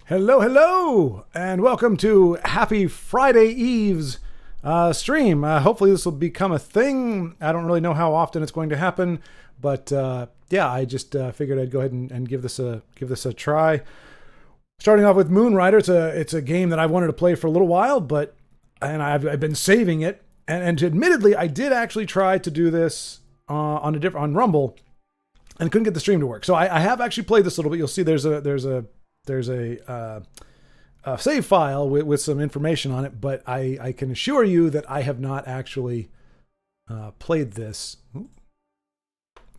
Hello, hello, and welcome to Happy Friday Eve's stream. Hopefully this will become a thing. I don't really know how often it's going to happen, but yeah, I just figured I'd go ahead and give this a try. Starting off with Moonrider, it's a game that I wanted to play for a little while, I've been saving it, and admittedly, I did actually try to do this on Rumble, and couldn't get the stream to work. So I have actually played this a little bit. You'll see there's a save file with some information on it, but I can assure you that I have not actually played this. Ooh.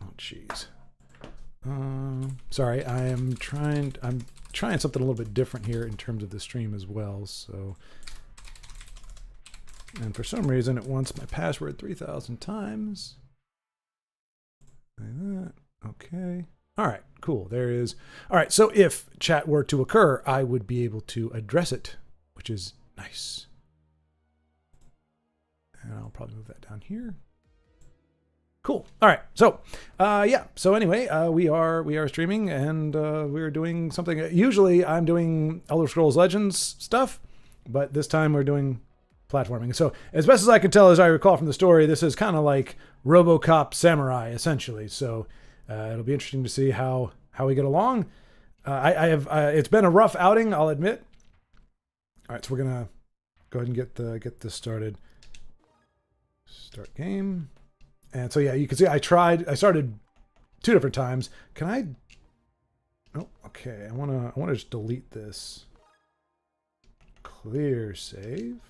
Oh, jeez. Sorry, I'm trying something a little bit different here in terms of the stream as well. So, and for some reason it wants my password 3,000 times. Like that. Okay. All right, cool. There is. All right, so if chat were to occur, I would be able to address it, which is nice. And I'll probably move that down here. Cool. All right. So, yeah. So anyway, we are streaming, and we're doing something. Usually, I'm doing Elder Scrolls Legends stuff, but this time we're doing platforming. So, as best as I can tell, as I recall from the story, this is kind of like RoboCop Samurai, essentially. So. It'll be interesting to see how we get along. I have it's been a rough outing, I'll admit. All right, so we're gonna go ahead and get this started. Start game, and so yeah, you can see I started 2 different times. Can I? Oh, okay. I wanna just delete this. Clear save,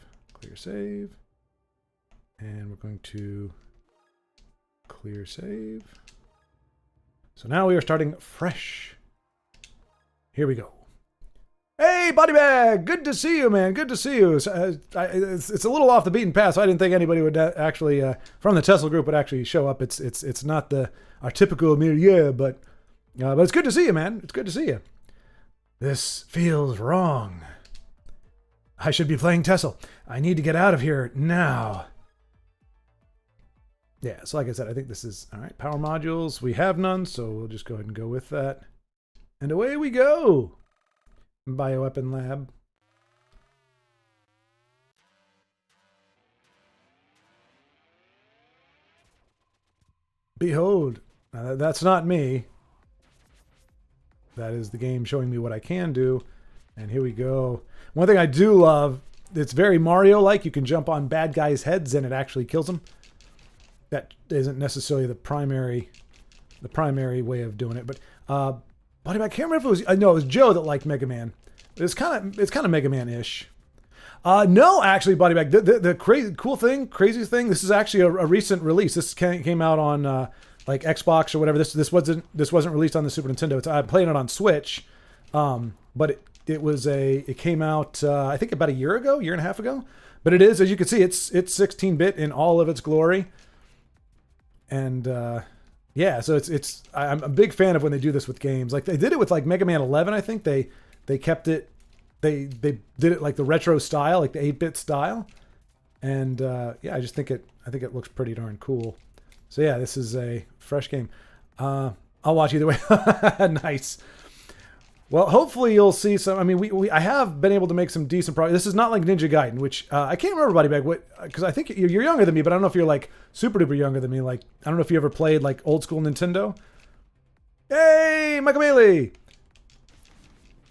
and we're going to clear save. So now we are starting fresh. Here we go. Hey, Body Bag! Good to see you, man. Good to see you. It's a little off the beaten path, so I didn't think anybody would actually, from the Tesla group, would actually show up. It's not our typical milieu, but it's good to see you, man. It's good to see you. This feels wrong. I should be playing Tesla. I need to get out of here now. Yeah, so like I said, I think this is, all right, power modules. We have none, so we'll just go ahead and go with that. And away we go. Bioweapon lab. Behold, that's not me. That is the game showing me what I can do. And here we go. One thing I do love, it's very Mario-like. You can jump on bad guys' heads and it actually kills them. That isn't necessarily the primary way of doing it, but Body Bag, I can't remember if it was. I know it was Joe that liked Mega Man. It's kind of Mega Man-ish. No, actually, Body Bag. The craziest thing. This is actually a recent release. This came out on like Xbox or whatever. This wasn't released on the Super Nintendo. I'm playing it on Switch, but it came out I think about a year and a half ago. But it is, as you can see, it's 16-bit in all of its glory. And yeah, so I'm a big fan of when they do this with games. Like they did it with like Mega Man 11. I think they kept it. They did it like the retro style, like the 8-bit style. And yeah, I think it looks pretty darn cool. So yeah, this is a fresh game. I'll watch either way. Nice. Well, hopefully you'll see some. I mean, I have been able to make some decent progress. This is not like Ninja Gaiden, which I can't remember, Body Bag, because I think you're younger than me, but I don't know if you're like super duper younger than me. Like, I don't know if you ever played like old school Nintendo. Hey, Michael Bailey!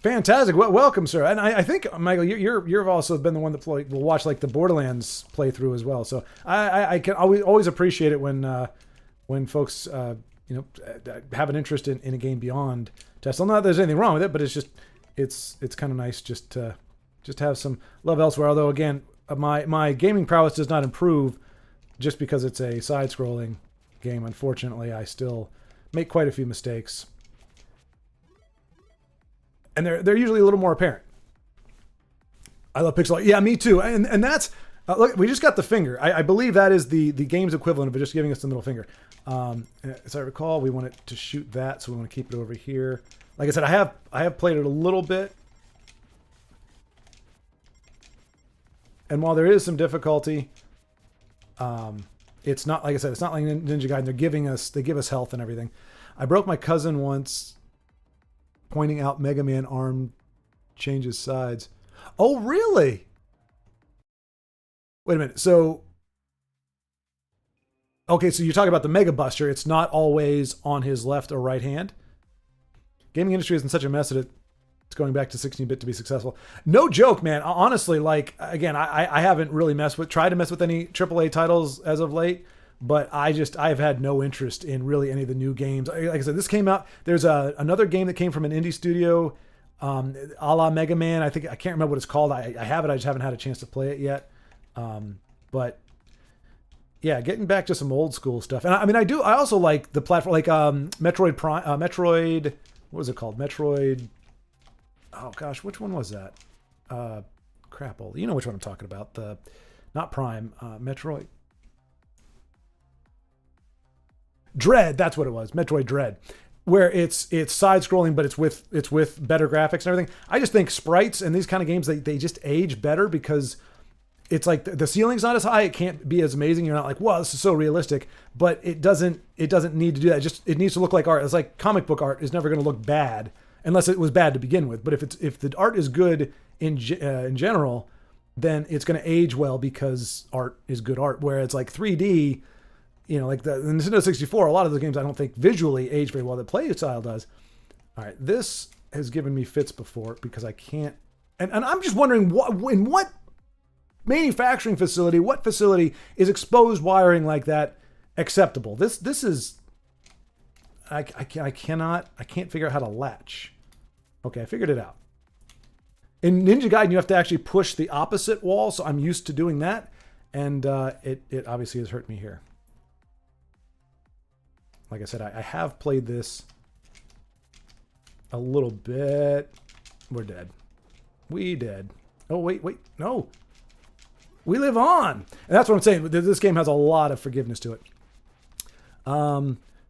Fantastic. Well, welcome, sir. And I think Michael, you've also been the one that will watch like the Borderlands playthrough as well. So I can always appreciate it when folks have an interest in a game beyond Tesla. Not that there's anything wrong with it, but it's kind of nice just to have some love elsewhere. Although again, my gaming prowess does not improve just because it's a side-scrolling game. Unfortunately, I still make quite a few mistakes, and they're usually a little more apparent. I love pixel art. Yeah, me too. And that's look, we just got the finger. I believe that is the game's equivalent of just giving us the middle finger. As I recall, we want it to shoot that, so we want to keep it over here. Like I said, I have played it a little bit, and while there is some difficulty, it's not, like I said, it's not like Ninja Gaiden. They give us health and everything. I broke my cousin once pointing out Mega Man arm changes sides. Oh, really? Wait a minute. So, okay, so you're talking about the Mega Buster. It's not always on his left or right hand. Gaming industry is in such a mess that it's going back to 16-bit to be successful. No joke, man. Honestly, like, again, I haven't really tried to mess with any AAA titles as of late, but I've had no interest in really any of the new games. Like I said, this came out. There's another game that came from an indie studio, a la Mega Man. I can't remember what it's called. I have it. I just haven't had a chance to play it yet. But yeah, getting back to some old school stuff. And I mean, I also like the platform, like Metroid Prime, Metroid. What was it called? Metroid. Oh gosh, which one was that? Crap, you know which one I'm talking about. Not Prime, Metroid. Dread, that's what it was. Metroid Dread, where it's side scrolling, but it's with better graphics and everything. I just think sprites and these kind of games they just age better because it's like the ceiling's not as high. It can't be as amazing. You're not like, wow, this is so realistic, but it doesn't need to do that. It needs to look like art. It's like comic book art is never going to look bad unless it was bad to begin with. But if the art is good in general, then it's going to age well because art is good art. Whereas like 3D, you know, like the Nintendo 64, a lot of the games I don't think visually age very well. The play style does. All right, this has given me fits before because I can't. And I'm just wondering in what manufacturing facility, what facility is exposed wiring like that acceptable? This is. I can't figure out how to latch. Okay, I figured it out. In Ninja Gaiden, you have to actually push the opposite wall, so I'm used to doing that, and it obviously has hurt me here. Like I said, I have played this a little bit. We're dead. We dead. Oh, wait, no. We live on. And that's what I'm saying. This game has a lot of forgiveness to it.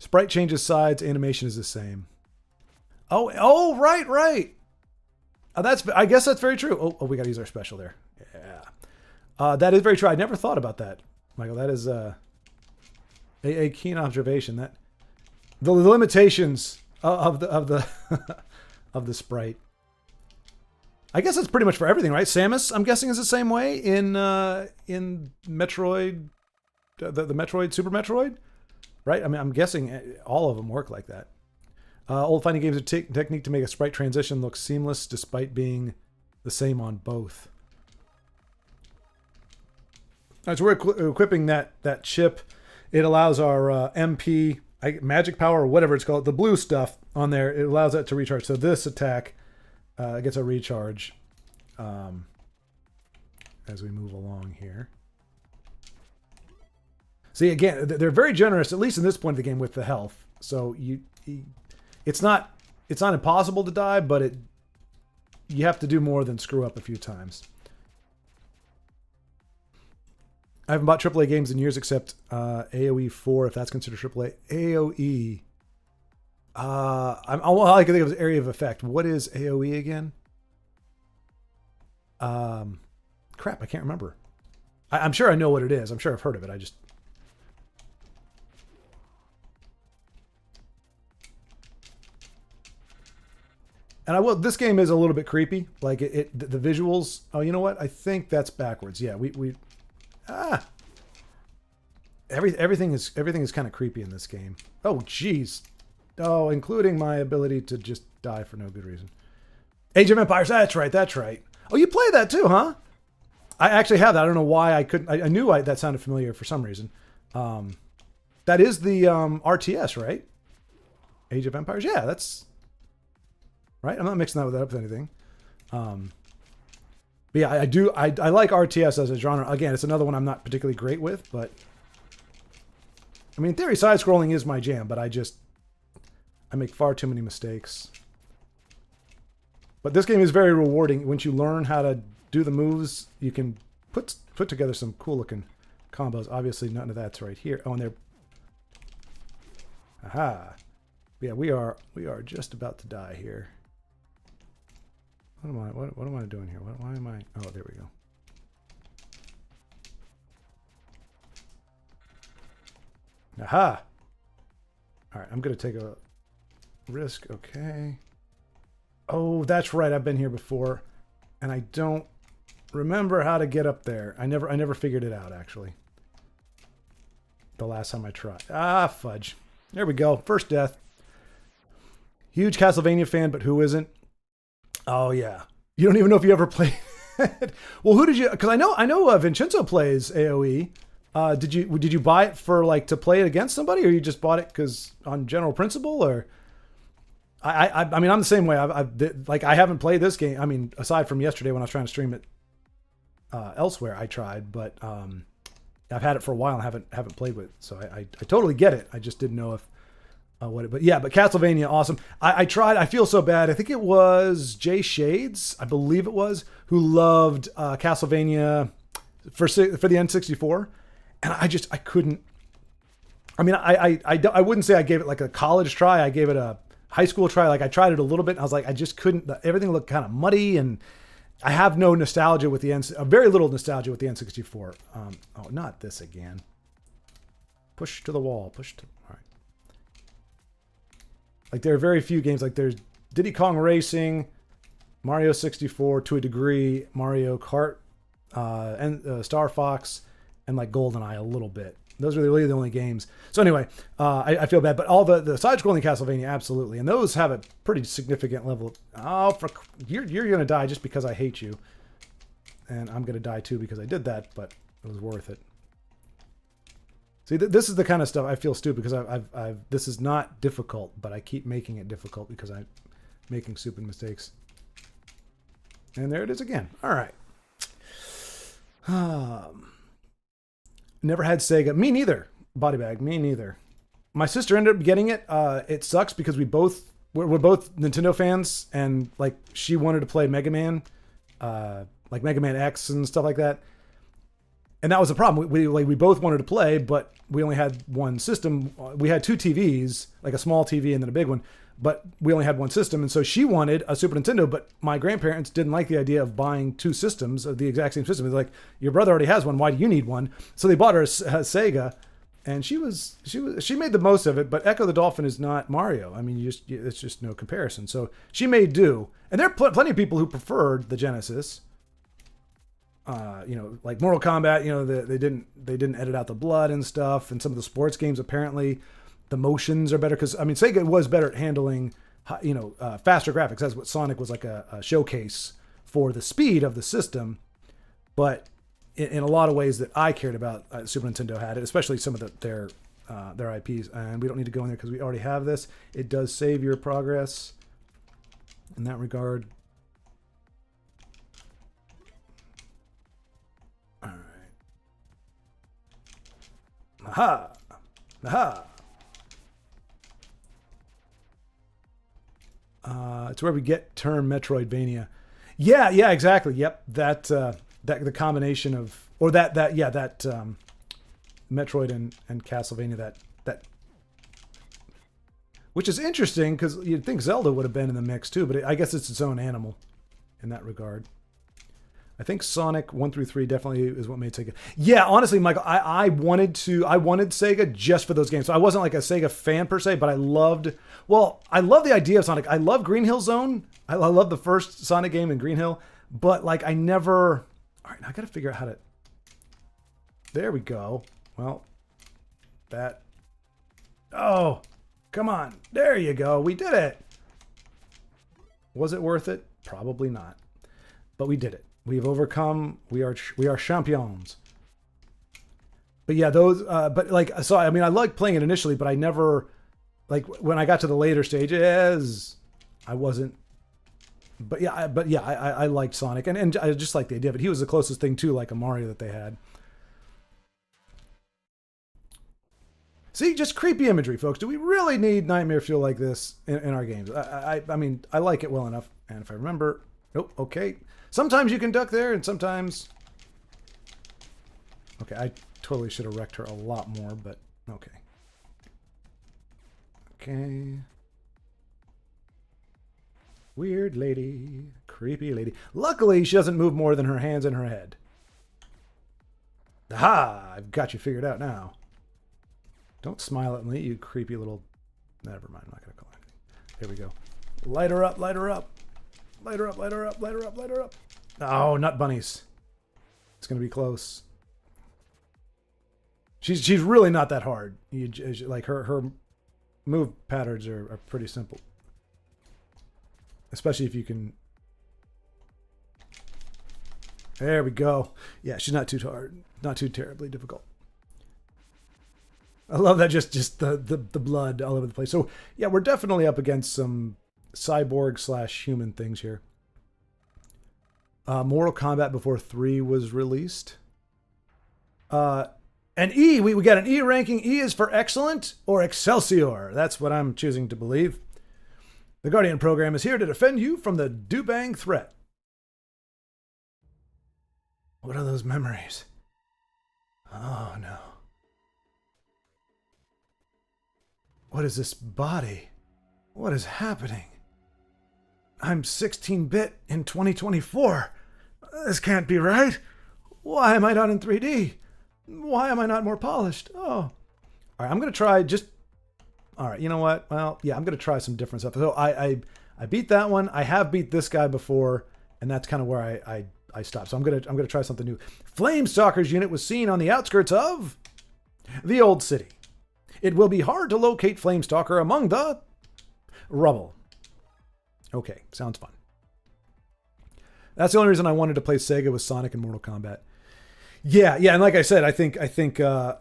Sprite changes sides. Animation is the same. Oh, right. I guess that's very true. Oh, we got to use our special there. Yeah. That is very true. I never thought about that, Michael. That is a keen observation. That the limitations of the of the sprite. I guess that's pretty much for everything, right? Samus, I'm guessing, is the same way in Metroid, the Metroid, Super Metroid, right? I mean, I'm guessing all of them work like that. Old fighting games are technique to make a sprite transition look seamless despite being the same on both. All right, so we're equipping that chip. It allows our MP, magic power, or whatever it's called, the blue stuff on there. It allows that to recharge. So this attack gets a recharge as we move along here. See, again, they're very generous, at least in this point of the game, with the health. So it's not impossible to die, but you have to do more than screw up a few times. I haven't bought AAA games in years except AoE 4, if that's considered AAA. AoE. All I can think of is area of effect. What is AoE again? Crap, I can't remember. I'm sure I know what it is. I'm sure I've heard of it. I just... And I will. This game is a little bit creepy. Like the visuals. Oh, you know what? I think that's backwards. Yeah, everything is kind of creepy in this game. Oh, jeez. Oh, including my ability to just die for no good reason. Age of Empires. That's right. Oh, you play that too, huh? I actually have that. I don't know why I couldn't. I knew that sounded familiar for some reason. That is the RTS, right? Age of Empires. Yeah, that's right. I'm not mixing that up with anything. But yeah, I do. I like RTS as a genre. Again, it's another one I'm not particularly great with, but I mean, in theory, side-scrolling is my jam. But I make far too many mistakes. But this game is very rewarding. Once you learn how to do the moves, you can put together some cool-looking combos. Obviously, none of that's right here. Oh, and they're... Aha. Yeah, we are just about to die here. What am I doing here? Why am I... Oh, there we go. Aha! All right, I'm going to take a risk. Okay. Oh, that's right. I've been here before, and I don't remember how to get up there. I never figured it out, actually. The last time I tried. Ah, fudge. There we go. First death. Huge Castlevania fan, but who isn't? Oh, yeah. You don't even know if you ever played it. Well, who did you... Because I know Vincenzo plays AoE. Did you buy it for, like, to play it against somebody, or you just bought it because on general principle, or... I mean, I'm the same way. I haven't played this game. I mean, aside from yesterday when I was trying to stream it elsewhere, I tried, but I've had it for a while and haven't played with it. So I totally get it. I just didn't know if what it. But yeah, but Castlevania, awesome. I tried. I feel so bad. I think it was Jay Shades, I believe it was, who loved Castlevania for the N64, and I couldn't. I mean, I wouldn't say I gave it like a college try. I gave it a high school try. Like I tried it a little bit and I was like, I just couldn't, everything looked kind of muddy, and I have no nostalgia with the very little nostalgia with the N64. Oh, not this again. Push to the wall, all right. Like there are very few games, like there's Diddy Kong Racing, Mario 64 to a degree, Mario Kart, and Star Fox, and like GoldenEye a little bit. Those are really the only games. So anyway, I feel bad, but all the side-scrolling Castlevania, absolutely, and those have a pretty significant level. You're gonna die just because I hate you, and I'm gonna die too because I did that, but it was worth it. See, this is the kind of stuff I feel stupid because this is not difficult, but I keep making it difficult because I'm making stupid mistakes. And there it is again. All right. Never had Sega. Me neither. Body bag. Me neither. My sister ended up getting it. It sucks because we're both Nintendo fans, and like she wanted to play Mega Man, like Mega Man X and stuff like that. And that was the problem. We both wanted to play, but we only had one system. We had two TVs, like a small TV and then a big one, but we only had one system. And so she wanted a Super Nintendo, but my grandparents didn't like the idea of buying two systems of the exact same system. They're like, your brother already has one. Why do you need one? So they bought her a Sega, and she made the most of it. But Echo the Dolphin is not Mario. I mean, it's just no comparison. So she made do. And there are plenty of people who preferred the Genesis. Like Mortal Kombat, they didn't edit out the blood and stuff, and some of the sports games apparently the motions are better because I mean Sega was better at handling faster graphics. That's what Sonic was like a showcase for the speed of the system, but in a lot of ways that I cared about, Super Nintendo had it, especially some of their IPs. And we don't need to go in there because we already have this. It does save your progress in that regard. Aha! Aha! It's where we get term Metroidvania. Yeah, exactly. Yep. That the combination of, or that Metroid and Castlevania, that which is interesting because you'd think Zelda would have been in the mix too, but I guess it's its own animal in that regard. I think Sonic 1 through 3 definitely is what made Sega. Yeah, honestly, Michael, I wanted Sega just for those games. So I wasn't like a Sega fan per se, but I love the idea of Sonic. I love Green Hill Zone. I love the first Sonic game in Green Hill, but like all right, now I got to figure out how to, there we go. Well, oh, come on. There you go. We did it. Was it worth it? Probably not, but we did it. We've overcome. We are champions. But yeah, those. But like, so I mean, I liked playing it initially, but I never, like, when I got to the later stages, I wasn't. But yeah, I liked Sonic, and I just liked the idea of it. He was the closest thing to like a Mario that they had. See, just creepy imagery, folks. Do we really need nightmare fuel like this in our games? I mean, I like it well enough, and if I remember, oh, okay. Sometimes you can duck there, and sometimes... Okay, I totally should have wrecked her a lot more, but okay. Okay. Weird lady. Creepy lady. Luckily, she doesn't move more than her hands and her head. Aha! I've got you figured out now. Don't smile at me, you creepy little... Never mind, I'm not going to call anything. There we go. Light her up, light her up. Light her up, light her up, light her up, light her up. Oh, nut bunnies. It's going to be close. She's really not that hard. Like her move patterns are pretty simple. Especially if you can... There we go. Yeah, she's not too hard. Not too terribly difficult. I love that, just the blood all over the place. So, yeah, we're definitely up against some cyborg/human things here. Mortal Kombat before 3 was released. And E, we got an E ranking. E is for excellent or Excelsior. That's what I'm choosing to believe. The Guardian program is here to defend you from the Dubang threat. What are those memories? Oh, no. What is this body? What is happening? I'm 16-bit in 2024. This can't be right. Why am I not in 3D? Why am I not more polished? Oh. All right, I'm going to try just... All right, you know what? Well, yeah, I'm going to try some different stuff. So I beat that one. I have beat this guy before, and that's kind of where I stopped. So I'm going to try something new. Flamestalker's unit was seen on the outskirts of the old city. It will be hard to locate Flamestalker among the rubble. Okay, sounds fun. That's the only reason I wanted to play Sega with Sonic and Mortal Kombat. Yeah, and like I said, I think I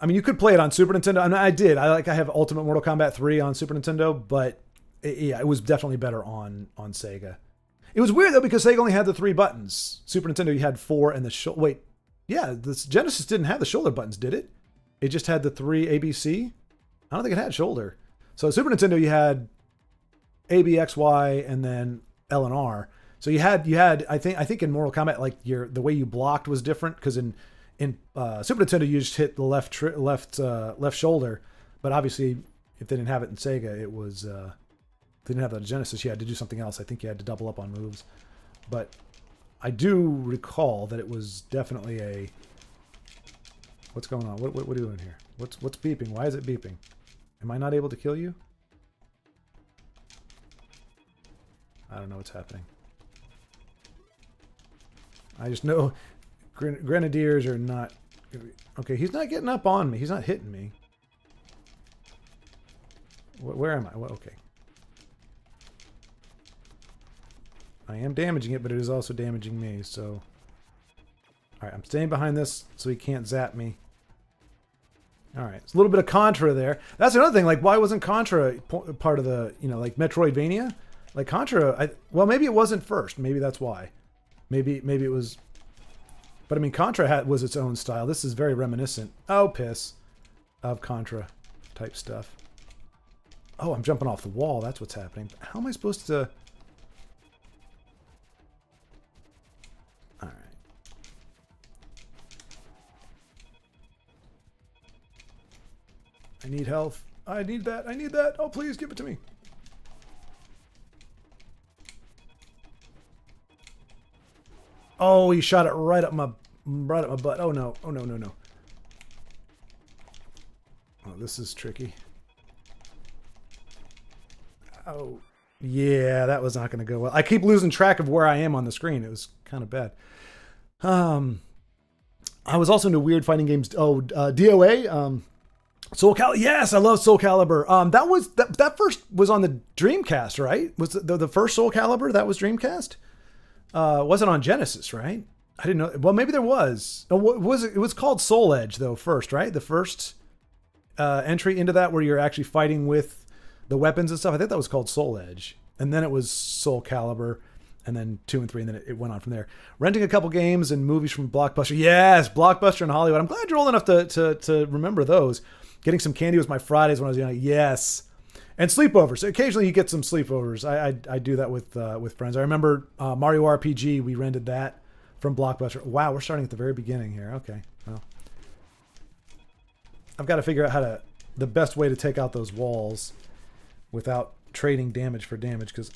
mean, you could play it on Super Nintendo. I mean, I did. I have Ultimate Mortal Kombat 3 on Super Nintendo, but it was definitely better on Sega. It was weird though because Sega only had the 3 buttons. Super Nintendo, you had 4 and the wait, yeah, the Genesis didn't have the shoulder buttons, did it? It just had the 3 ABC. I don't think it had shoulder. So Super Nintendo, you had A, B, X, Y, and then L and R. So you had I think in Mortal Kombat, like the way you blocked was different because in Super Nintendo you just hit the left shoulder, but obviously if they didn't have it in Sega, it was they didn't have that in Genesis. You had to do something else. I think you had to double up on moves, but I do recall that it was definitely a... What's going on? What are you doing here? What's beeping? Why is it beeping? Am I not able to kill you? I don't know what's happening. I just know Grenadiers are not... Okay, he's not getting up on me. He's not hitting me. Where am I? Okay. I am damaging it, but it is also damaging me, so... Alright, I'm staying behind this so he can't zap me. Alright, it's a little bit of Contra there. That's another thing, like, why wasn't Contra part of the, like, Metroidvania? Like, Contra, well, maybe it wasn't first. Maybe that's why. Maybe it was... But, I mean, Contra was its own style. This is very reminiscent, oh, piss, of Contra type stuff. Oh, I'm jumping off the wall. That's what's happening. How am I supposed to... Alright. I need health. I need that. I need that. Oh, please give it to me. Oh, he shot it right up my butt. Oh no. Oh no, no, no. Oh, this is tricky. Oh, yeah, that was not going to go well. I keep losing track of where I am on the screen. It was kind of bad. I was also into weird fighting games. Oh, DOA. Soul Calibur. Yes, I love Soul Calibur. That first was on the Dreamcast, right? Was the first Soul Calibur that was Dreamcast? Wasn't on Genesis, right? I didn't know. Well, maybe there was. Oh, was it? It was called Soul Edge though first, right? The first entry into that where you're actually fighting with the weapons and stuff. I think that was called Soul Edge, and then it was Soul Calibur, and then 2 and 3, and then it went on from there. Renting a couple games and movies from Blockbuster. Yes, Blockbuster in Hollywood. I'm glad you're old enough to remember those. Getting some candy was my Fridays when I was young. Yes. And sleepovers. Occasionally you get some sleepovers. I do that with friends. I remember Mario RPG. We rented that from Blockbuster. Wow, we're starting at the very beginning here. Okay. Well, I've got to figure out the best way to take out those walls without trading damage for damage, because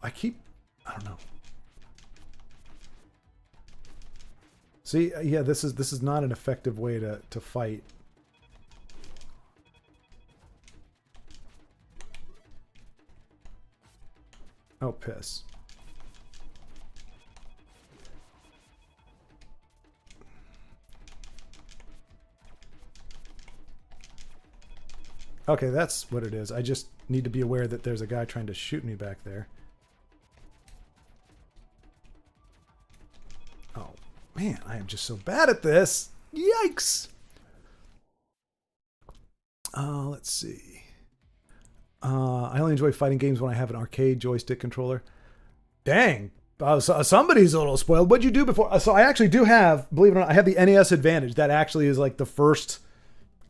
I don't know. See, yeah, this is not an effective way to fight. Oh, piss. Okay, that's what it is. I just need to be aware that there's a guy trying to shoot me back there. Oh, man, I am just so bad at this. Yikes. Let's see. I only enjoy fighting games when I have an arcade joystick controller. Dang. Somebody's a little spoiled. What'd you do before? So I actually do have, believe it or not, I have the NES Advantage. That actually is like the first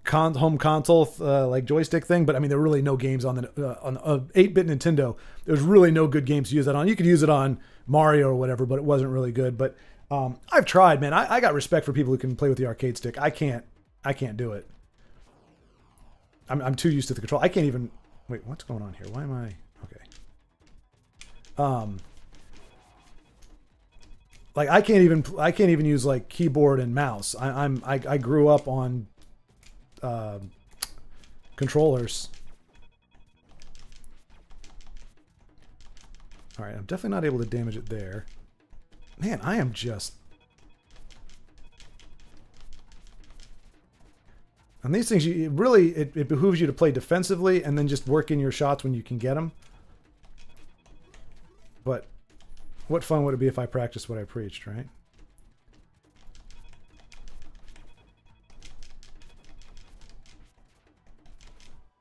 home console like joystick thing. But I mean, there were really no games on the 8-bit Nintendo. There's really no good games to use that on. You could use it on Mario or whatever, but it wasn't really good. But I've tried, man. I got respect for people who can play with the arcade stick. I can't do it. I'm too used to the control. I can't even. Wait, what's going on here? Why am I okay? Like I can't even use like keyboard and mouse. I grew up on controllers. All right, I'm definitely not able to damage it there. Man, I am just. On these things, it behooves you to play defensively and then just work in your shots when you can get them. But what fun would it be if I practiced what I preached, right?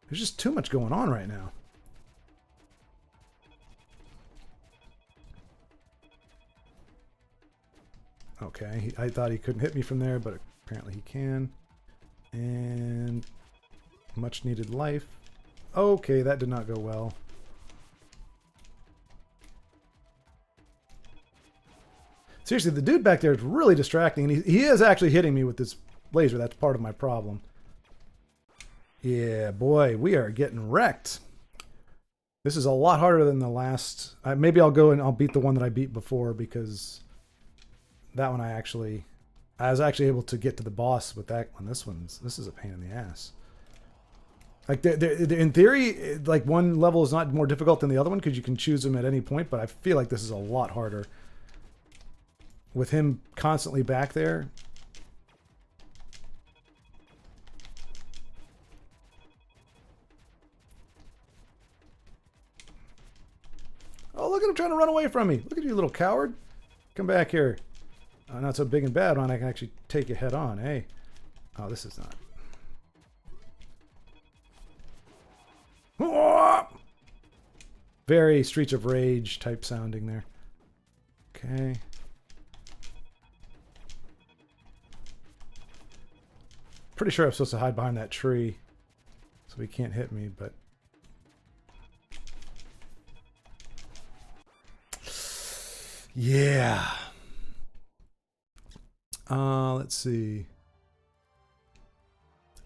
There's just too much going on right now. Okay, I thought he couldn't hit me from there, but apparently he can. And much needed life. Okay, that did not go well. Seriously, the dude back there is really distracting, and he is actually hitting me with this laser. That's part of my problem. Yeah, boy, we are getting wrecked. This is a lot harder than the last. Maybe I'll go and I'll beat the one that I beat before, because that one I was actually able to get to the boss with that one. This is a pain in the ass. Like in theory, like one level is not more difficult than the other one because you can choose them at any point, but I feel like this is a lot harder. With him constantly back there. Oh, look at him trying to run away from me. Look at you, little coward. Come back here. Not so big and bad one. I can actually take you head on. Hey. Oh, this is not. Very Streets of Rage type sounding there. Okay. Pretty sure I'm supposed to hide behind that tree so he can't hit me, but. Yeah. Let's see.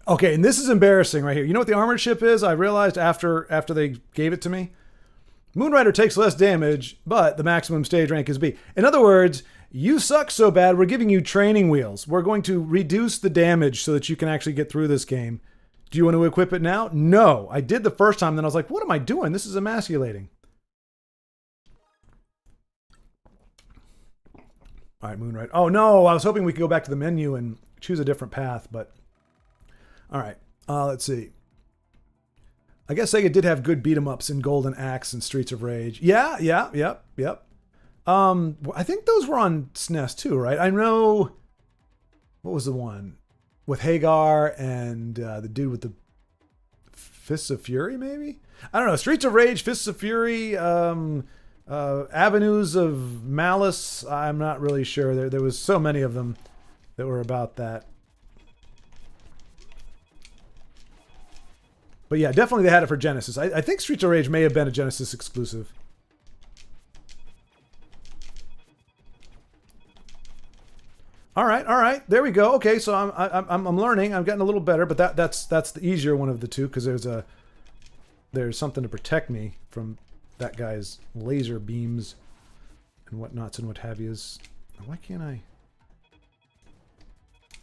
Okay, and this is embarrassing right here. You know what the armored ship is? I realized after they gave it to me. Moonrider takes less damage, but the maximum stage rank is B. In other words, you suck so bad, we're giving you training wheels. We're going to reduce the damage so that you can actually get through this game. Do you want to equip it now? No. I did the first time, then I was like, what am I doing? This is emasculating. All right, Moonrider. Oh, no, I was hoping we could go back to the menu and choose a different path, but... All right, let's see. I guess Sega did have good beat-em-ups in Golden Axe and Streets of Rage. Yeah, yep. I think those were on SNES too, right? I know... What was the one? With Hagar and the dude with the Fists of Fury, maybe? I don't know. Streets of Rage, Fists of Fury... Avenues of Malice, I'm not really sure. There was so many of them that were about that. But yeah, definitely they had it for Genesis. I think Streets of Rage may have been a Genesis exclusive. All right. There we go. Okay, so I'm learning. I'm getting a little better, but that's the easier one of the two because there's something to protect me from that guy's laser beams and whatnots and what have yous. Why can't I?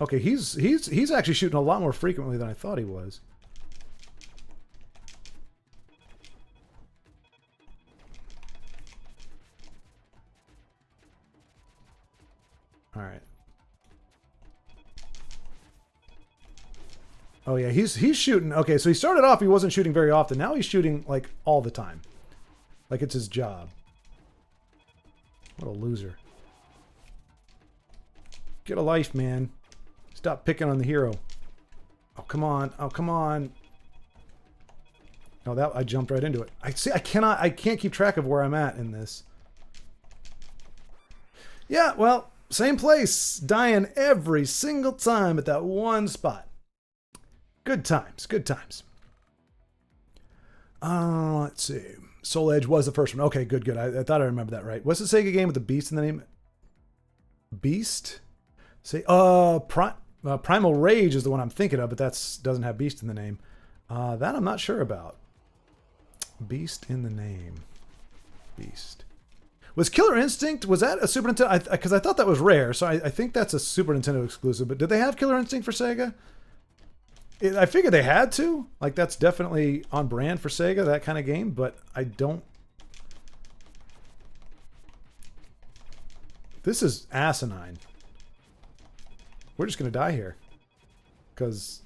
Okay, he's actually shooting a lot more frequently than I thought he was. All right. Oh yeah, he's shooting. Okay, so he started off, he wasn't shooting very often. Now he's shooting like all the time. Like it's his job. What a loser. Get a life, man. Stop picking on the hero. Oh, come on. Oh, come on. Oh, that I jumped right into it. I can't keep track of where I'm at in this. Yeah, well, same place. Dying every single time at that one spot. Good times, good times. Let's see. Soul Edge was the first one. Okay, good, good. I thought I remembered that right. What's the Sega game with the beast in the name? Beast? Say, Primal Rage is the one I'm thinking of, but that doesn't have beast in the name. That I'm not sure about. Beast in the name. Beast. Was Killer Instinct, was that a Super Nintendo? Because I thought that was rare, so I think that's a Super Nintendo exclusive. But did they have Killer Instinct for Sega? I figured they had to. Like, that's definitely on brand for Sega, that kind of game. But I don't... This is asinine. We're just going to die here. Because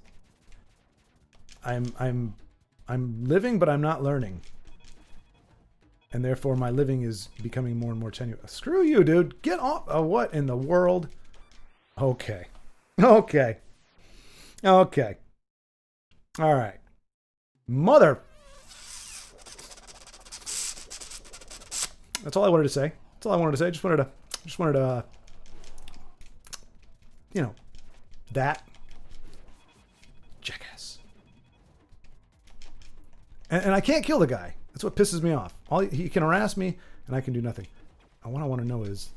I'm living, but I'm not learning. And therefore, my living is becoming more and more tenuous. Screw you, dude. Get off. Oh, what in the world? Okay. Okay. Okay. All right. Mother. That's all I wanted to say. That's all I wanted to say. Just wanted to, you know, that. Jackass. And I can't kill the guy. That's what pisses me off. He can harass me, and I can do nothing. What I want to know is...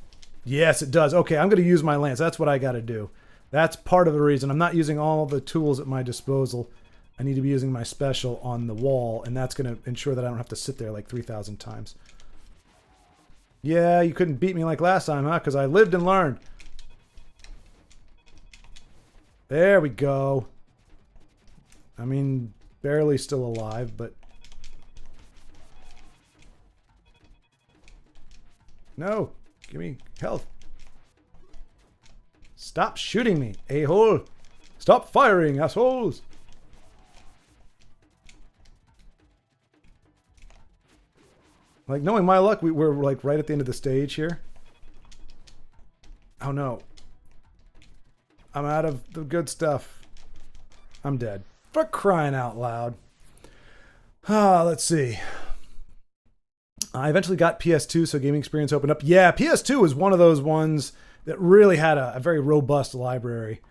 Yes, it does. Okay, I'm going to use my lance. That's what I got to do. That's part of the reason. I'm not using all the tools at my disposal. I need to be using my special on the wall, and that's going to ensure that I don't have to sit there like 3,000 times. Yeah, you couldn't beat me like last time, huh? Because I lived and learned. There we go. I mean, barely still alive, but... No, give me health. Stop shooting me, a-hole. Stop firing, assholes. Like, knowing my luck, we're like right at the end of the stage here. Oh no. I'm out of the good stuff. I'm dead. For crying out loud. Let's see. I eventually got PS2, so gaming experience opened up. Yeah, PS2 was one of those ones that really had a very robust library.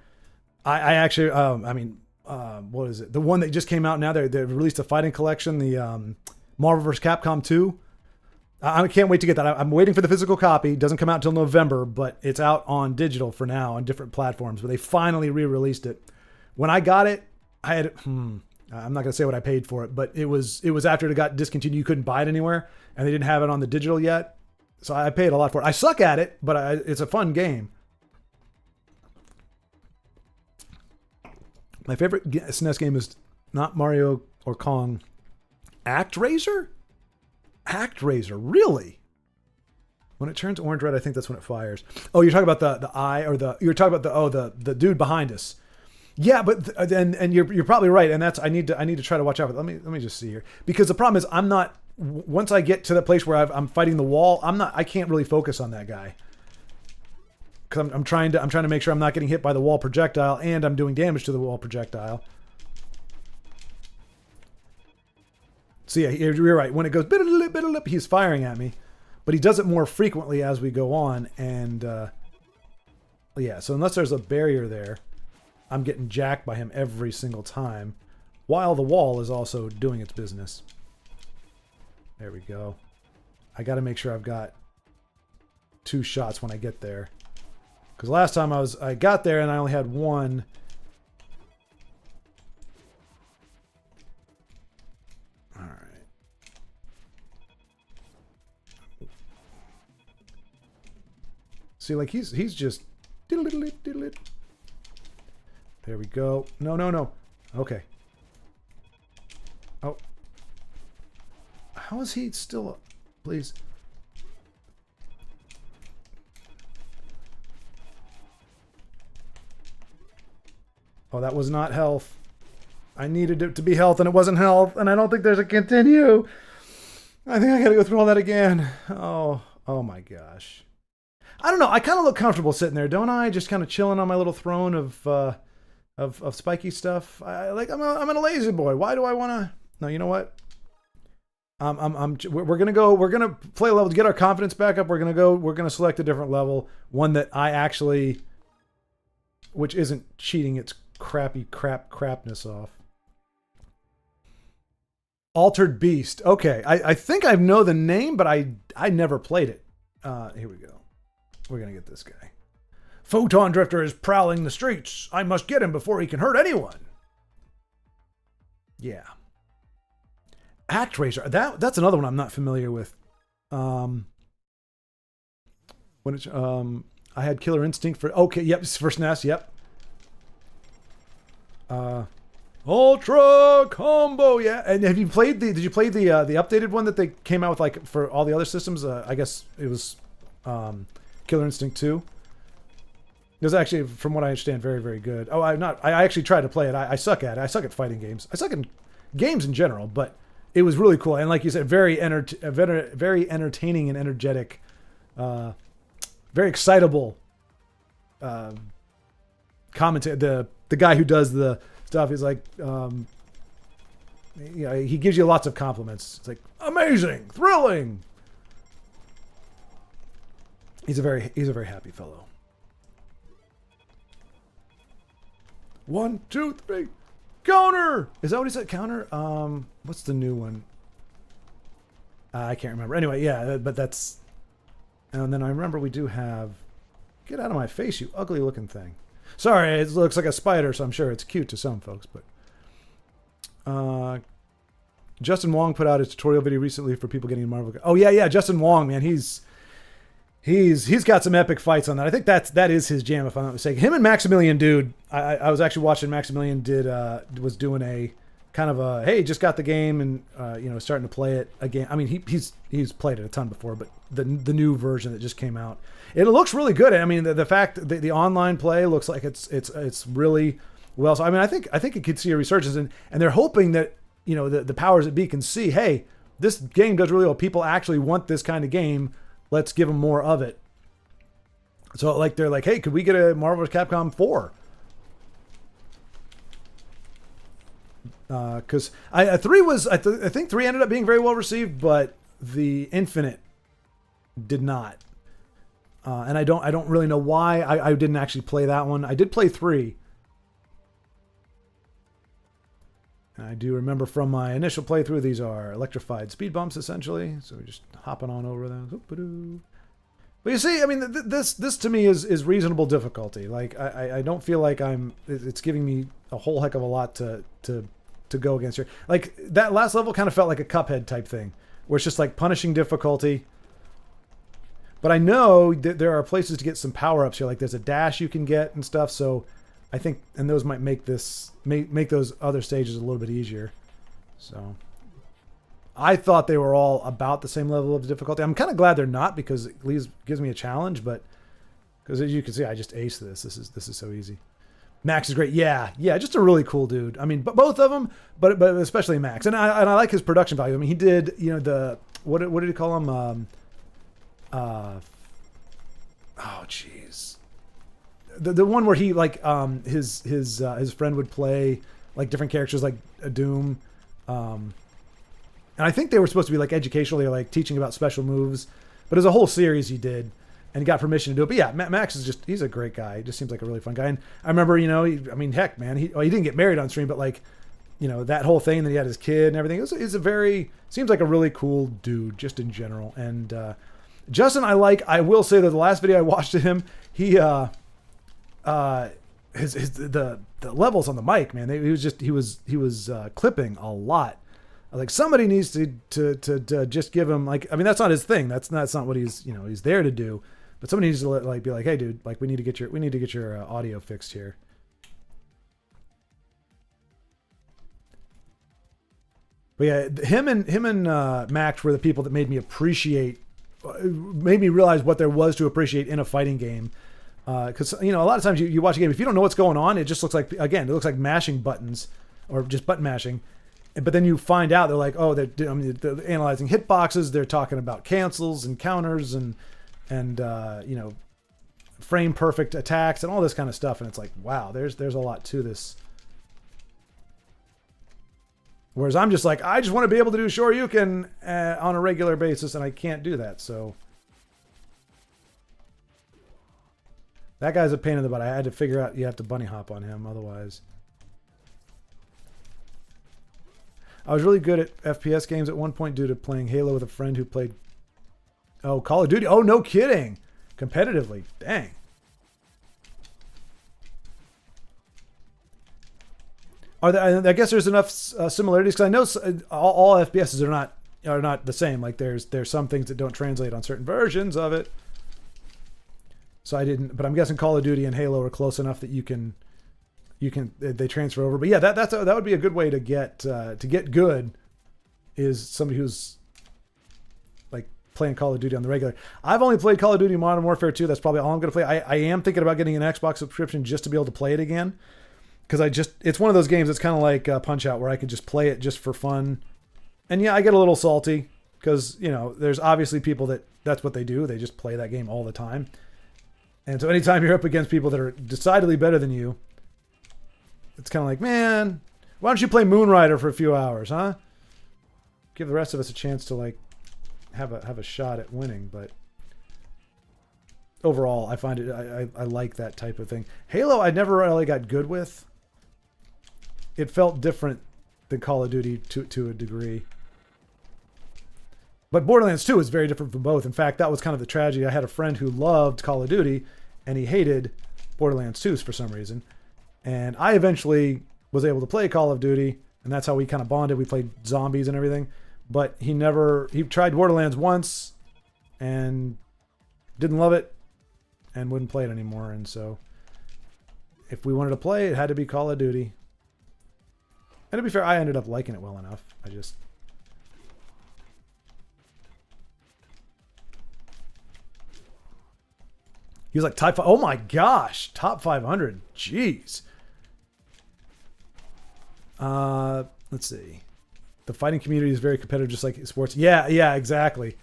I actually, what is it? The one that just came out now, they released a fighting collection, the Marvel vs. Capcom 2. I can't wait to get that. I'm waiting for the physical copy. It doesn't come out until November, but it's out on digital for now on different platforms, but they finally re-released it. When I got it, I had, I'm not going to say what I paid for it, but it was after it got discontinued. You couldn't buy it anywhere, and they didn't have it on the digital yet. So I paid a lot for it. I suck at it, but it's a fun game. My favorite SNES game is not Mario or Kong. ActRaiser? ActRaiser, really? When it turns orange red, I think that's when it fires. Oh, you're talking about the eye, or you're talking about the dude behind us. Yeah, but and you're probably right, and that's I need to try to watch out for. Let me just see here, because the problem is I'm not, once I get to the place where I'm fighting the wall, I can't really focus on that guy, because I'm trying to make sure I'm not getting hit by the wall projectile, and I'm doing damage to the wall projectile. So yeah, you're right. When it goes bit-a-lip, he's firing at me, but he does it more frequently as we go on, and yeah. So unless there's a barrier there, I'm getting jacked by him every single time, while the wall is also doing its business. There we go. I got to make sure I've got 2 shots when I get there, because last time I got there and I only had 1. All right. See, like he's just diddle-diddle-it. There we go. No. Okay. Oh. How is he still... Please. Oh, that was not health. I needed it to be health, and it wasn't health, and I don't think there's a continue. I think I gotta go through all that again. Oh my gosh. I don't know. I kind of look comfortable sitting there, don't I? Just kind of chilling on my little throne of spiky stuff. I'm a lazy boy. Why do I want to? No, you know what? We're gonna play a level to get our confidence back up. We're gonna select a different level, one that I actually, which isn't cheating. It's crapness off. Altered Beast. Okay, I think I know the name, but I never played it. Here we go. We're gonna get this guy. Photon Drifter is prowling the streets. I must get him before he can hurt anyone. Yeah. ActRaiser. That's another one I'm not familiar with. When it's I had Killer Instinct for first NES. Yep. Ultra Combo. Yeah. And have you played did you play the updated one that they came out with, like, for all the other systems? I guess it was Killer Instinct 2. It was actually, from what I understand, very, very good. Oh, I actually tried to play it. I suck at it. I suck at fighting games. I suck in games in general, but it was really cool. And like you said, very entertaining and energetic, very excitable commentary. The guy who does the stuff is like, he gives you lots of compliments. It's like, amazing, thrilling. He's a very happy fellow. 1, 2, 3, counter. Is that what he said? Counter. What's the new one? I can't remember. Anyway, yeah, but that's. And then I remember we do have. Get out of my face, you ugly looking thing. Sorry, it looks like a spider, so I'm sure it's cute to some folks, but. Justin Wong put out a tutorial video recently for people getting Marvel. Oh yeah, Justin Wong, man, he's got some epic fights on that. I think that is his jam, if I'm not mistaken. Him and Maximilian, dude. I was actually watching Maximilian was doing a kind of a, hey, just got the game and starting to play it again. I mean, he's played it a ton before, but the new version that just came out, it looks really good. I mean, the fact that the online play looks like it's really well. So I mean, I think it could see a resurgence, and they're hoping that the powers that be can see, hey, this game does really well. People actually want this kind of game. Let's give them more of it. So like they're like, hey, could we get a Marvel vs. Capcom 4? Because I think 3 ended up being very well received, but the Infinite did not. And I don't really know why. I didn't actually play that one. I did play 3. And I do remember from my initial playthrough, these are electrified speed bumps, essentially. So we're just hopping on over them. But you see, I mean, this to me is reasonable difficulty. Like, I don't feel like it's giving me a whole heck of a lot to go against here. Like, that last level kind of felt like a Cuphead type thing, where it's just like punishing difficulty. But I know that there are places to get some power-ups here. Like, there's a dash you can get and stuff, so I think, and those might make those other stages a little bit easier. So I thought they were all about the same level of difficulty. I'm kind of glad they're not, because it at least gives me a challenge, but because as you can see, I just aced this. This is so easy. Max is great. Yeah, just a really cool dude. I mean, but both of them, but especially Max. And I like his production value. I mean, he did, what did he call him? Oh jeez. The one where he, like, his friend would play like different characters, like a Doom, and I think they were supposed to be like educational. They were like teaching about special moves, but as a whole series he did, and he got permission to do it. But yeah, Max is he's a great guy. He just seems like a really fun guy. And I remember, heck, man, he didn't get married on stream, but like, that whole thing that he had his kid and everything. Seems like a really cool dude just in general. And Justin, I will say that the last video I watched of him, he the levels on the mic, man, he was clipping a lot. I was like, somebody needs to just give him, like, I mean, that's not his thing. That's not what he's there to do. But somebody needs to be like, hey, dude, like, we need to get your audio fixed here. But yeah, him and Max were the people that made me realize what there was to appreciate in a fighting game. Because you know, a lot of times you watch a game, if you don't know what's going on, it just looks like, again, it looks like mashing buttons or just button mashing. But then you find out they're like, oh, they're analyzing hitboxes. They're talking about cancels and counters and you know, frame perfect attacks and all this kind of stuff. And it's like, wow, there's a lot to this. Whereas I'm just like, I just want to be able to do Shoryuken on a regular basis, and I can't do that. So that guy's a pain in the butt. I had to figure out you have to bunny hop on him, otherwise. I was really good at FPS games at one point due to playing Halo with a friend who played, Call of Duty. Oh, no kidding. Competitively. Dang. I guess there's enough similarities, because I know all FPSs are not the same. Like there's some things that don't translate on certain versions of it. So I didn't, but I'm guessing Call of Duty and Halo are close enough that they transfer over. But yeah, that would be a good way to get good, is somebody who's like playing Call of Duty on the regular. I've only played Call of Duty Modern Warfare 2. That's probably all I'm going to play. I am thinking about getting an Xbox subscription just to be able to play it again. Because it's one of those games that's kind of like Punch-Out, where I could just play it just for fun. And yeah, I get a little salty because, you know, there's obviously people that's what they do. They just play that game all the time. And so anytime you're up against people that are decidedly better than you, it's kind of like, man, why don't you play Moonrider for a few hours, huh? Give the rest of us a chance to like have a shot at winning. But overall, I find it, I like that type of thing. Halo, I never really got good with. It felt different than Call of Duty to a degree. But Borderlands 2 is very different from both. In fact, that was kind of the tragedy. I had a friend who loved Call of Duty, and he hated Borderlands 2 for some reason. And I eventually was able to play Call of Duty, and that's how we kind of bonded. We played zombies and everything. But he tried Borderlands once and didn't love it and wouldn't play it anymore. And so if we wanted to play, it had to be Call of Duty. And to be fair, I ended up liking it well enough. He was like, oh my gosh, top 500. Jeez. Let's see. The fighting community is very competitive, just like sports. Yeah, exactly.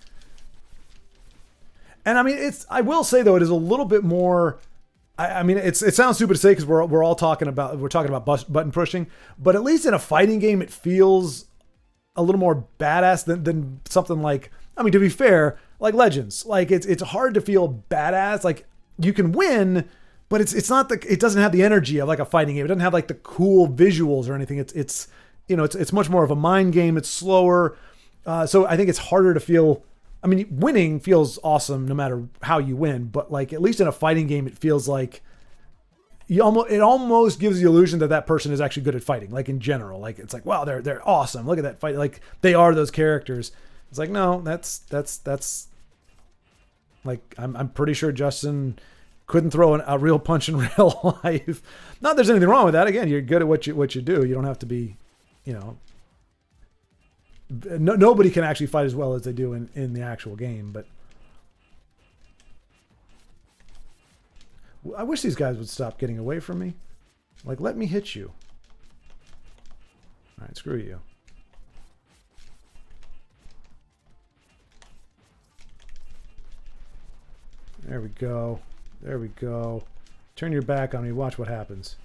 And I mean, I will say though, it is a little bit more, I mean, it sounds stupid to say because we're all talking about button pushing, but at least in a fighting game, it feels a little more badass than something like, I mean, to be fair, like Legends, like it's hard to feel badass. Like you can win, but it's not it doesn't have the energy of like a fighting game. It doesn't have like the cool visuals or anything. It's much more of a mind game. It's slower. So I think it's harder to feel, I mean, winning feels awesome no matter how you win, but like at least in a fighting game, it feels like it almost gives the illusion that person is actually good at fighting. Like in general, like it's like, wow, they're awesome. Look at that fight. Like they are those characters. It's like, no, that's like, I'm pretty sure Justin couldn't throw a real punch in real life. Not that there's anything wrong with that. Again, you're good at what you do. You don't have to be, nobody can actually fight as well as they do in the actual game, but I wish these guys would stop getting away from me. Like, let me hit you. All right, screw you. There we go. There we go. Turn your back on me. Watch what happens.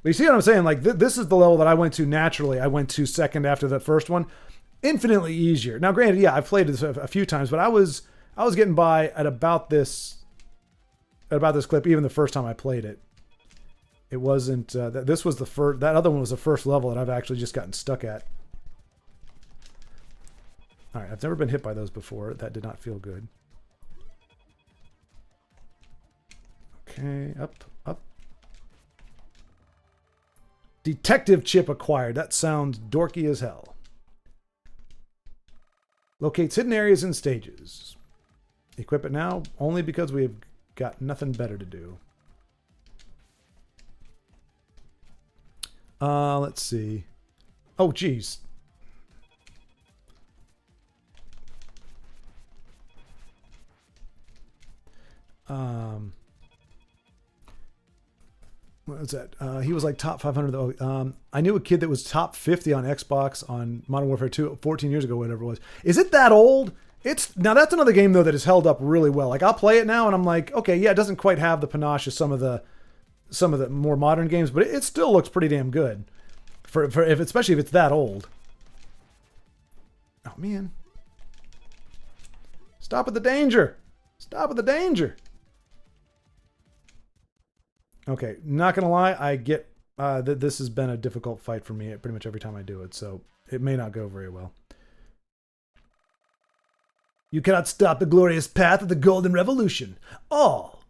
But you see what I'm saying? Like, this is the level that I went to naturally. I went to second after the first one. Infinitely easier. Now, granted, yeah, I've played this a few times, but I was getting by at about this clip even the first time I played it. It wasn't, this was the first, that other one was the first level that I've actually just gotten stuck at. All right, I've never been hit by those before. That did not feel good. Okay, up. Detective chip acquired. That sounds dorky as hell. Locates hidden areas and stages. Equip it now only because we have got nothing better to do. Let's see. Oh, geez. What was that? He was like top 500 though. I knew a kid that was top 50 on Xbox on Modern Warfare 2 14 years ago, whatever it was. Is it that old? Now that's another game though that has held up really well. Like I'll play it now and I'm like, okay, yeah, it doesn't quite have the panache of some of the more modern games, but it still looks pretty damn good for if, especially if it's that old. Oh man. Stop at the danger. Stop at the danger. Okay, not gonna lie, I get that this has been a difficult fight for me pretty much every time I do it, so it may not go very well. You cannot stop the glorious path of the Golden Revolution. All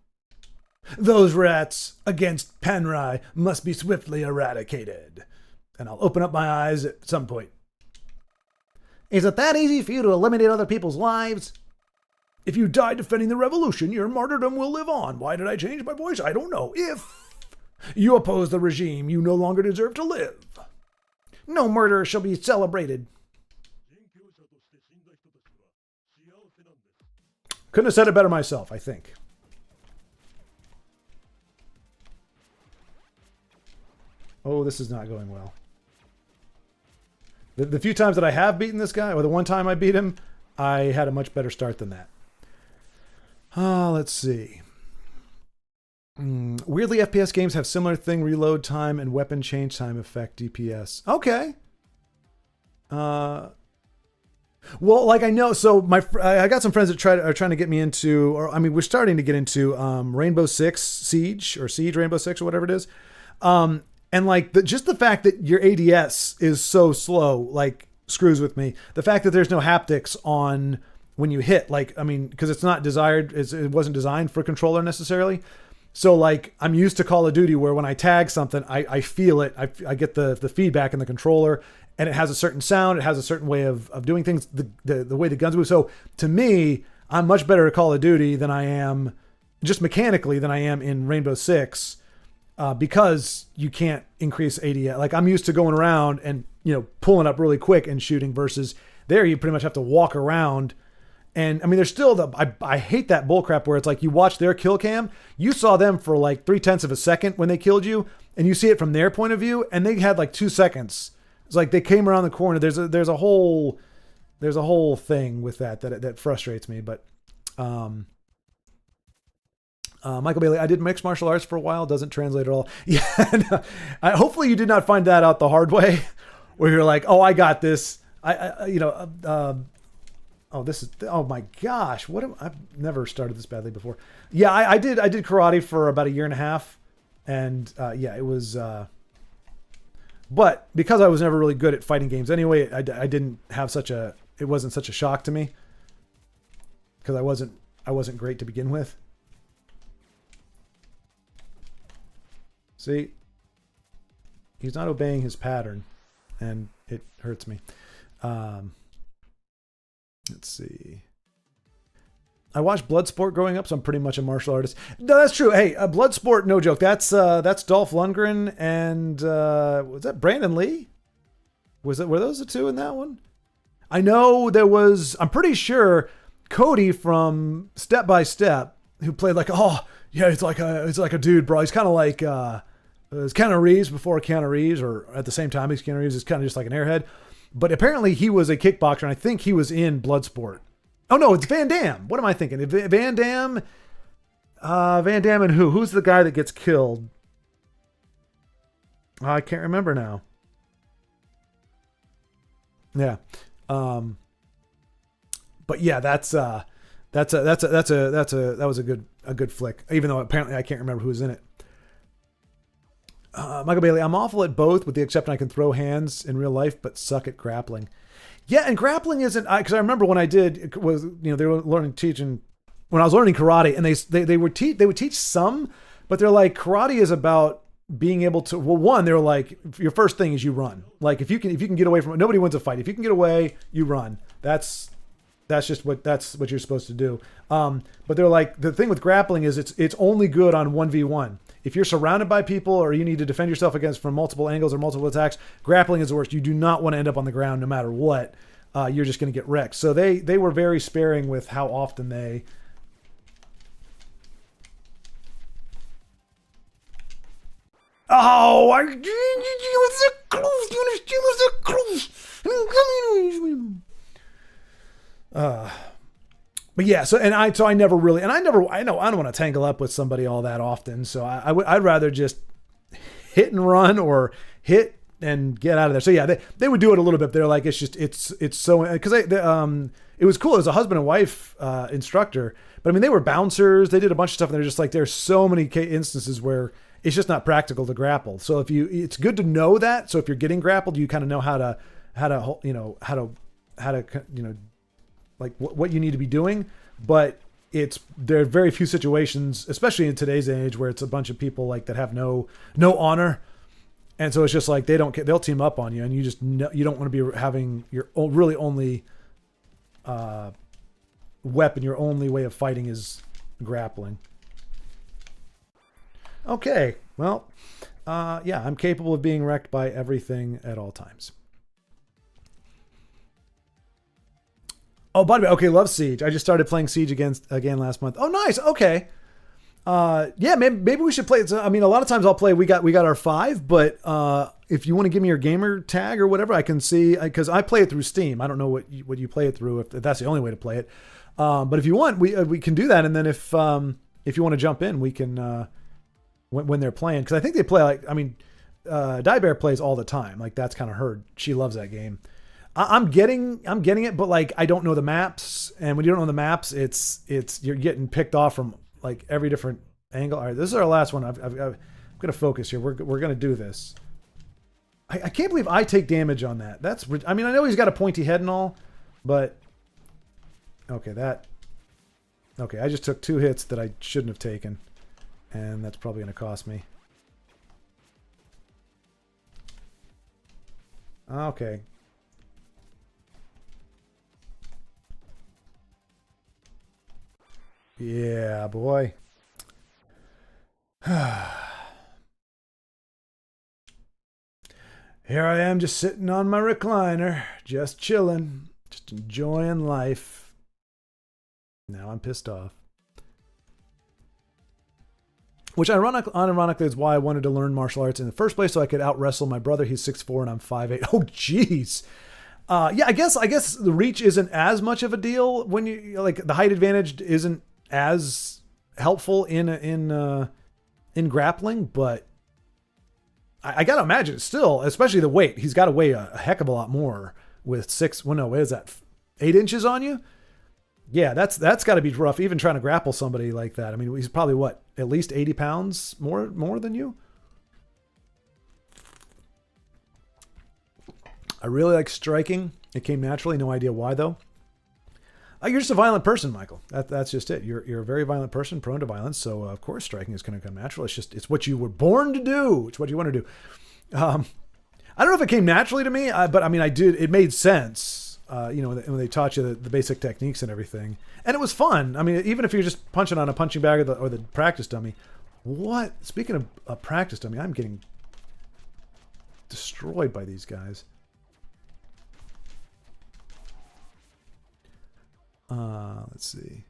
those rats against Panrai must be swiftly eradicated. And I'll open up my eyes at some point. Is it that easy for you to eliminate other people's lives? If you die defending the revolution, your martyrdom will live on. Why did I change my voice? I don't know. If you oppose the regime, you no longer deserve to live. No murder shall be celebrated. Couldn't have said it better myself, I think. Oh, this is not going well. The few times that I have beaten this guy, or the one time I beat him, I had a much better start than that. Let's see. Weirdly, FPS games have similar thing, reload time and weapon change time affect DPS. Okay. Well, like I know, so I got some friends that are trying to get me into, or I mean, we're starting to get into Rainbow Six Siege or Siege Rainbow Six or whatever it is. And like just the fact that your ADS is so slow, like screws with me. The fact that there's no haptics on when you hit, like, I mean, because it's not desired, it wasn't designed for a controller necessarily. So like I'm used to Call of Duty where when I tag something, I feel it. I get the feedback in the controller, and it has a certain sound. It has a certain way of doing things, the way the guns move. So to me, I'm much better at Call of Duty than I am, just mechanically, than I am in Rainbow Six. Because you can't increase ADS. Like I'm used to going around and, you know, pulling up really quick and shooting versus there you pretty much have to walk around. And I mean, there's still I hate that bullcrap where it's like you watch their kill cam, you saw them for like 0.3 of a second when they killed you, and you see it from their point of view, and they had like 2 seconds. It's like they came around the corner. There's a whole thing with that frustrates me, but Michael Bailey, I did mixed martial arts for a while. Doesn't translate at all. Yeah. No, hopefully you did not find that out the hard way where you're like, oh, I got this. Oh my gosh. I've never started this badly before. Yeah. I did karate for about 1.5 years. And yeah, it was, but because I was never really good at fighting games anyway, I didn't have it wasn't such a shock to me because I wasn't great to begin with. See, he's not obeying his pattern, and it hurts me. Let's see. I watched Bloodsport growing up, so I'm pretty much a martial artist. No, that's true. Hey, Bloodsport, no joke. That's Dolph Lundgren and was that Brandon Lee? Were those the two in that one? I know there was. I'm pretty sure Cody from Step by Step, who played like, oh yeah, it's like a dude, bro. He's kind of like. It's Keanu Reeves before Keanu Reeves, or at the same time as Keanu Reeves. Is kind of just like an airhead. But apparently he was a kickboxer, and I think he was in Bloodsport. Oh, no, it's Van Damme. What am I thinking? Van Damme? Van Damme and who? Who's the guy that gets killed? I can't remember now. Yeah. But yeah, that was a good flick, even though apparently I can't remember who was in it. Michael Bailey, I'm awful at both, with the exception I can throw hands in real life, but suck at grappling. Yeah, and grappling isn't, because I remember when I did, it was, you know, they were teaching when I was learning karate, and they would teach some, but they're like, karate is about being able to, well, one, they're like, your first thing is you run. Like if you can get away from it, nobody wins a fight. If you can get away, you run. That's what you're supposed to do. But they're like, the thing with grappling is it's only good on 1v1. If you're surrounded by people or you need to defend yourself against from multiple angles or multiple attacks, grappling is the worst. You do not want to end up on the ground no matter what. You're just going to get wrecked. So they were very sparing with how often they Oh, I was so close. You understand? Was so close. But yeah, so I never really, and I know I don't want to tangle up with somebody all that often. So I'd rather just hit and run or hit and get out of there. So yeah, they would do it a little bit. They're like, it's so, because it was cool. It was a husband and wife instructor, but I mean, they were bouncers. They did a bunch of stuff, and they're just like, there's so many instances where it's just not practical to grapple. So it's good to know that. So if you're getting grappled, you kind of know how to like what you need to be doing. But there are very few situations, especially in today's age, where it's a bunch of people like that have no honor. And so it's just like, they'll team up on you, and you just you don't want to be having your really only weapon, your only way of fighting is grappling. Okay, well, yeah, I'm capable of being wrecked by everything at all times. Oh, by the way, okay, love Siege. I just started playing Siege again last month. Oh, nice. Okay. Yeah, maybe we should play. I mean, a lot of times I'll play. We got our 5, but if you want to give me your gamer tag or whatever, I can see, because I play it through Steam. I don't know what you play it through, if that's the only way to play it. But if you want, we can do that, and then if you want to jump in, we can when they're playing, because I think they play like, I mean, Diebear plays all the time. Like, that's kind of her. She loves that game. I'm getting it, but like, I don't know the maps, and when you don't know the maps, it's you're getting picked off from like every different angle. All right, this is our last one. I'm gonna focus here. We're gonna do this. I can't believe I take damage on that. I mean, I know he's got a pointy head and all, but okay, I just took 2 hits that I shouldn't have taken, and that's probably gonna cost me. Okay. Yeah, boy. Here I am, just sitting on my recliner, just chilling, just enjoying life. Now I'm pissed off. Which unironically is why I wanted to learn martial arts in the first place, so I could out wrestle my brother. He's 6'4" and I'm 5'8". Oh, jeez. Yeah, I guess the reach isn't as much of a deal when you, like, the height advantage isn't as helpful in grappling, but I gotta imagine it's still, especially the weight. He's got to weigh a heck of a lot more with 6. Well, no, what is that? 8 inches on you? Yeah, that's got to be rough. Even trying to grapple somebody like that. I mean, he's probably what, at least 80 pounds more than you. I really like striking. It came naturally. No idea why though. You're just a violent person, Michael. That's just it. You're a very violent person, prone to violence. So of course, striking is going to come natural. It's what you were born to do. It's what you want to do. I don't know if it came naturally to me, but I mean, I did. It made sense. When they taught you the basic techniques and everything, and it was fun. I mean, even if you're just punching on a punching bag or the practice dummy. What? Speaking of a practice dummy, I'm getting destroyed by these guys. Let's see.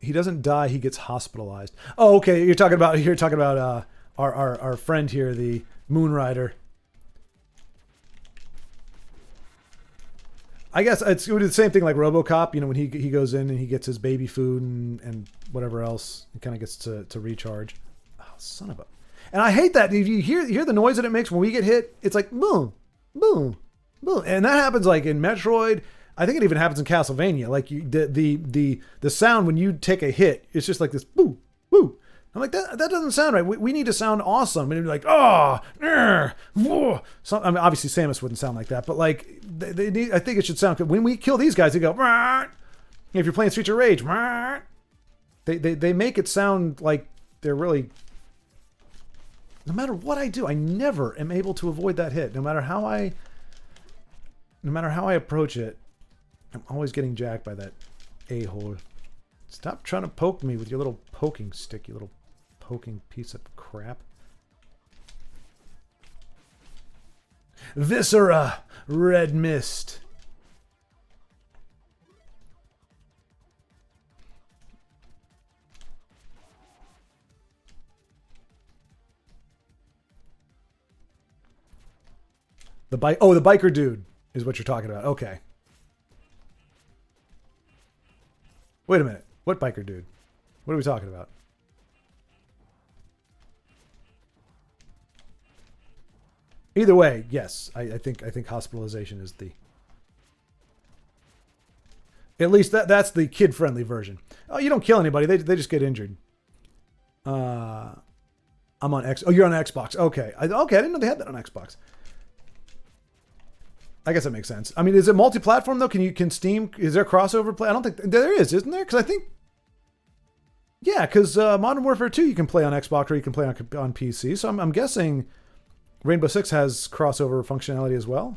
He doesn't die. He gets hospitalized. Oh, okay. You're talking about our friend here, the Moonrider. I guess it would do the same thing like RoboCop. You know, when he goes in and he gets his baby food and whatever else, he kind of gets to recharge. Oh, son of a! And I hate that. If you hear the noise that it makes when we get hit, it's like boom, boom, boom, and that happens like in Metroid. I think it even happens in Castlevania. Like the sound when you take a hit, it's just like this boo, boo. I'm like, that doesn't sound right. We need to sound awesome. And it'd be like, oh, whoa. So, I mean, obviously Samus wouldn't sound like that, but like they need, I think it should sound good. When we kill these guys, they go, if you're playing Streets of Rage, they make it sound like they're really, no matter what I do, I never am able to avoid that hit. No matter how I approach it, I'm always getting jacked by that a-hole. Stop trying to poke me with your little poking stick, you little poking piece of crap. Viscera, red mist. The bike. Oh, the biker dude is what you're talking about. Okay. Wait a minute. What biker dude? What are we talking about? Either way, yes. I think hospitalization is the. At least that's the kid-friendly version. Oh, you don't kill anybody. They just get injured. I'm on X. Oh, you're on Xbox. Okay. I didn't know they had that on Xbox. I guess that makes sense. I mean, is it multi-platform though? Can Steam? Is there crossover play? I don't think there is, isn't there? Because I think. Yeah, because Modern Warfare 2 you can play on Xbox or you can play on PC. So I'm guessing Rainbow Six has crossover functionality as well.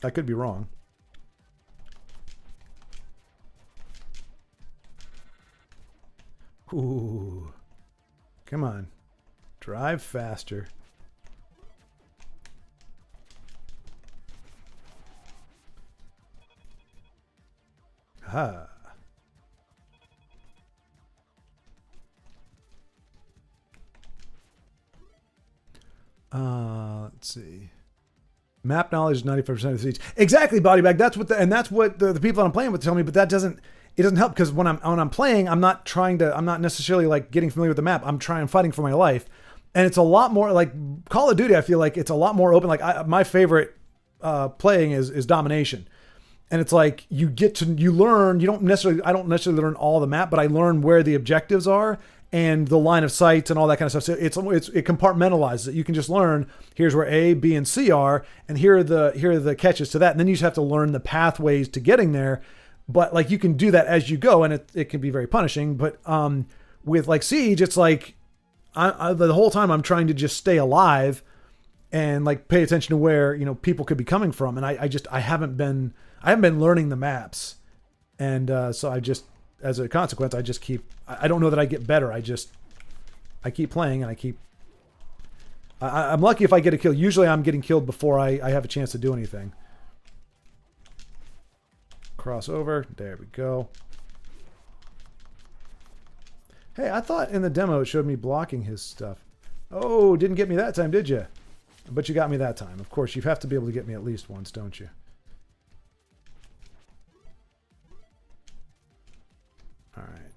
I could be wrong. Ooh. Come on. Drive faster. Ah. Let's see. Map knowledge is 95% of the seats. Exactly, body bag. That's what the people that I'm playing with tell me, but it doesn't help because when I'm playing, I'm not necessarily like getting familiar with the map. I'm fighting for my life. And it's a lot more like Call of Duty. I feel like it's a lot more open. Like my favorite playing is domination. And it's like you learn, I don't necessarily learn all the map, but I learn where the objectives are and the line of sight and all that kind of stuff. So it compartmentalizes it. You can just learn here's where A, B, and C are, and here are the catches to that. And then you just have to learn the pathways to getting there. But like you can do that as you go, and it can be very punishing. But with like Siege, it's like the whole time I'm trying to just stay alive and like pay attention to where people could be coming from. And I haven't been learning the maps, and so as a consequence, I don't know that I get better. I keep playing, and I'm lucky if I get a kill. Usually I'm getting killed before I have a chance to do anything. Crossover. There we go. Hey, I thought in the demo it showed me blocking his stuff. Oh, didn't get me that time, did you? But you got me that time. Of course, you have to be able to get me at least once, don't you? All right.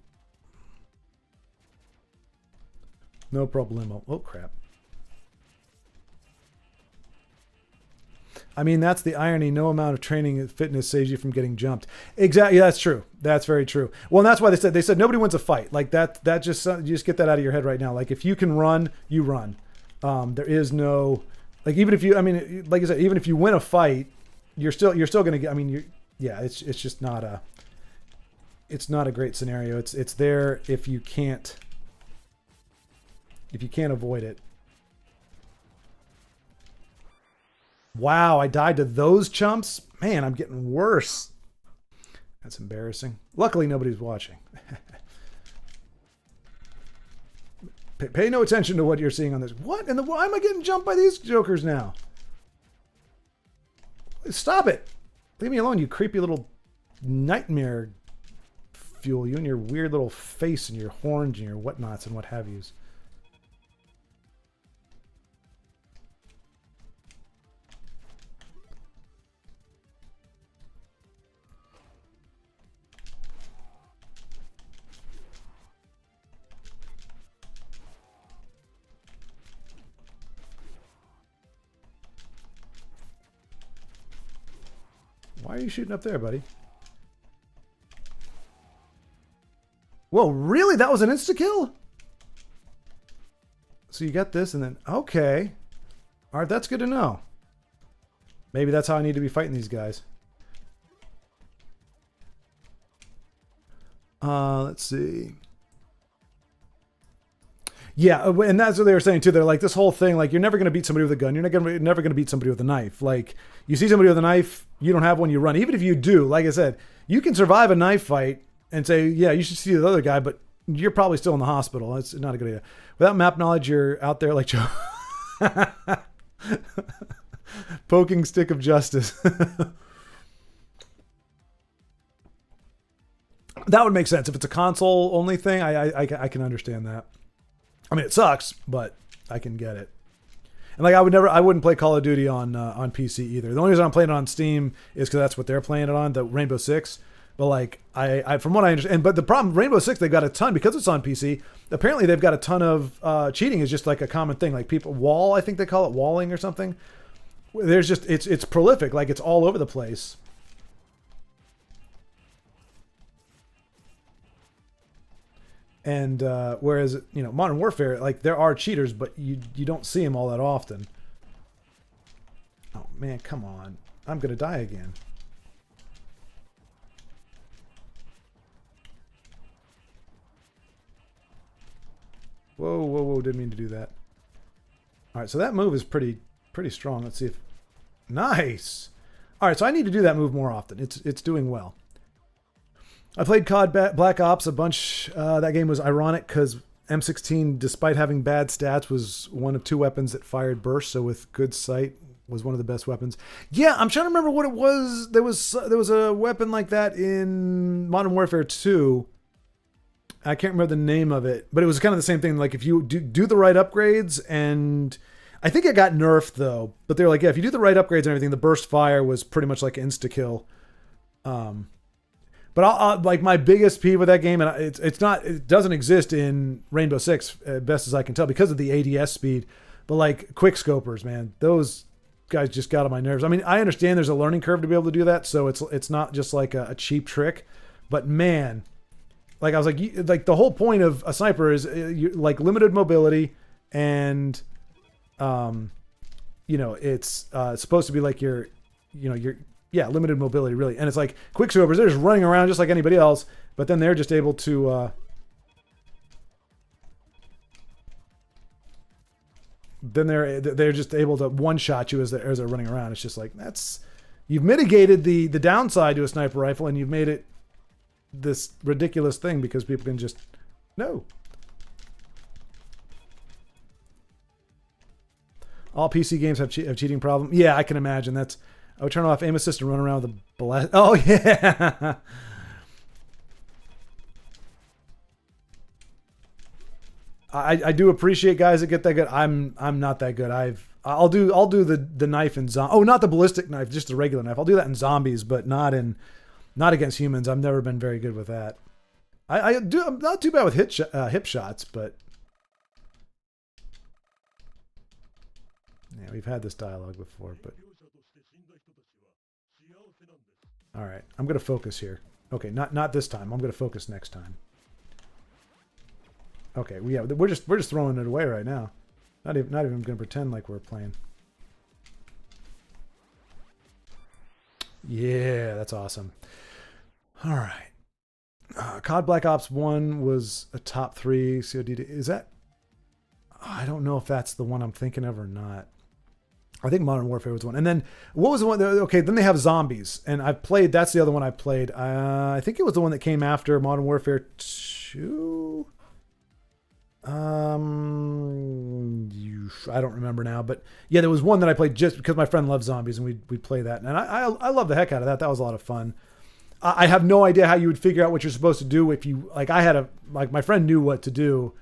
No problemo. Oh, crap. I mean, that's the irony. No amount of training and fitness saves you from getting jumped. Exactly. That's true. That's very true. Well, and that's why they said nobody wins a fight. Like that just, you just get that out of your head right now. Like if you can run, you run. There is no, like, even if you, I mean, like I said, even if you win a fight, you're still going to get, I mean, it's just not it's not a great scenario. It's there if you can't avoid it. Wow, I died to those chumps? Man, I'm getting worse. That's embarrassing. Luckily, nobody's watching. Pay no attention to what you're seeing on this. What? And why am I getting jumped by these jokers now? Stop it. Leave me alone, you creepy little nightmare fuel. You and your weird little face and your horns and your whatnots and what have yous. Why are you shooting up there, buddy? Whoa, really? That was an insta-kill? So you got this and then... Okay. All right, that's good to know. Maybe that's how I need to be fighting these guys. Let's see. Yeah, and that's what they were saying too. They're like, this whole thing, like, you're never going to beat somebody with a gun. You're never going to beat somebody with a knife. Like, you see somebody with a knife, you don't have one, you run. Even if you do, like I said, you can survive a knife fight and say, yeah, you should see the other guy, but you're probably still in the hospital. That's not a good idea. Without map knowledge, you're out there like Joe. Poking stick of justice. That would make sense. If it's a console only thing, I can understand that. I mean, it sucks, but I can get it. And like I wouldn't play Call of Duty on PC either. The only reason I'm playing it on Steam is because that's what they're playing it on, the Rainbow Six. But like I from what I understand, but the problem Rainbow Six, they've got a ton because it's on PC. Apparently they've got a ton of cheating is just like a common thing. Like people I think they call it walling or something. There's just it's prolific, like it's all over the place. And whereas, you know, Modern Warfare, like there are cheaters, but you don't see them all that often. Oh man, come on. I'm going to die again. Whoa, whoa, whoa, didn't mean to do that. All right, so that move is pretty strong. Let's see if... Nice! All right, so I need to do that move more often. It's doing well. I played COD Black Ops a bunch. That game was ironic because M16, despite having bad stats, was one of 2 weapons that fired burst. So with good sight, was one of the best weapons. Yeah, I'm trying to remember what it was. There was a weapon like that in Modern Warfare 2. I can't remember the name of it, but it was kind of the same thing. Like if you do the right upgrades, and I think it got nerfed though. But they're like, yeah, if you do the right upgrades and everything, the burst fire was pretty much like insta kill. But I'll like my biggest peeve with that game, and it doesn't exist in Rainbow Six, best as I can tell, because of the ADS speed. But like quick scopers, man, those guys just got on my nerves. I mean, I understand there's a learning curve to be able to do that, so it's not just like a cheap trick. But man, like I was like the whole point of a sniper is like limited mobility, and you know, it's supposed to be like your limited mobility, really. And it's like quickscopers, they're just running around just like anybody else, but then they're just able to they're just able to one-shot you as they're running around. It's just like, you've mitigated the downside to a sniper rifle, and you've made it this ridiculous thing because people can just no. All PC games have cheating problem. Yeah, I can imagine. I would turn off aim assist and run around with a blast. Oh yeah. I do appreciate guys that get that good. I'm not that good. I'll do the knife in zombie. Oh, not the ballistic knife, just the regular knife. I'll do that in zombies, but not against humans. I've never been very good with that. I'm not too bad with hip shots, but yeah, we've had this dialogue before, but all right, I'm going to focus here. Okay, not this time. I'm going to focus next time. Okay, we're just throwing it away right now. Not even going to pretend like we're playing. Yeah, that's awesome. All right. COD Black Ops 1 was a top 3 COD. Is that... I don't know if that's the one I'm thinking of or not. I think Modern Warfare was one. And then, what was the one? Okay, then they have Zombies. And that's the other one I played. I think it was the one that came after Modern Warfare 2. I don't remember now. But yeah, there was one that I played just because my friend loves zombies, and we'd play that. And I love the heck out of that. That was a lot of fun. I have no idea how you would figure out what you're supposed to do if you, like, my friend knew what to do.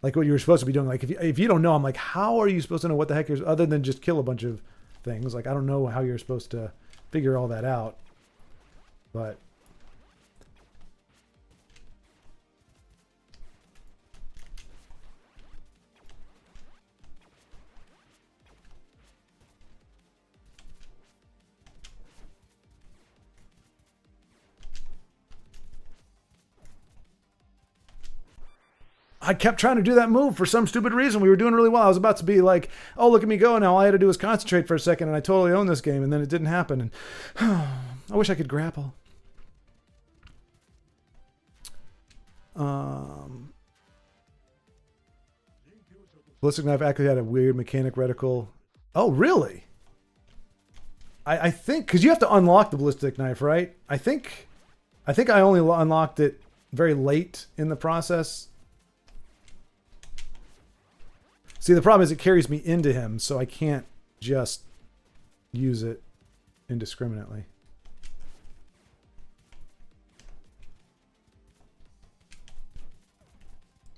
Like what you were supposed to be doing. Like if you don't know, I'm like, how are you supposed to know what the heck you're, other than just kill a bunch of things? Like I don't know how you're supposed to figure all that out. But I kept trying to do that move for some stupid reason. We were doing really well. I was about to be like, oh, look at me go. Now all I had to do was concentrate for a second, and I totally own this game, and then it didn't happen. And I wish I could grapple. Ballistic knife actually had a weird mechanic reticle. Oh, really? I think, because you have to unlock the ballistic knife, right? I think I only unlocked it very late in the process. See, the problem is it carries me into him, so I can't just use it indiscriminately.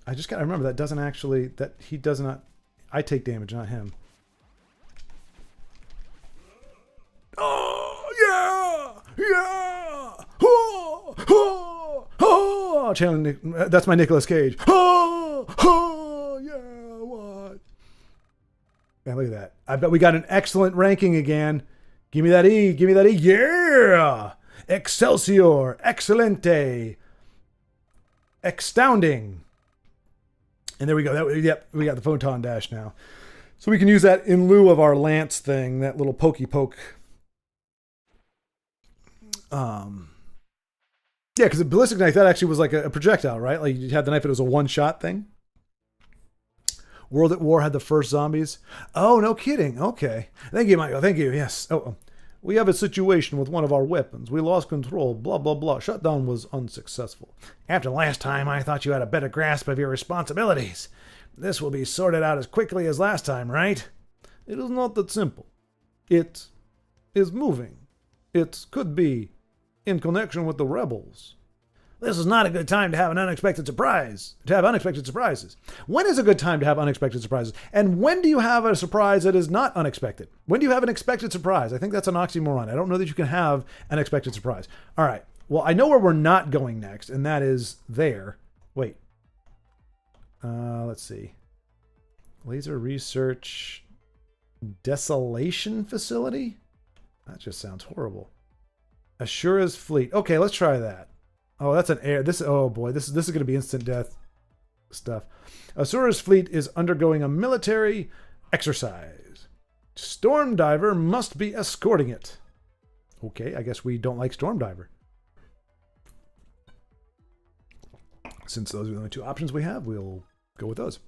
I just gotta remember that he does not, I take damage, not him. channeling. That's my Nicolas Cage. Oh, oh, yeah, what? Man, look at that. I bet we got an excellent ranking again. Give me that E. Give me that E. Yeah. Excelsior. Excelente. Astounding. And there we go. Yep, we got the photon dash now. So we can use that in lieu of our lance thing, that little pokey poke. Yeah, because a ballistic knife, that actually was like a projectile, right? Like you had the knife, it was a one-shot thing. World at War had the first zombies. Oh, no kidding. Okay. Thank you, Michael. Thank you. Yes. Oh, we have a situation with one of our weapons. We lost control. Blah, blah, blah. Shutdown was unsuccessful. After last time, I thought you had a better grasp of your responsibilities. This will be sorted out as quickly as last time, right? It is not that simple. It is moving. It could be in connection with the rebels. This is not a good time to have an unexpected surprise. To have unexpected surprises. When is a good time to have unexpected surprises? And when do you have a surprise that is not unexpected? When do you have an expected surprise? I think that's an oxymoron. I don't know that you can have an expected surprise. All right. Well, I know where we're not going next, and that is there. Wait. Let's see. Laser Research Desolation Facility? That just sounds horrible. Ashura's Fleet. Okay, let's try that. Oh, that's an air. Oh boy, this is going to be instant death stuff. Ashura's Fleet is undergoing a military exercise. Storm Diver must be escorting it. Okay, I guess we don't like Storm Diver. Since those are the only two options we have, we'll go with those.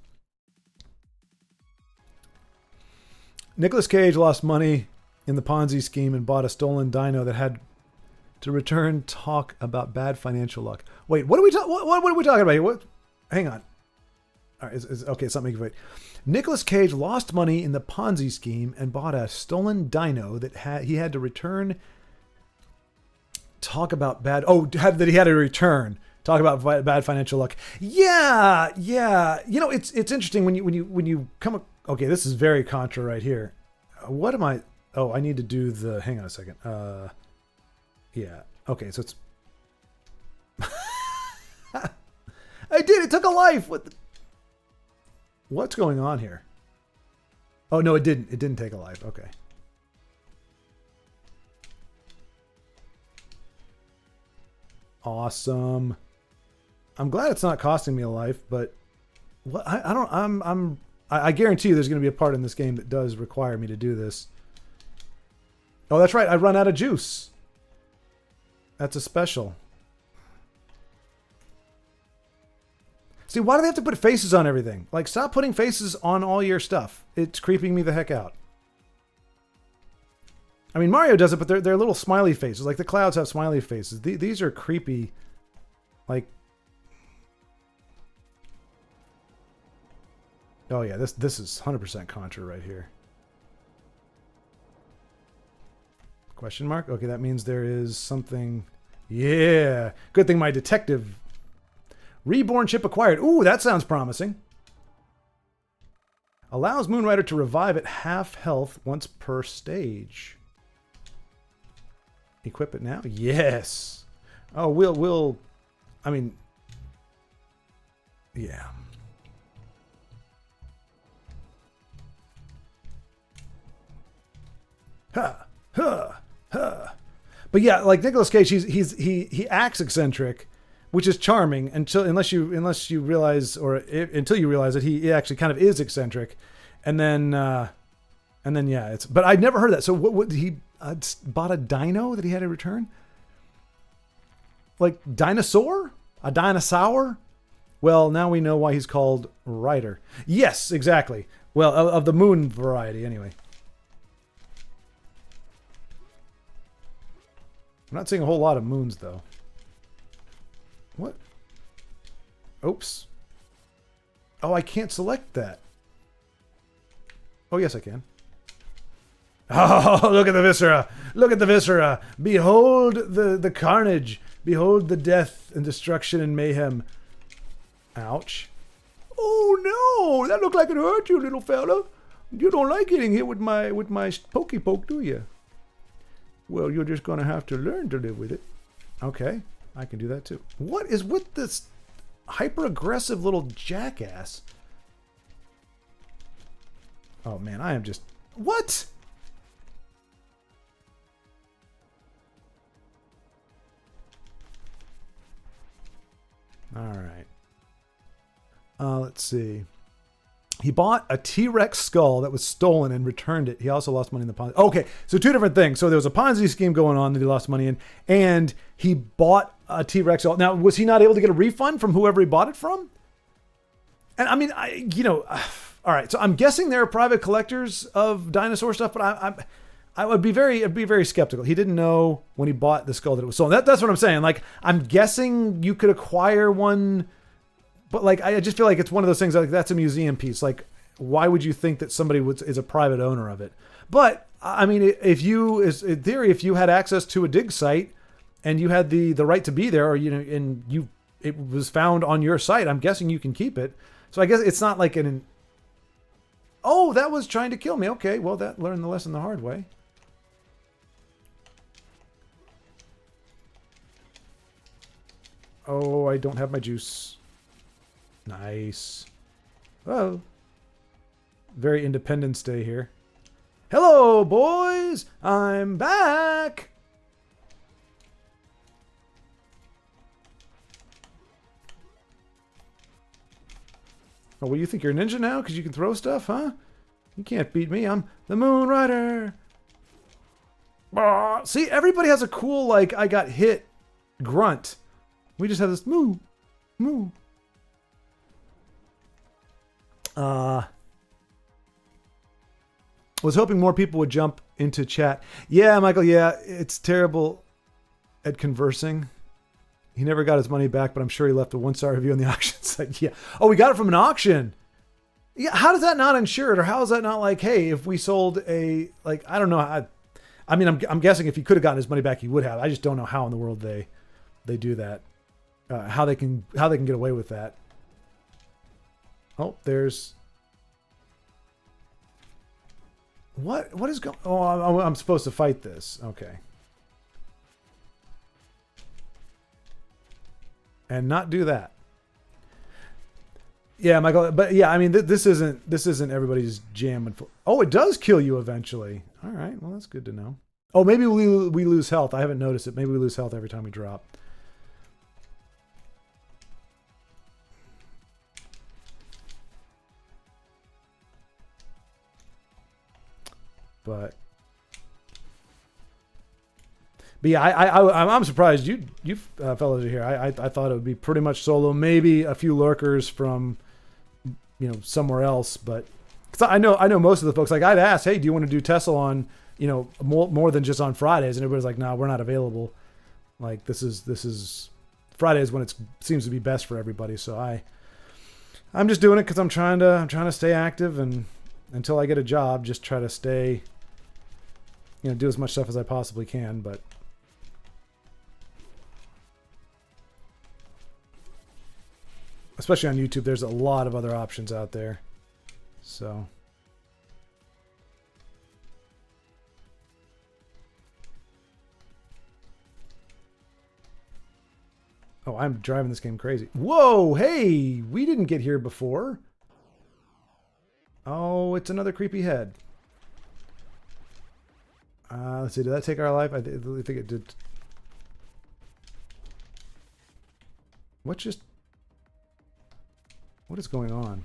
Nicolas Cage lost money in the Ponzi scheme and bought a stolen dino that had to return. Talk about bad financial luck. Wait, what are we talking about here? What? Hang on. All right, okay, something. Wait. Nicolas Cage lost money in the Ponzi scheme and bought a stolen dino that he had to return. Talk about bad. That he had to return. Talk about bad financial luck. Yeah. You know, it's interesting when you come. Okay, this is very contra right here. What am I? Oh, I need to do the. Hang on a second. Yeah. Okay, so it's. I did. It took a life. What's going on here? Oh no, it didn't. It didn't take a life. Okay. Awesome. I'm glad it's not costing me a life, but what I guarantee you there's going to be a part in this game that does require me to do this. Oh, that's right. I run out of juice. That's a special. See, why do they have to put faces on everything? Like, stop putting faces on all your stuff. It's creeping me the heck out. I mean, Mario does it, but they're little smiley faces. Like, the clouds have smiley faces. These are creepy. Like... Oh, yeah, this is 100% Contra right here. Question mark? Okay, that means there is something... Yeah! Good thing my detective... Reborn chip acquired. Ooh, that sounds promising. Allows Moonrider to revive at half health once per stage. Equip it now? Yes! Oh, we'll... I mean... Yeah. Ha! Ha! Ha! But yeah, like Nicolas Cage, he acts eccentric, which is charming unless you realize, until you realize that he actually kind of is eccentric, and then yeah, it's. But I'd never heard that. So what he bought a dino that he had to return? Like dinosaur? A dinosaur? Well, now we know why he's called Rider. Yes, exactly. Well, of the moon variety, anyway. I'm not seeing a whole lot of moons, though. What? Oops. Oh, I can't select that. Oh, yes, I can. Oh, look at the viscera. Look at the viscera. Behold the carnage. Behold the death and destruction and mayhem. Ouch. Oh, no. That looked like it hurt you, little fella. You don't like getting hit with my pokey poke, do you? Well, you're just going to have to learn to live with it. Okay. I can do that too. What is with this hyper-aggressive little jackass. Oh, man, I am just... What? All right. Let's see. He bought a T-Rex skull that was stolen and returned it. He also lost money in the Ponzi. Okay, so two different things. So there was a Ponzi scheme going on that he lost money in, and he bought a T-Rex skull. Now, was he not able to get a refund from whoever he bought it from? And I mean, all right. So I'm guessing there are private collectors of dinosaur stuff, but I would be very skeptical. He didn't know when he bought the skull that it was stolen. That's what I'm saying. Like, I'm guessing you could acquire one. But like, I just feel like it's one of those things like that's a museum piece. Like, why would you think that somebody is a private owner of it? But I mean, in theory, if you had access to a dig site and you had the right to be there, or it was found on your site, I'm guessing you can keep it. So I guess it's not like oh, that was trying to kill me. Okay, well, that learned the lesson the hard way. Oh, I don't have my juice. Nice. Oh. Very Independence Day here. Hello, boys! I'm back! Oh, well, you think you're a ninja now? Because you can throw stuff, huh? You can't beat me. I'm the Moonrider. See, everybody has a cool, like, I got hit grunt. We just have this moo, moo. Was hoping more people would jump into chat. Yeah, Michael, yeah, it's terrible at conversing. He never got his money back, but I'm sure he left a 1-star review on the auction site. Yeah. Oh, we got it from an auction. Yeah, how does that not insured? Or how is that not like, hey, if we sold a, like, I don't know. I mean, I'm guessing if he could have gotten his money back, he would have. I just don't know how in the world they do that. How they can get away with that. Oh, there's... What is going... Oh, I'm supposed to fight this. Okay. And not do that. Yeah, Michael. But yeah, I mean, this isn't everybody's jam. Oh, it does kill you eventually. All right. Well, that's good to know. Oh, maybe we lose health. I haven't noticed it. Maybe we lose health every time we drop. But yeah, I'm surprised you fellas are here. I thought it would be pretty much solo, maybe a few lurkers from somewhere else. But cause I know most of the folks. Like I'd ask, hey, do you want to do Tesla on more than just on Fridays? And everybody's like, no, we're not available. Like this is Fridays when it seems to be best for everybody. So I'm just doing it because I'm trying to stay active, and until I get a job, just try to stay. Do as much stuff as I possibly can, but especially on YouTube, there's a lot of other options out there. So oh, I'm driving this game crazy. Whoa, hey, we didn't get here before. Oh, it's another creepy head. Let's see, did that take our life? I think it did. What is going on?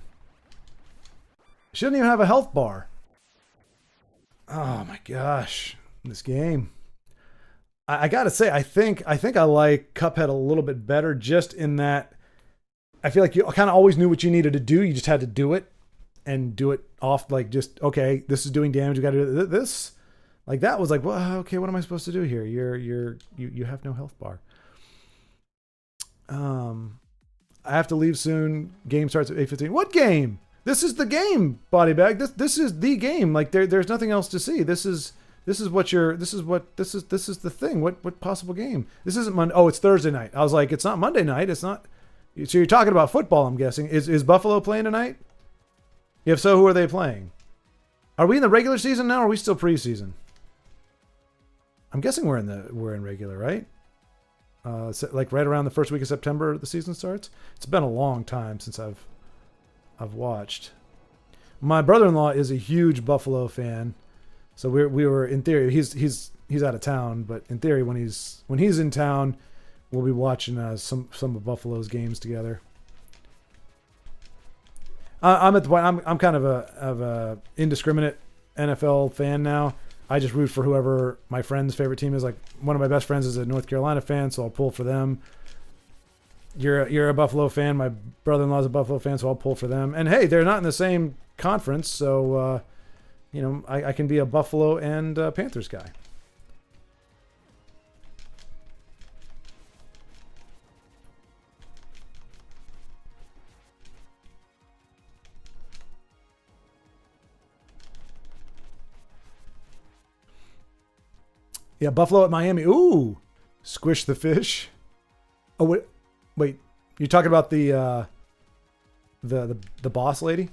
She doesn't even have a health bar. Oh my gosh, this game. I gotta say, I think I like Cuphead a little bit better, just in that I feel like you kind of always knew what you needed to do. You just had to do it and do it off, like just, okay, this is doing damage. We got to do this. Like that was like, well, okay, what am I supposed to do here? You have no health bar. I have to leave soon. Game starts at 8:15. What game? This is the game, Body Bag. This is the game. Like there's nothing else to see. This is the thing. What possible game? This isn't Monday. Oh, it's Thursday night. I was like, it's not Monday night. It's not. So you're talking about football, I'm guessing. Is Buffalo playing tonight? If so, who are they playing? Are we in the regular season now, or are we still preseason? I'm guessing we're in regular, right? like right around the first week of September, the season starts. It's been a long time since I've watched. My brother-in-law is a huge Buffalo fan, so we were in theory he's out of town, but in theory when he's in town, we'll be watching some of Buffalo's games together. I'm at the point. I'm kind of a indiscriminate NFL fan now. I just root for whoever my friend's favorite team is. Like one of my best friends is a North Carolina fan, so I'll pull for them. You're a Buffalo fan. My brother-in-law's a Buffalo fan, so I'll pull for them. And hey, they're not in the same conference, so I can be a Buffalo and Panthers guy. Yeah, Buffalo at Miami. Ooh, squish the fish. Oh wait, you're talking about the boss lady?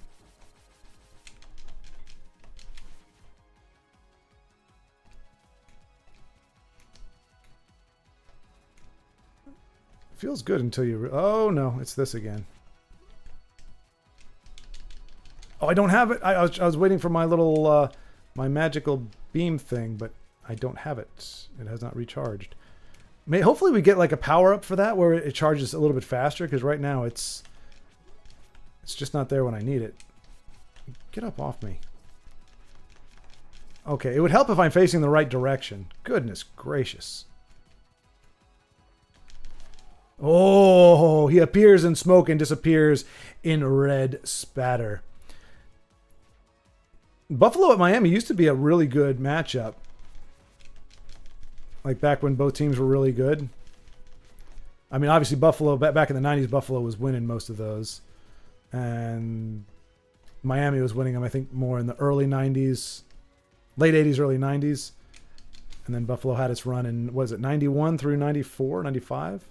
Feels good until you. Oh no, it's this again. Oh, I don't have it. I was waiting for my little my magical beam thing, but I don't have it. It has not recharged. Hopefully we get like a power up for that where it charges a little bit faster, because right now it's just not there when I need it. Get up off me. Okay, it would help if I'm facing the right direction. Goodness gracious. Oh, he appears in smoke and disappears in red spatter. Buffalo at Miami used to be a really good matchup. Like back when both teams were really good. I mean, obviously Buffalo, back in the 90s, Buffalo was winning most of those. And Miami was winning them, I think, more in the early 90s. Late 80s, early 90s. And then Buffalo had its run in, what is it, 91 through 94, 95?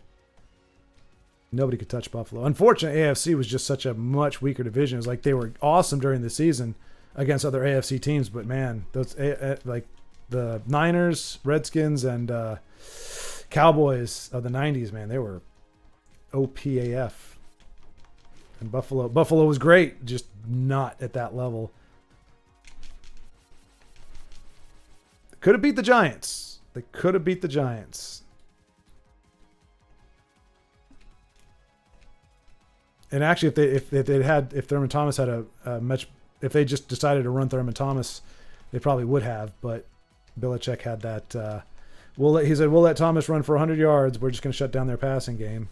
Nobody could touch Buffalo. Unfortunately, AFC was just such a much weaker division. It was like they were awesome during the season against other AFC teams. But man, those like the Niners, Redskins, and Cowboys of the 90s, man, they were OPAF. And Buffalo was great, just not at that level. Could have beat the Giants. They could have beat the Giants. And actually, if Thurman Thomas had if they just decided to run Thurman Thomas, they probably would have. But Belichick had that. He said we'll let Thomas run for 100 yards. We're just going to shut down their passing game,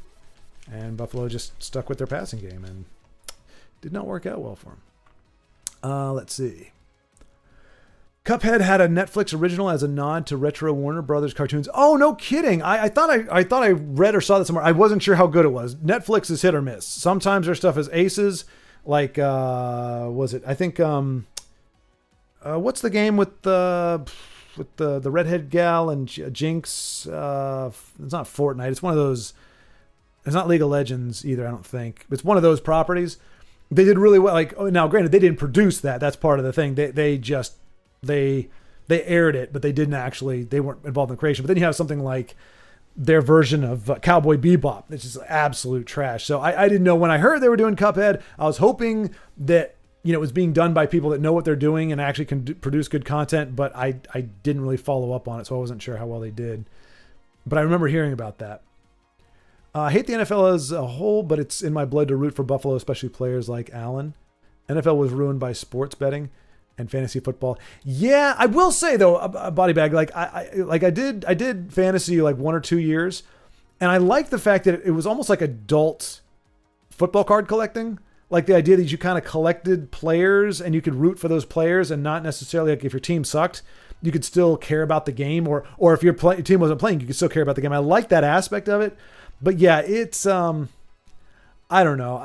and Buffalo just stuck with their passing game and did not work out well for him. Let's see. Cuphead had a Netflix original as a nod to retro Warner Brothers cartoons. Oh, no kidding! I thought I read or saw that somewhere. I wasn't sure how good it was. Netflix is hit or miss. Sometimes their stuff is aces. Like was it? I think what's the game with the redhead gal and Jinx? It's not Fortnite. It's one of those. It's not League of Legends either. I don't think. It's one of those properties. They did really well. Like now, granted, they didn't produce that. That's part of the thing. They aired it, but they weren't involved in the creation. But then you have something like their version of Cowboy Bebop. It's just absolute trash. So I didn't know when I heard they were doing Cuphead. I was hoping that it was being done by people that know what they're doing and actually can produce good content. But I didn't really follow up on it, so I wasn't sure how well they did. But I remember hearing about that. I hate the NFL as a whole, but it's in my blood to root for Buffalo, especially players like Allen. NFL was ruined by sports betting and fantasy football. Yeah, I will say though, a body bag, I did fantasy like 1 or 2 years, and I like the fact that it was almost like adult football card collecting. Like the idea that you kind of collected players and you could root for those players, and not necessarily like if your team sucked, you could still care about the game, or if your team wasn't playing, you could still care about the game. I like that aspect of it. But yeah, it's I don't know.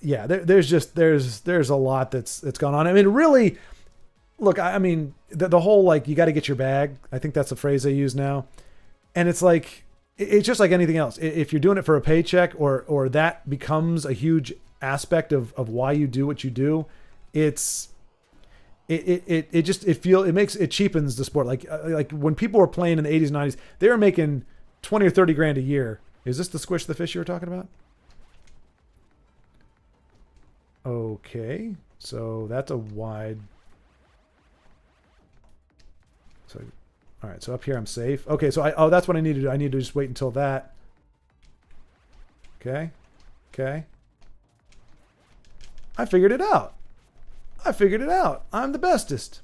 There's a lot that's gone on. I mean, really, look, I mean, the whole like you got to get your bag. I think that's the phrase they use now, and it's like it's just like anything else. If you're doing it for a paycheck, or that becomes a huge aspect of why you do what you do, it cheapens the sport. Like when people were playing in the 80s and 90s, they were making 20 or 30 grand a year. Is this the Squish the Fish you were talking about? Okay. So that's a wide. So, all right. So up here I'm safe. Okay. So oh, that's what I need to do. I need to just wait until that. Okay. Okay. I figured it out. I figured it out. I'm the bestest.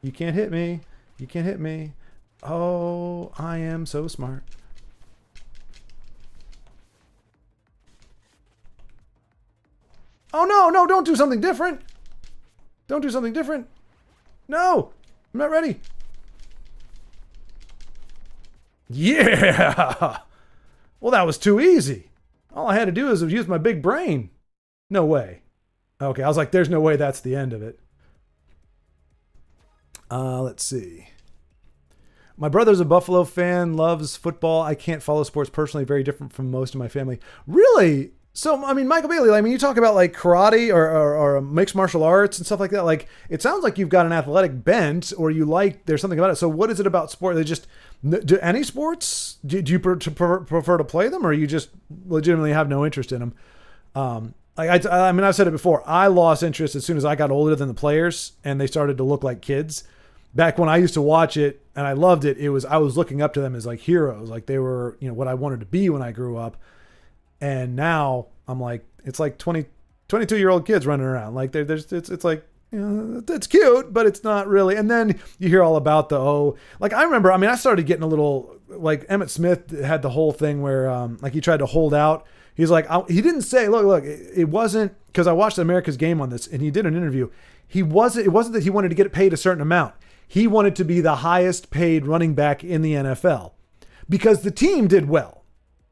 You can't hit me. You can't hit me. Oh, I am so smart. Oh, no, no, don't do something different. Don't do something different. No, I'm not ready. Yeah. Well, that was too easy. All I had to do is use my big brain. No way. Okay, I was like, there's no way that's the end of it. Let's see. My brother's a Buffalo fan, loves football. I can't follow sports personally, very different from most of my family. Really? So, I mean, Michael Bailey, I mean, you talk about like karate or mixed martial arts and stuff like that. Like, it sounds like you've got an athletic bent or you like, there's something about it. So what is it about sport? They just, do any sports, do you prefer to play them or you just legitimately have no interest in them? I mean, I've said it before. I lost interest as soon as I got older than the players and they started to look like kids. Back when I used to watch it and I loved it, I was looking up to them as like heroes. Like they were, you know, what I wanted to be when I grew up. And now I'm like, it's like 22-year-old kids running around. Like it's like, you know, it's cute, but it's not really. And then you hear all about like I remember, I mean, I started getting a little, like Emmitt Smith had the whole thing where like he tried to hold out. He's like, he didn't say, look, it wasn't, because I watched America's Game on this and he did an interview. It wasn't that he wanted to get paid a certain amount. He wanted to be the highest paid running back in the NFL because the team did well.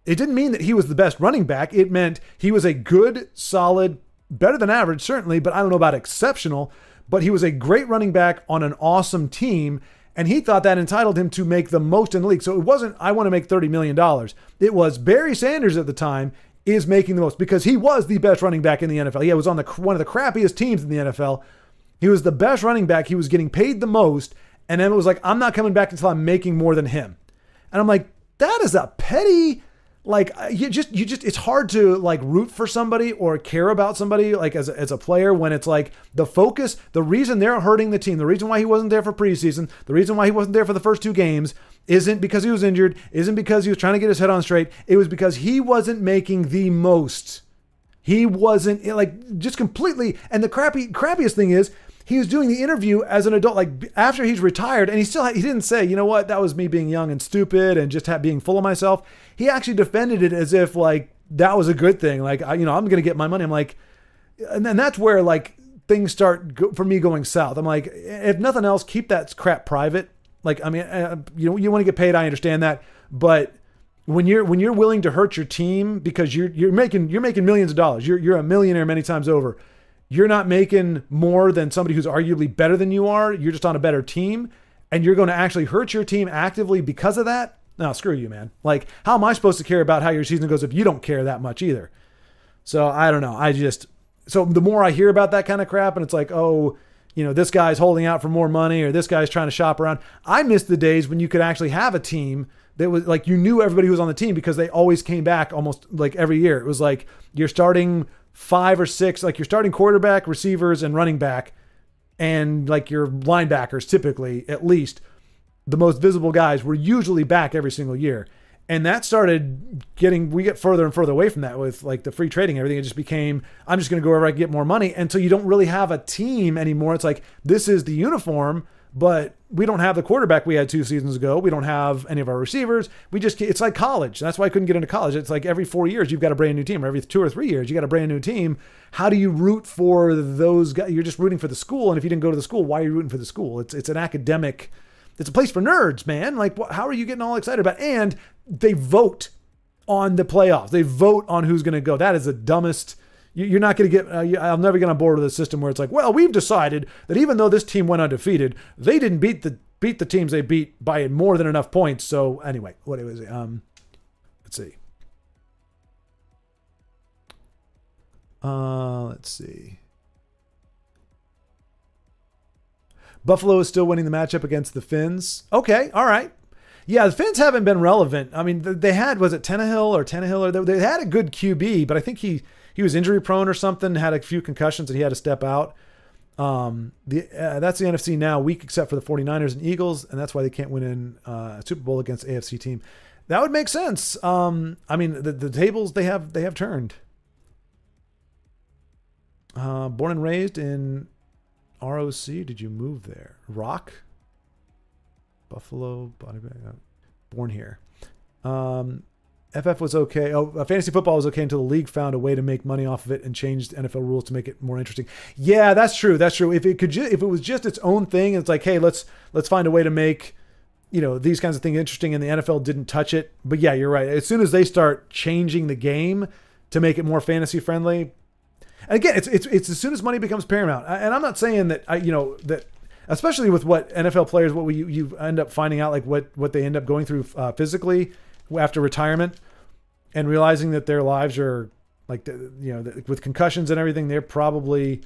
It didn't mean that he was the best running back. It meant he was a good, solid, better than average, certainly, but I don't know about exceptional, but he was a great running back on an awesome team. And he thought that entitled him to make the most in the league. So it wasn't, I want to make $30 million. It was Barry Sanders at the time is making the most because he was the best running back in the NFL. He was on one of the crappiest teams in the NFL. He was the best running back. He was getting paid the most. And then it was like, I'm not coming back until I'm making more than him. And I'm like, that is a petty, like you just, it's hard to like root for somebody or care about somebody like as a player when it's like the focus, the reason they're hurting the team, the reason why he wasn't there for preseason, the reason why he wasn't there for the first 2 games isn't because he was injured, isn't because he was trying to get his head on straight. It was because he wasn't making the most. He wasn't like just completely. And the crappiest thing is he was doing the interview as an adult, like after he's retired, and he didn't say, you know what, that was me being young and stupid and just being full of myself. He actually defended it as if like that was a good thing. Like, I'm going to get my money. I'm like, and then that's where like things start for me going south. I'm like, if nothing else, keep that crap private. Like, I mean, you want to get paid. I understand that. But when you're willing to hurt your team because you're making millions of dollars, you're a millionaire many times over. You're not making more than somebody who's arguably better than you are. You're just on a better team and you're going to actually hurt your team actively because of that. No, screw you, man. Like, how am I supposed to care about how your season goes if you don't care that much either? So I don't know. So the more I hear about that kind of crap and it's like, oh, you know, this guy's holding out for more money or this guy's trying to shop around. I miss the days when you could actually have a team that was like, you knew everybody who was on the team because they always came back almost like every year. It was like you're starting 5 or 6, like you're starting quarterback, receivers, and running back, and like your linebackers, typically, at least, the most visible guys were usually back every single year. And that started we get further and further away from that with like the free trading and everything. It just became, I'm just going to go wherever I can get more money. And so you don't really have a team anymore. It's like, this is the uniform, but we don't have the quarterback we had 2 seasons ago. We don't have any of our receivers. It's like college. That's why I couldn't get into college. It's like every 4 years, you've got a brand new team, or every 2 or 3 years, you got a brand new team. How do you root for those guys? You're just rooting for the school. And if you didn't go to the school, why are you rooting for the school? It's an academic, it's a place for nerds, man. Like, how are you getting all excited about it? And they vote on the playoffs. They vote on who's going to go. That is the dumbest. You're not going to get, I'll never get on board with a system where it's like, well, we've decided that even though this team went undefeated, they didn't beat the teams they beat by more than enough points. So anyway, what it was, let's see. Let's see. Buffalo is still winning the matchup against the Finns. Okay. All right. Yeah, the Finns haven't been relevant. I mean, they had, was it Tannehill or they had a good QB, but I think he was injury prone or something, had a few concussions and he had to step out. That's the NFC now, weak except for the 49ers and Eagles, and that's why they can't win in a Super Bowl against AFC team. That would make sense. I mean, the tables they have turned. Born and raised in ROC. Did you move there? Rock? Buffalo? Born here. FF was okay. Fantasy football was okay until the league found a way to make money off of it and changed NFL rules to make it more interesting. Yeah, that's true. That's true. If it was just its own thing, it's like, hey, let's find a way to make, these kinds of things interesting, and the NFL didn't touch it. But yeah, you're right. As soon as they start changing the game to make it more fantasy friendly, and again, it's as soon as money becomes paramount. And I'm not saying that that, especially with what NFL players, you end up finding out, like what they end up going through physically after retirement, and realizing that their lives are like, with concussions and everything, they're probably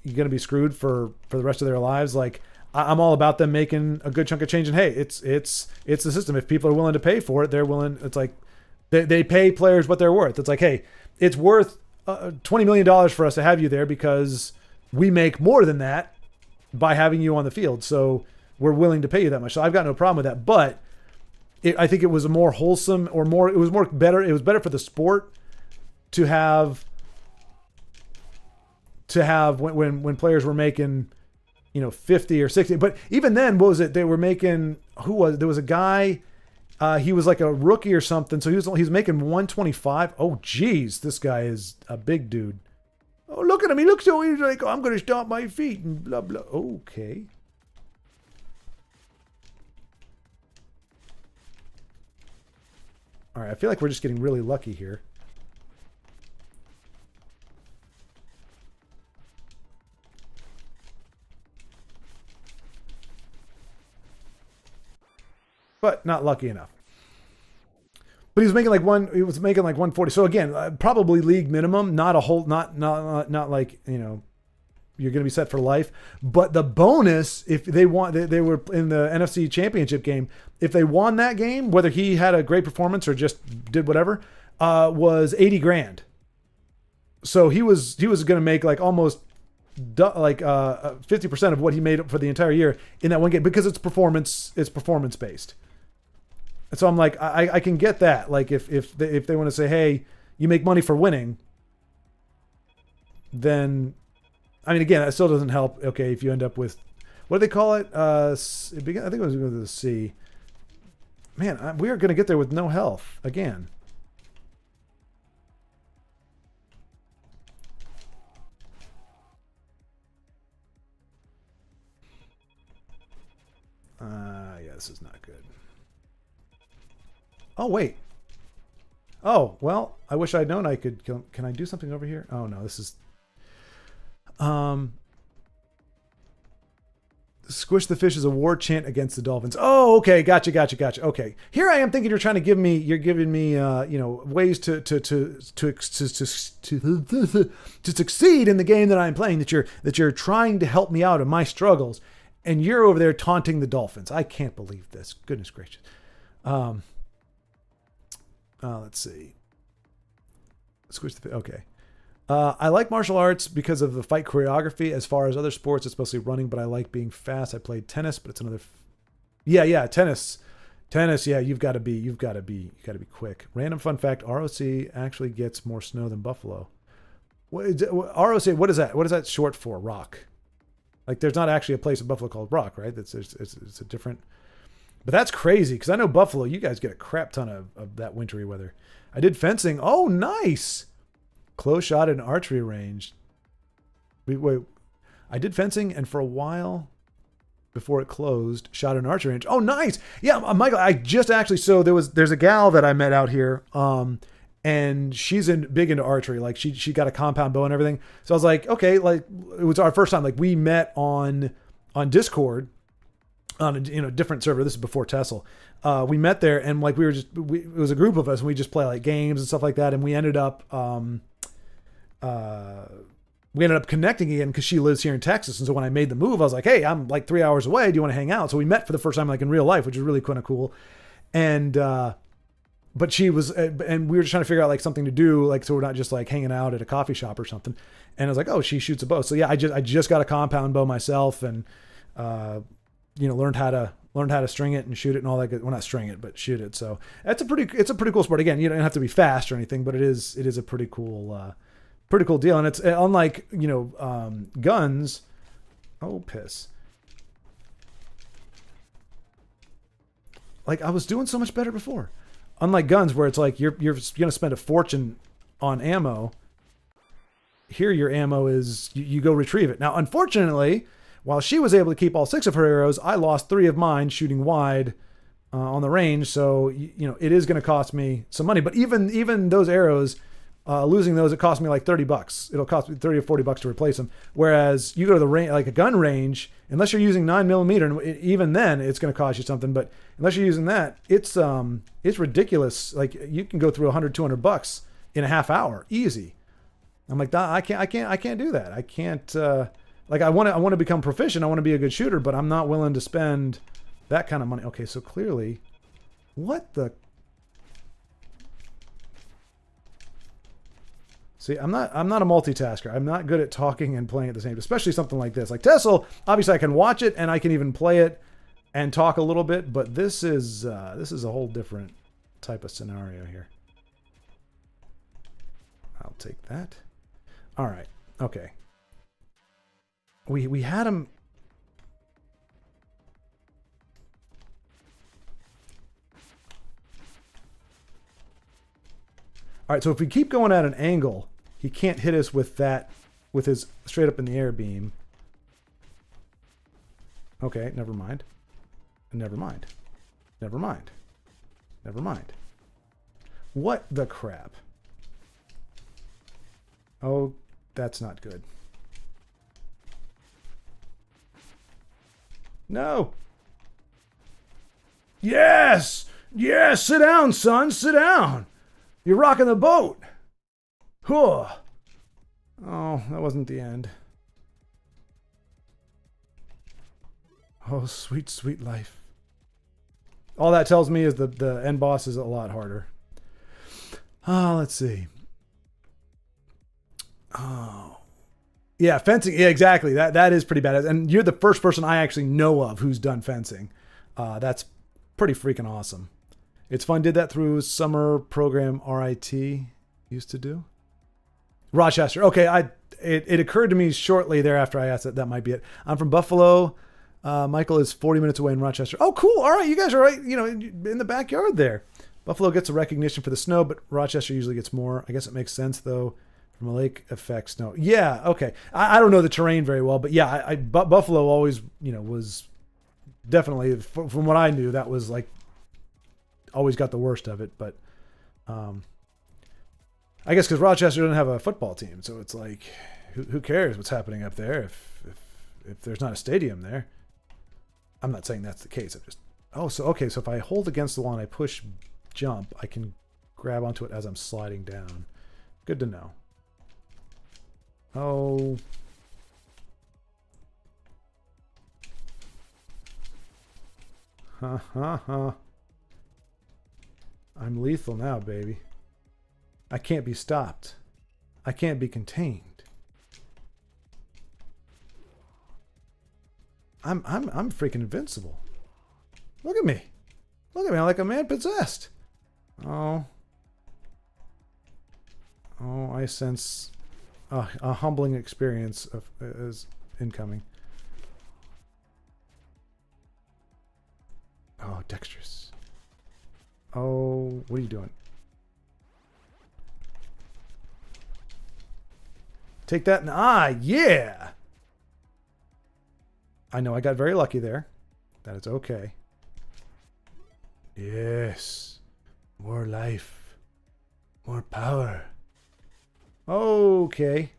going to be screwed for the rest of their lives. Like, I'm all about them making a good chunk of change. And hey, it's the system. If people are willing to pay for it, they're willing. It's like they pay players what they're worth. It's like, hey, it's worth $20 million for us to have you there because we make more than that by having you on the field. So we're willing to pay you that much. So I've got no problem with that. But I think it was a more wholesome it was better. It was better for the sport to have when players were making, 50 or 60, but even then, what was it? They were making, there was a guy, he was like a rookie or something. So he was making 125. Oh geez, this guy is a big dude. Oh, look at him. He looks so, he's like, I'm going to stomp my feet and blah, blah. Okay. All right, I feel like we're just getting really lucky here. But not lucky enough. But he was making like 140. So again, probably league minimum, not a whole, not like, you're going to be set for life. But the bonus, if they won, they were in the NFC Championship game. If they won that game, whether he had a great performance or just did whatever, was 80 grand. So he was going to make like almost 50% of what he made for the entire year in that one game, because it's performance based. And so I'm like, I can get that. Like if they want to say, hey, you make money for winning, then, I mean, again, that still doesn't help. Okay, if you end up with, what do they call it? I think it was with the C. Man, we are going to get there with no health again. Yeah, this is not good. Oh, wait. Oh, well, I wish I'd known I could. Can I do something over here? Oh, no, this is... Squish the Fish is a war chant against the Dolphins. Oh, okay. Gotcha. Okay. Here I am thinking you're giving me, ways to succeed in the game that I'm playing, that you're trying to help me out in my struggles. And you're over there taunting the Dolphins. I can't believe this. Goodness gracious. Let's see. Squish the Fish. Okay. I like martial arts because of the fight choreography. As far as other sports, it's mostly running, but I like being fast. I played tennis, but it's another. Yeah, tennis. Yeah, you've got to be quick. Random fun fact: ROC actually gets more snow than Buffalo. ROC, what is that? What is that short for? Rock. Like, there's not actually a place in Buffalo called Rock, right? It's a different. But that's crazy, because I know Buffalo, you guys get a crap ton of that wintry weather. I did fencing. Oh, nice. Close shot in archery range. Wait. I did fencing, and for a while before it closed, shot in archery range. Oh, nice. Yeah, Michael, I just actually, so there's a gal that I met out here, and she's big into archery. Like, she got a compound bow and everything. So I was like, okay, like, it was our first time. Like, we met on Discord on a different server. This is before Tesla. We met there, and like it was a group of us, and we just play like games and stuff like that. And we ended up we ended up connecting again because she lives here in Texas. And so when I made the move, I was like, hey, I'm like 3 hours away. Do you want to hang out? So we met for the first time, like in real life, which is really kind of cool. And, but she was, and we were just trying to figure out like something to do, like, so we're not just like hanging out at a coffee shop or something. And I was like, oh, she shoots a bow. So yeah, I just got a compound bow myself, and, learned how to string it and shoot it and all that good. Well, not string it, but shoot it. So it's a pretty cool sport. Again, you don't have to be fast or anything, but it is a pretty cool deal. And it's unlike, guns. Oh, piss. Like I was doing so much better before. Unlike guns where it's like, you're going to spend a fortune on ammo. Here, your ammo is, you go retrieve it. Now, unfortunately, while she was able to keep all 6 of her arrows, I lost 3 of mine shooting wide on the range. So, it is going to cost me some money. But even those arrows, losing those, it cost me like $30. It'll cost me $30 or $40 to replace them. Whereas you go to the range, like a gun range, unless you're using 9mm, and even then it's going to cost you something. But unless you're using that, it's ridiculous. Like you can go through $100-200 in a half hour, easy. I'm like, I can't do that. I can't. Like I want to become proficient. I want to be a good shooter, but I'm not willing to spend that kind of money. Okay, so clearly, what the? See, I'm not a multitasker. I'm not good at talking and playing at the same time, especially something like this. Like Tessel, obviously I can watch it and I can even play it and talk a little bit, but this is a whole different type of scenario here. I'll take that. All right. Okay. We had him. All right, so if we keep going at an angle, he can't hit us with his straight up in the air beam. Okay, never mind. Never mind. Never mind. Never mind. What the crap? Oh, that's not good. No. Yes! Yes! Sit down, son! Sit down! You're rocking the boat! Huh. Oh, that wasn't the end. Oh, sweet, sweet life. All that tells me is the end boss is a lot harder. Let's see. Oh. Yeah, fencing. Yeah, exactly. That is pretty bad. And you're the first person I actually know of who's done fencing. That's pretty freaking awesome. It's fun. Did that through summer program RIT used to do. Rochester. Okay, it occurred to me shortly thereafter I asked that might be it. I'm from Buffalo. Michael is 40 minutes away in Rochester. Oh, cool. All right, you guys are right. In the backyard there. Buffalo gets a recognition for the snow, but Rochester usually gets more. I guess it makes sense though. From a lake effect snow. Yeah, okay. I don't know the terrain very well, but yeah, Buffalo always, was definitely, from what I knew, that was like, always got the worst of it. But I guess because Rochester doesn't have a football team, so it's like, who cares what's happening up there if there's not a stadium there? I'm not saying that's the case. So if I hold against the wall and I push jump, I can grab onto it as I'm sliding down. Good to know. Oh. I'm lethal now, baby. I can't be stopped. I can't be contained. I'm freaking invincible. Look at me. Look at me. I'm like a man possessed. Oh. Oh, I sense a humbling experience is incoming. Oh, dexterous. Oh, what are you doing? Take that and yeah! I know I got very lucky there. That is okay. Yes. More life. More power. Okay.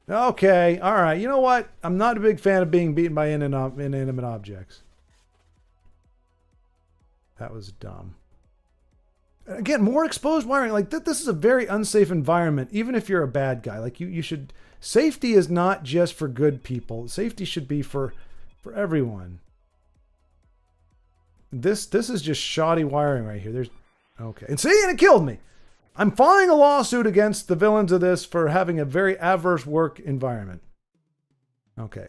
Okay. All right. You know what? I'm not a big fan of being beaten by inanimate objects. That was dumb. Again, more exposed wiring. Like this is a very unsafe environment, even if you're a bad guy. Like you should. Safety is not just for good people. Safety should be for everyone. This is just shoddy wiring right here. There's okay. And see, and it killed me. I'm filing a lawsuit against the villains of this for having a very adverse work environment. Okay.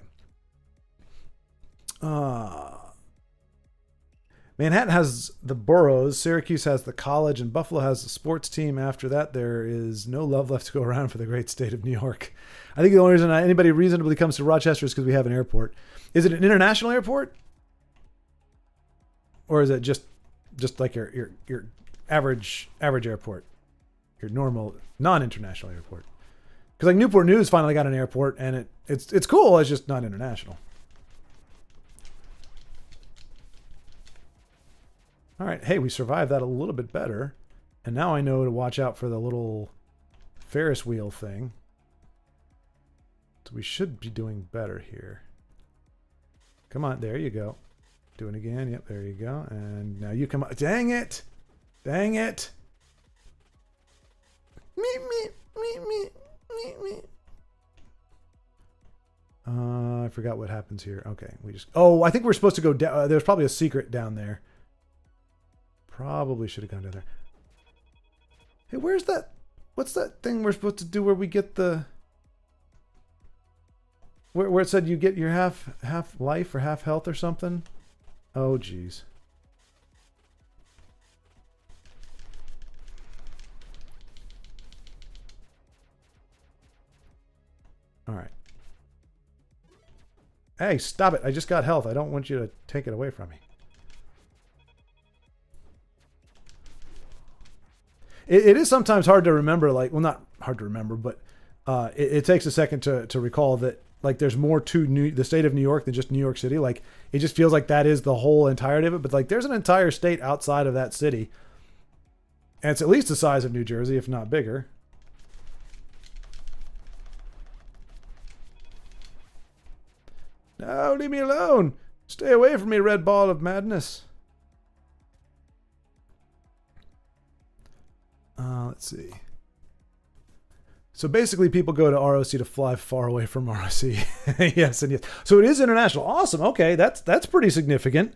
Manhattan has the boroughs, Syracuse has the college, and Buffalo has the sports team. After that, there is no love left to go around for the great state of New York. I think the only reason anybody reasonably comes to Rochester is because we have an airport. Is it an international airport? Or is it just like your average airport? Your normal non-international airport? Because like Newport News finally got an airport, and it's cool, it's just not international. All right, hey, we survived that a little bit better. And now I know to watch out for the little Ferris wheel thing. So we should be doing better here. Come on, there you go. Do it again. Yep, there you go. And now you come up. Dang it! Dang it! Me. I forgot what happens here. Okay, we just... Oh, I think we're supposed to go down. There's probably a secret down there. Probably should have gone down there. Hey, where's that? What's that thing we're supposed to do where we get the... Where it said you get your half life or half health or something? Oh, geez. All right. Hey, stop it. I just got health. I don't want you to take it away from me. It is sometimes hard to remember, like, well, not hard to remember, but it takes a second to recall that, like, there's more to the state of New York than just New York City. Like, it just feels like that is the whole entirety of it. But, like, there's an entire state outside of that city. And it's at least the size of New Jersey, if not bigger. No, leave me alone. Stay away from me, red ball of madness. Let's see. So basically, people go to ROC to fly far away from ROC. Yes, and yes. So it is international. Awesome. Okay, that's pretty significant.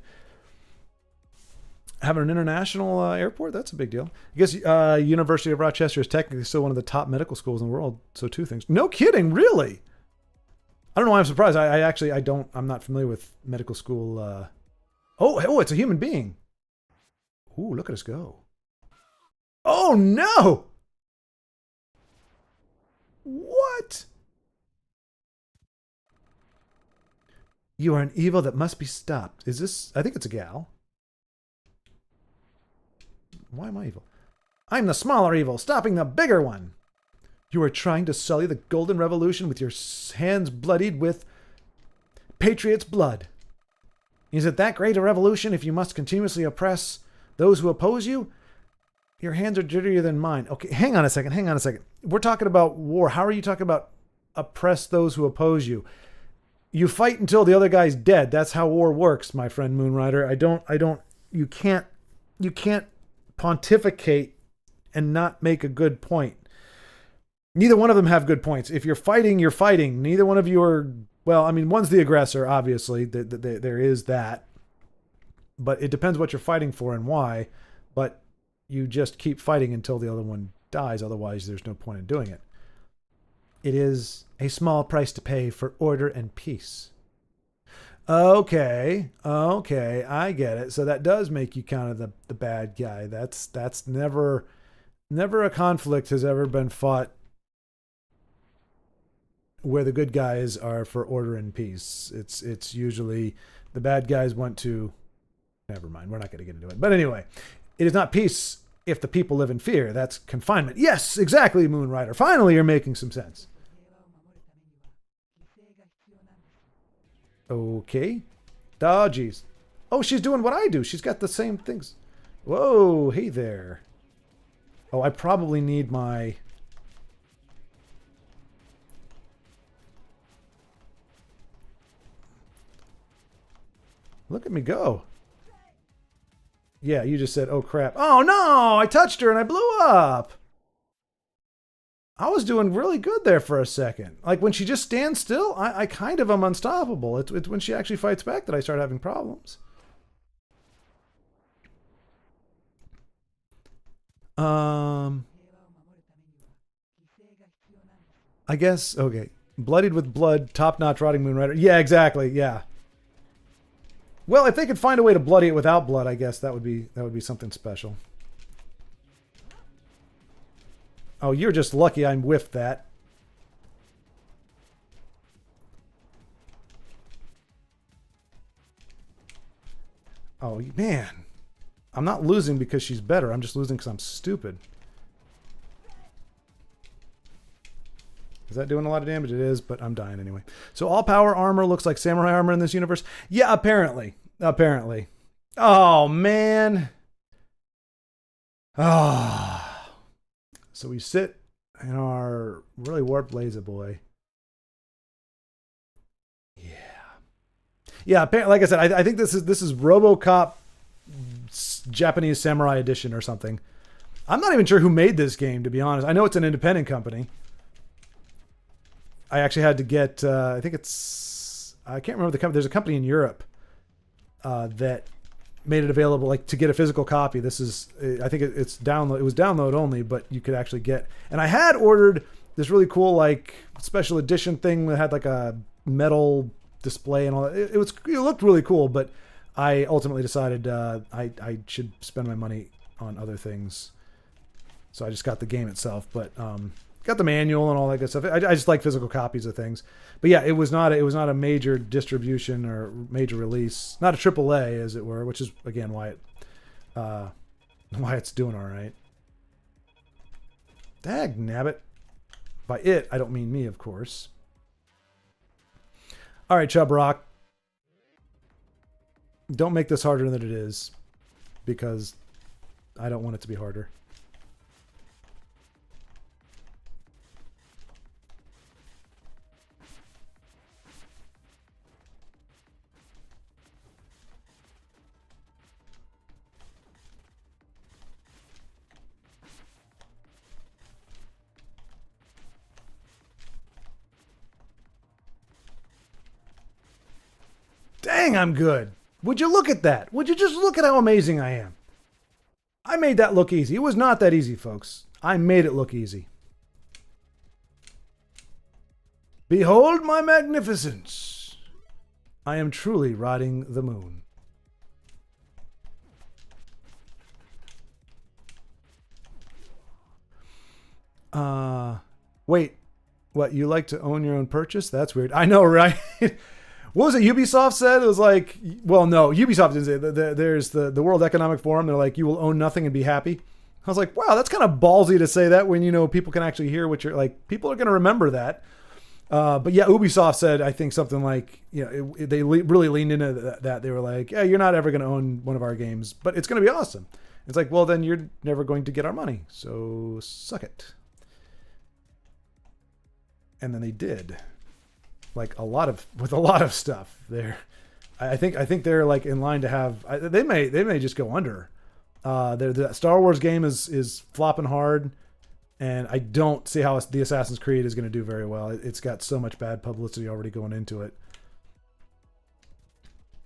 Having an international airport, that's a big deal. I guess University of Rochester is technically still one of the top medical schools in the world. So two things. No kidding, really? I don't know why I'm surprised. I'm not familiar with medical school. Oh, it's a human being. Ooh, look at us go. Oh, no! What? You are an evil that must be stopped. Is this... I think it's a gal. Why am I evil? I'm the smaller evil, stopping the bigger one. You are trying to sully the Golden Revolution with your hands bloodied with patriots' blood. Is it that great a revolution if you must continuously oppress those who oppose you? Your hands are dirtier than mine. Okay, hang on a second. We're talking about war. How are you talking about oppress those who oppose you? You fight until the other guy's dead. That's how war works, my friend Moonrider. You can't pontificate and not make a good point. Neither one of them have good points. If you're fighting, you're fighting. Neither one of you are, well, I mean, one's the aggressor, obviously. There is that. But it depends what you're fighting for and why. But you just keep fighting until the other one dies. Otherwise, there's no point in doing it. It is a small price to pay for order and peace. Okay, I get it. So that does make you kind of the bad guy. That's never a conflict has ever been fought where the good guys are for order and peace. It's usually the bad guys want to... Never mind, we're not going to get into it. But anyway, it is not peace if the people live in fear. That's confinement. Yes, exactly, Moonrider. Finally, you're making some sense. Okay. Oh, geez. Oh, she's doing what I do. She's got the same things. Whoa, hey there. Oh, I probably need my... Look at me go. Yeah, you just said, oh crap. Oh no, I touched her and I blew up. I was doing really good there for a second. Like when she just stands still, I kind of am unstoppable. It's when she actually fights back that I start having problems. I guess, okay. Bloodied with blood, top-notch rotting Moonrider. Yeah, exactly, yeah. Well, if they could find a way to bloody it without blood, I guess that would be something special. Oh, you're just lucky I whiffed that. Oh, man. I'm not losing because she's better. I'm just losing because I'm stupid. Is that doing a lot of damage? It is, but I'm dying anyway. So all power armor looks like samurai armor in this universe? Yeah, apparently. Apparently. Oh, man. Ah. Oh. So we sit in our really warped laser boy. Yeah. Yeah, like I said, I think this is RoboCop Japanese Samurai Edition or something. I'm not even sure who made this game, to be honest. I know it's an independent company. I actually had to get, I think it's, I can't remember the company. There's a company in Europe that made it available, like to get a physical copy. This is, I think it's download. It was download only, but you could actually get. And I had ordered this really cool, like special edition thing that had like a metal display and all that. It looked really cool, but I ultimately decided I should spend my money on other things. So I just got the game itself, but got the manual and all that good stuff. I just like physical copies of things. But yeah, it was not a major distribution or major release, not a AAA as it were, which is again why it's doing all right. Dag nabbit. By it, I don't mean me, of course. All right, Chub Rock. Don't make this harder than it is, because I don't want it to be harder. Dang, I'm good. Would you look at that? Would you just look at how amazing I am? I made that look easy. It was not that easy, folks. I made it look easy. Behold my magnificence. I am truly riding the moon. Wait. What, you like to own your own purchase? That's weird. I know, right? What was it Ubisoft said? It was like, well, no, Ubisoft didn't say it. There's the World Economic Forum. They're like, you will own nothing and be happy. I was like, wow, that's kind of ballsy to say that when, you know, people can actually hear what you're like. People are going to remember that. But yeah, Ubisoft said, I think something like, you know, they really leaned into that. They were like, yeah, you're not ever going to own one of our games, but it's going to be awesome. It's like, well, then you're never going to get our money. So suck it. And then they did. Like with a lot of stuff there. I think they're like in line to have, they may just go under. The Star Wars game is flopping hard, and I don't see how the Assassin's Creed is going to do very well. It's got so much bad publicity already going into it.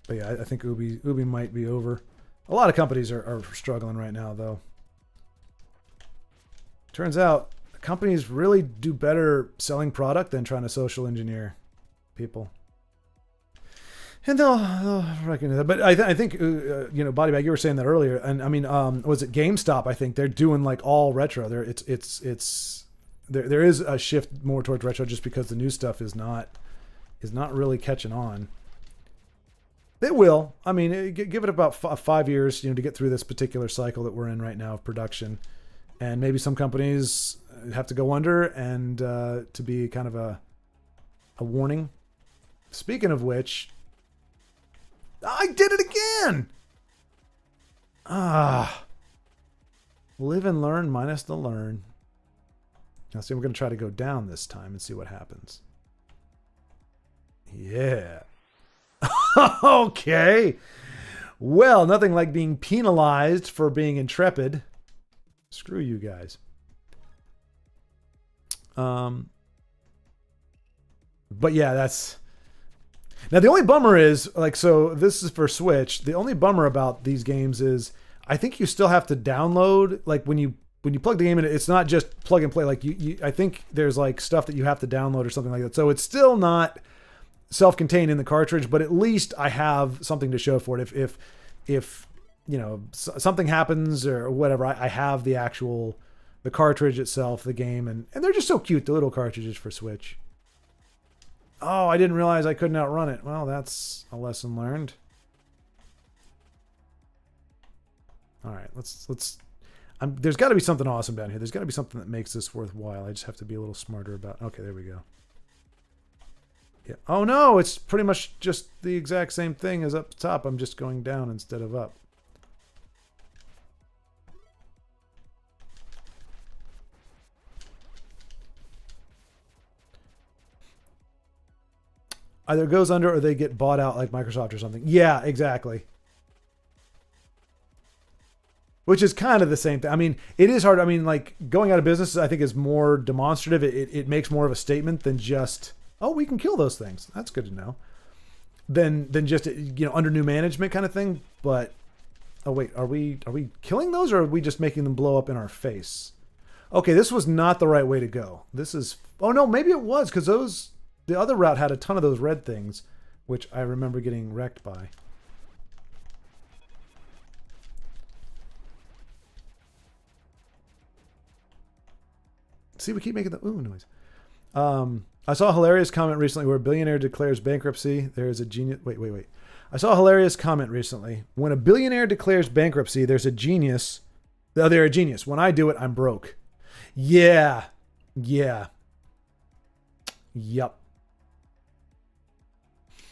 But yeah, I think Ubi might be over. A lot of companies are struggling right now, though. Turns out companies really do better selling product than trying to social engineer people. And they'll recognize that. But I think you know, Bodybag, you were saying that earlier, and I mean, was it GameStop? I think they're doing like all retro. There is a shift more towards retro just because the new stuff is not really catching on. They will. I mean, give it about 5 years, you know, to get through this particular cycle that we're in right now of production, and maybe some companies have to go under, and to be kind of a warning. Speaking of which, I did it again! Live and learn minus the learn. Now see, we're going to try to go down this time and see what happens. Yeah. Okay. Well, nothing like being penalized for being intrepid. Screw you guys. But yeah, that's... Now, the only bummer is, like, so this is for Switch. The only bummer about these games is I think you still have to download, like, when you plug the game in, it's not just plug and play. Like, I think there's, like, stuff that you have to download or something like that. So it's still not self-contained in the cartridge, but at least I have something to show for it. If you know, something happens or whatever, I have the cartridge itself, the game, and they're just so cute, the little cartridges for Switch. Oh, I didn't realize I couldn't outrun it. Well, that's a lesson learned. All right, let's. There's got to be something awesome down here. There's got to be something that makes this worthwhile. I just have to be a little smarter about. Okay, there we go. Yeah. Oh no, it's pretty much just the exact same thing as up top. I'm just going down instead of up. Either it goes under or they get bought out like Microsoft or something. Yeah, exactly. Which is kind of the same thing. I mean, it is hard. I mean, like, going out of business, I think, is more demonstrative. It makes more of a statement than just, oh, we can kill those things. That's good to know. Than just, you know, under new management kind of thing. But, oh wait, are we killing those, or are we just making them blow up in our face? Okay, this was not the right way to go. This is, oh no, maybe it was, because the other route had a ton of those red things, which I remember getting wrecked by. See, we keep making the ooh noise. I saw a hilarious comment recently where a billionaire declares bankruptcy. There's a genius. Wait. I saw a hilarious comment recently. When a billionaire declares bankruptcy, there's a genius. Oh, they're a genius. When I do it, I'm broke. Yeah. Yep.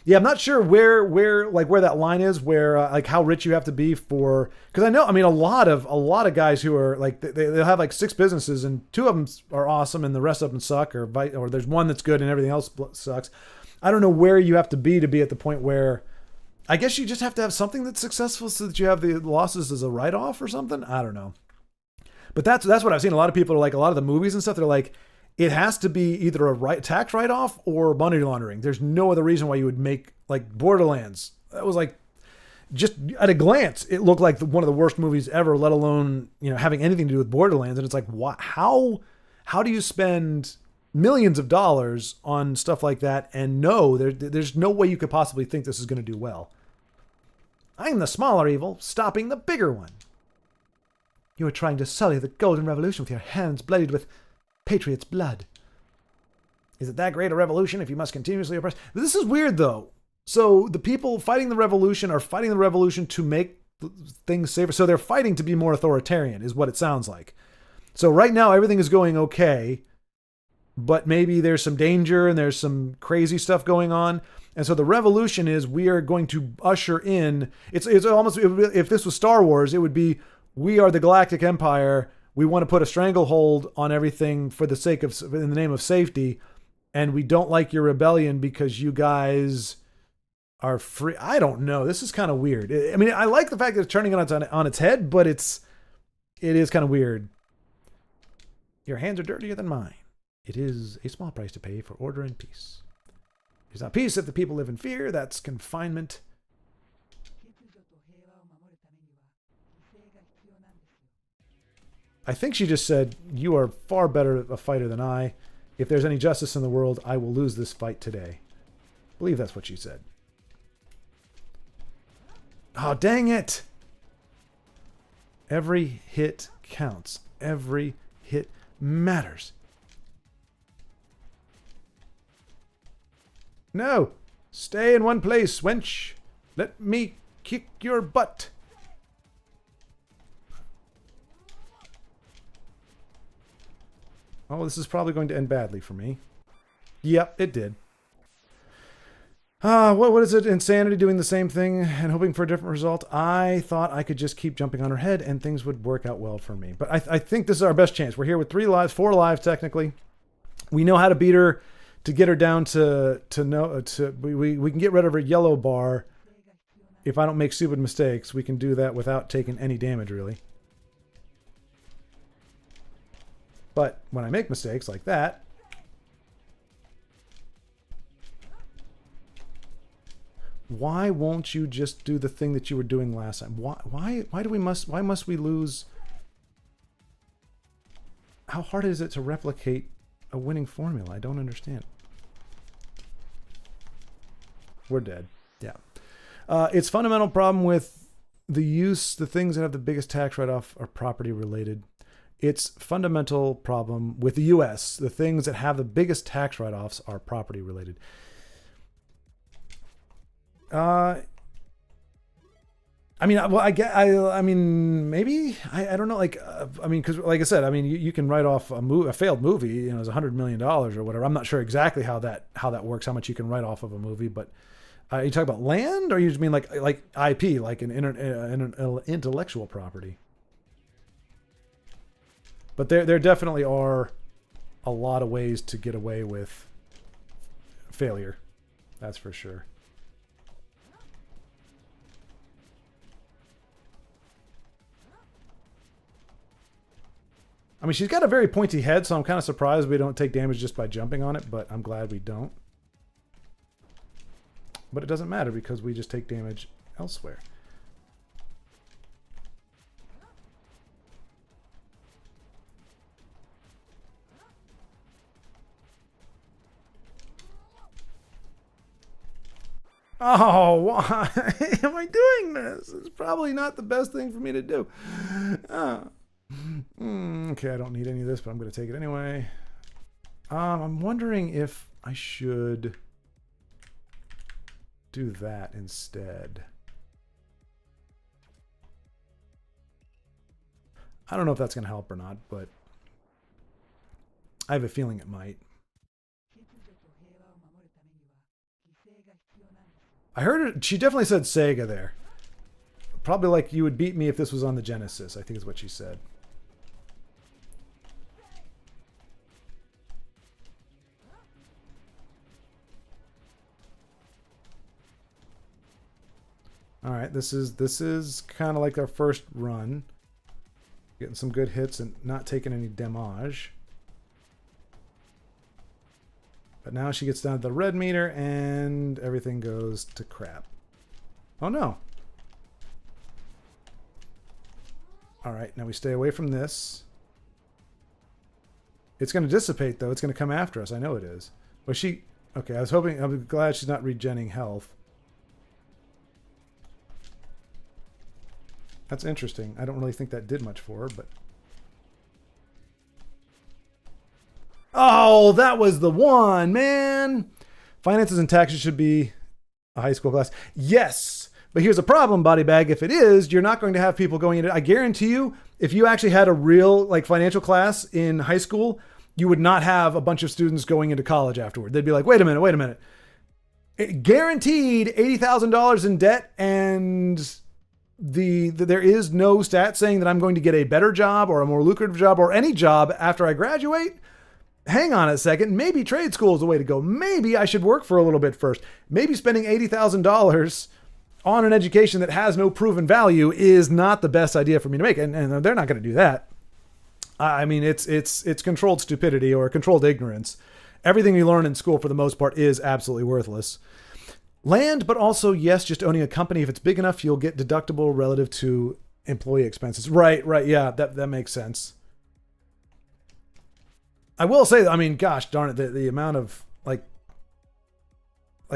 Yeah, I'm not sure where that line is, where like how rich you have to be for, because I know, I mean, a lot of guys who are like, they'll have like 6 businesses and 2 of them are awesome and the rest of them suck, or there's one that's good and everything else sucks. I don't know where you have to be at the point where, I guess you just have to have something that's successful so that you have the losses as a write-off or something. I don't know. But that's what I've seen. A lot of people are like, a lot of the movies and stuff, they're like, it has to be either a tax write-off or money laundering. There's no other reason why you would make, like, Borderlands. That was like, just at a glance, it looked like one of the worst movies ever, let alone, you know, having anything to do with Borderlands. And it's like, how do you spend millions of dollars on stuff like that? And no, there's no way you could possibly think this is going to do well. I'm the smaller evil, stopping the bigger one. You are trying to sully the Golden Revolution with your hands bloodied with patriots' blood. Is it that great a revolution if you must continuously oppress? This is weird, though. So the people fighting the revolution are fighting the revolution to make things safer. So they're fighting to be more authoritarian, is what it sounds like. So right now, everything is going okay, but maybe there's some danger and there's some crazy stuff going on. And so the revolution is, we are going to usher in, it's almost, if this was Star Wars, it would be, we are the Galactic Empire. We want to put a stranglehold on everything for the sake of, in the name of safety. And we don't like your rebellion because you guys are free. I don't know. This is kind of weird. I mean, I like the fact that it's turning it on its head, but it is kind of weird. Your hands are dirtier than mine. It is a small price to pay for order and peace. It's not peace if the people live in fear. That's confinement. I think she just said, you are far better a fighter than I. If there's any justice in the world, I will lose this fight today. I believe that's what she said. Oh, dang it. Every hit counts. Every hit matters. No. Stay in one place, wench. Let me kick your butt. Oh, this is probably going to end badly for me. Yep, it did. What is it? Insanity doing the same thing and hoping for a different result? I thought I could just keep jumping on her head and things would work out well for me. But I think this is our best chance. We're here with 3 lives, 4 lives technically. We know how to beat her, to get her down we can get rid of her yellow bar. if I don't make stupid mistakes, we can do that without taking any damage, really. But when I make mistakes like that, why won't you just do the thing that you were doing last time? Why must we lose? How hard is it to replicate a winning formula? I don't understand. We're dead. Yeah. Its fundamental problem with the things that have the biggest tax write-off are property related. Its fundamental problem with the US, the things that have the biggest tax write-offs are property related. I mean, well, I mean, maybe I don't know. Like, I mean, because like I said, I mean, you can write off a failed movie, you know, as $100 million or whatever. I'm not sure exactly how that works, how much you can write off of a movie, but you talk about land, or you just mean like IP, like an intellectual property. But there definitely are a lot of ways to get away with failure. That's for sure. I mean, she's got a very pointy head, so I'm kind of surprised we don't take damage just by jumping on it, but I'm glad we don't. But it doesn't matter because we just take damage elsewhere. Oh, why am I doing this? It's probably not the best thing for me to do. Okay, I don't need any of this, but I'm going to take it anyway. I'm wondering if I should do that instead. I don't know if that's going to help or not, but I have a feeling it might. I heard it. She definitely said Sega there. Probably like you would beat me if this was on the Genesis, I think is what she said. All right, this is kind of like our first run. Getting some good hits and not taking any damage. But now she gets down to the red meter and everything goes to crap. Oh no. All right, now we stay away from this. It's going to dissipate though. It's going to come after us. I know it is. Was she... Okay, I'm glad she's not regenning health. That's interesting. I don't really think that did much for her, but... Oh, that was the one, man! Finances and taxes should be a high school class. Yes! But here's a problem, Body Bag. If it is, you're not going to have people going into... I guarantee you, if you actually had a real like financial class in high school, you would not have a bunch of students going into college afterward. They'd be like, wait a minute. Guaranteed $80,000 in debt, and... there is no stat saying that I'm going to get a better job or a more lucrative job or any job after I graduate. Hang on a second. Maybe trade school is the way to go. Maybe I should work for a little bit first. Maybe spending $80,000 on an education that has no proven value is not the best idea for me to make. And they're not going to do that. I mean, it's controlled stupidity or controlled ignorance. Everything you learn in school for the most part is absolutely worthless. Land, but also, yes, just owning a company. If it's big enough, you'll get deductible relative to employee expenses. Right. Yeah, that makes sense. I will say, I mean, gosh darn it, the amount of, like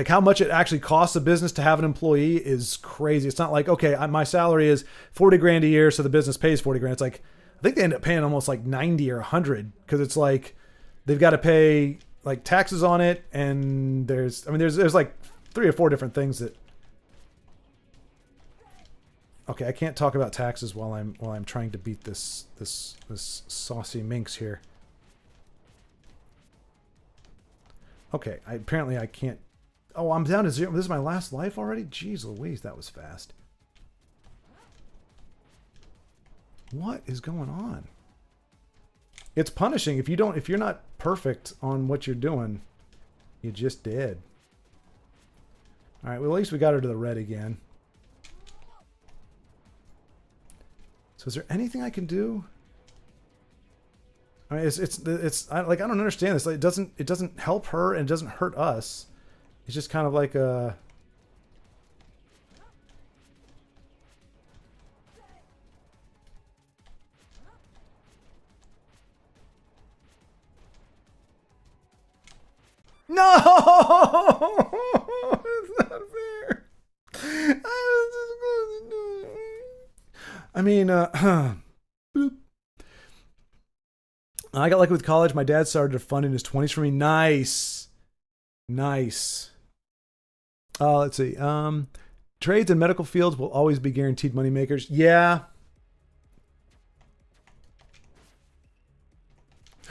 how much it actually costs a business to have an employee is crazy. It's not like, okay, my salary is 40 grand a year, so the business pays 40 grand. It's like, I think they end up paying almost like 90 or 100 because it's like they've got to pay like taxes on it, and there's like 3 or 4 different things that... Okay, I can't talk about taxes while I'm trying to beat this saucy minx here. Okay, apparently I can't... Oh, I'm down to 0. This is my last life already? Jeez Louise, that was fast. What is going on? It's punishing. If you're not perfect on what you're doing, you just dead. All right, well, at least we got her to the red again. So is there anything I can do? I mean, I don't understand this. Like, it doesn't help her and it doesn't hurt us. It's just kind of like a. No, it's not fair. I mean, boop. I got lucky with college. My dad started a fund in his 20s for me. Nice. Nice. Let's see. Trades and medical fields will always be guaranteed money makers. Yeah.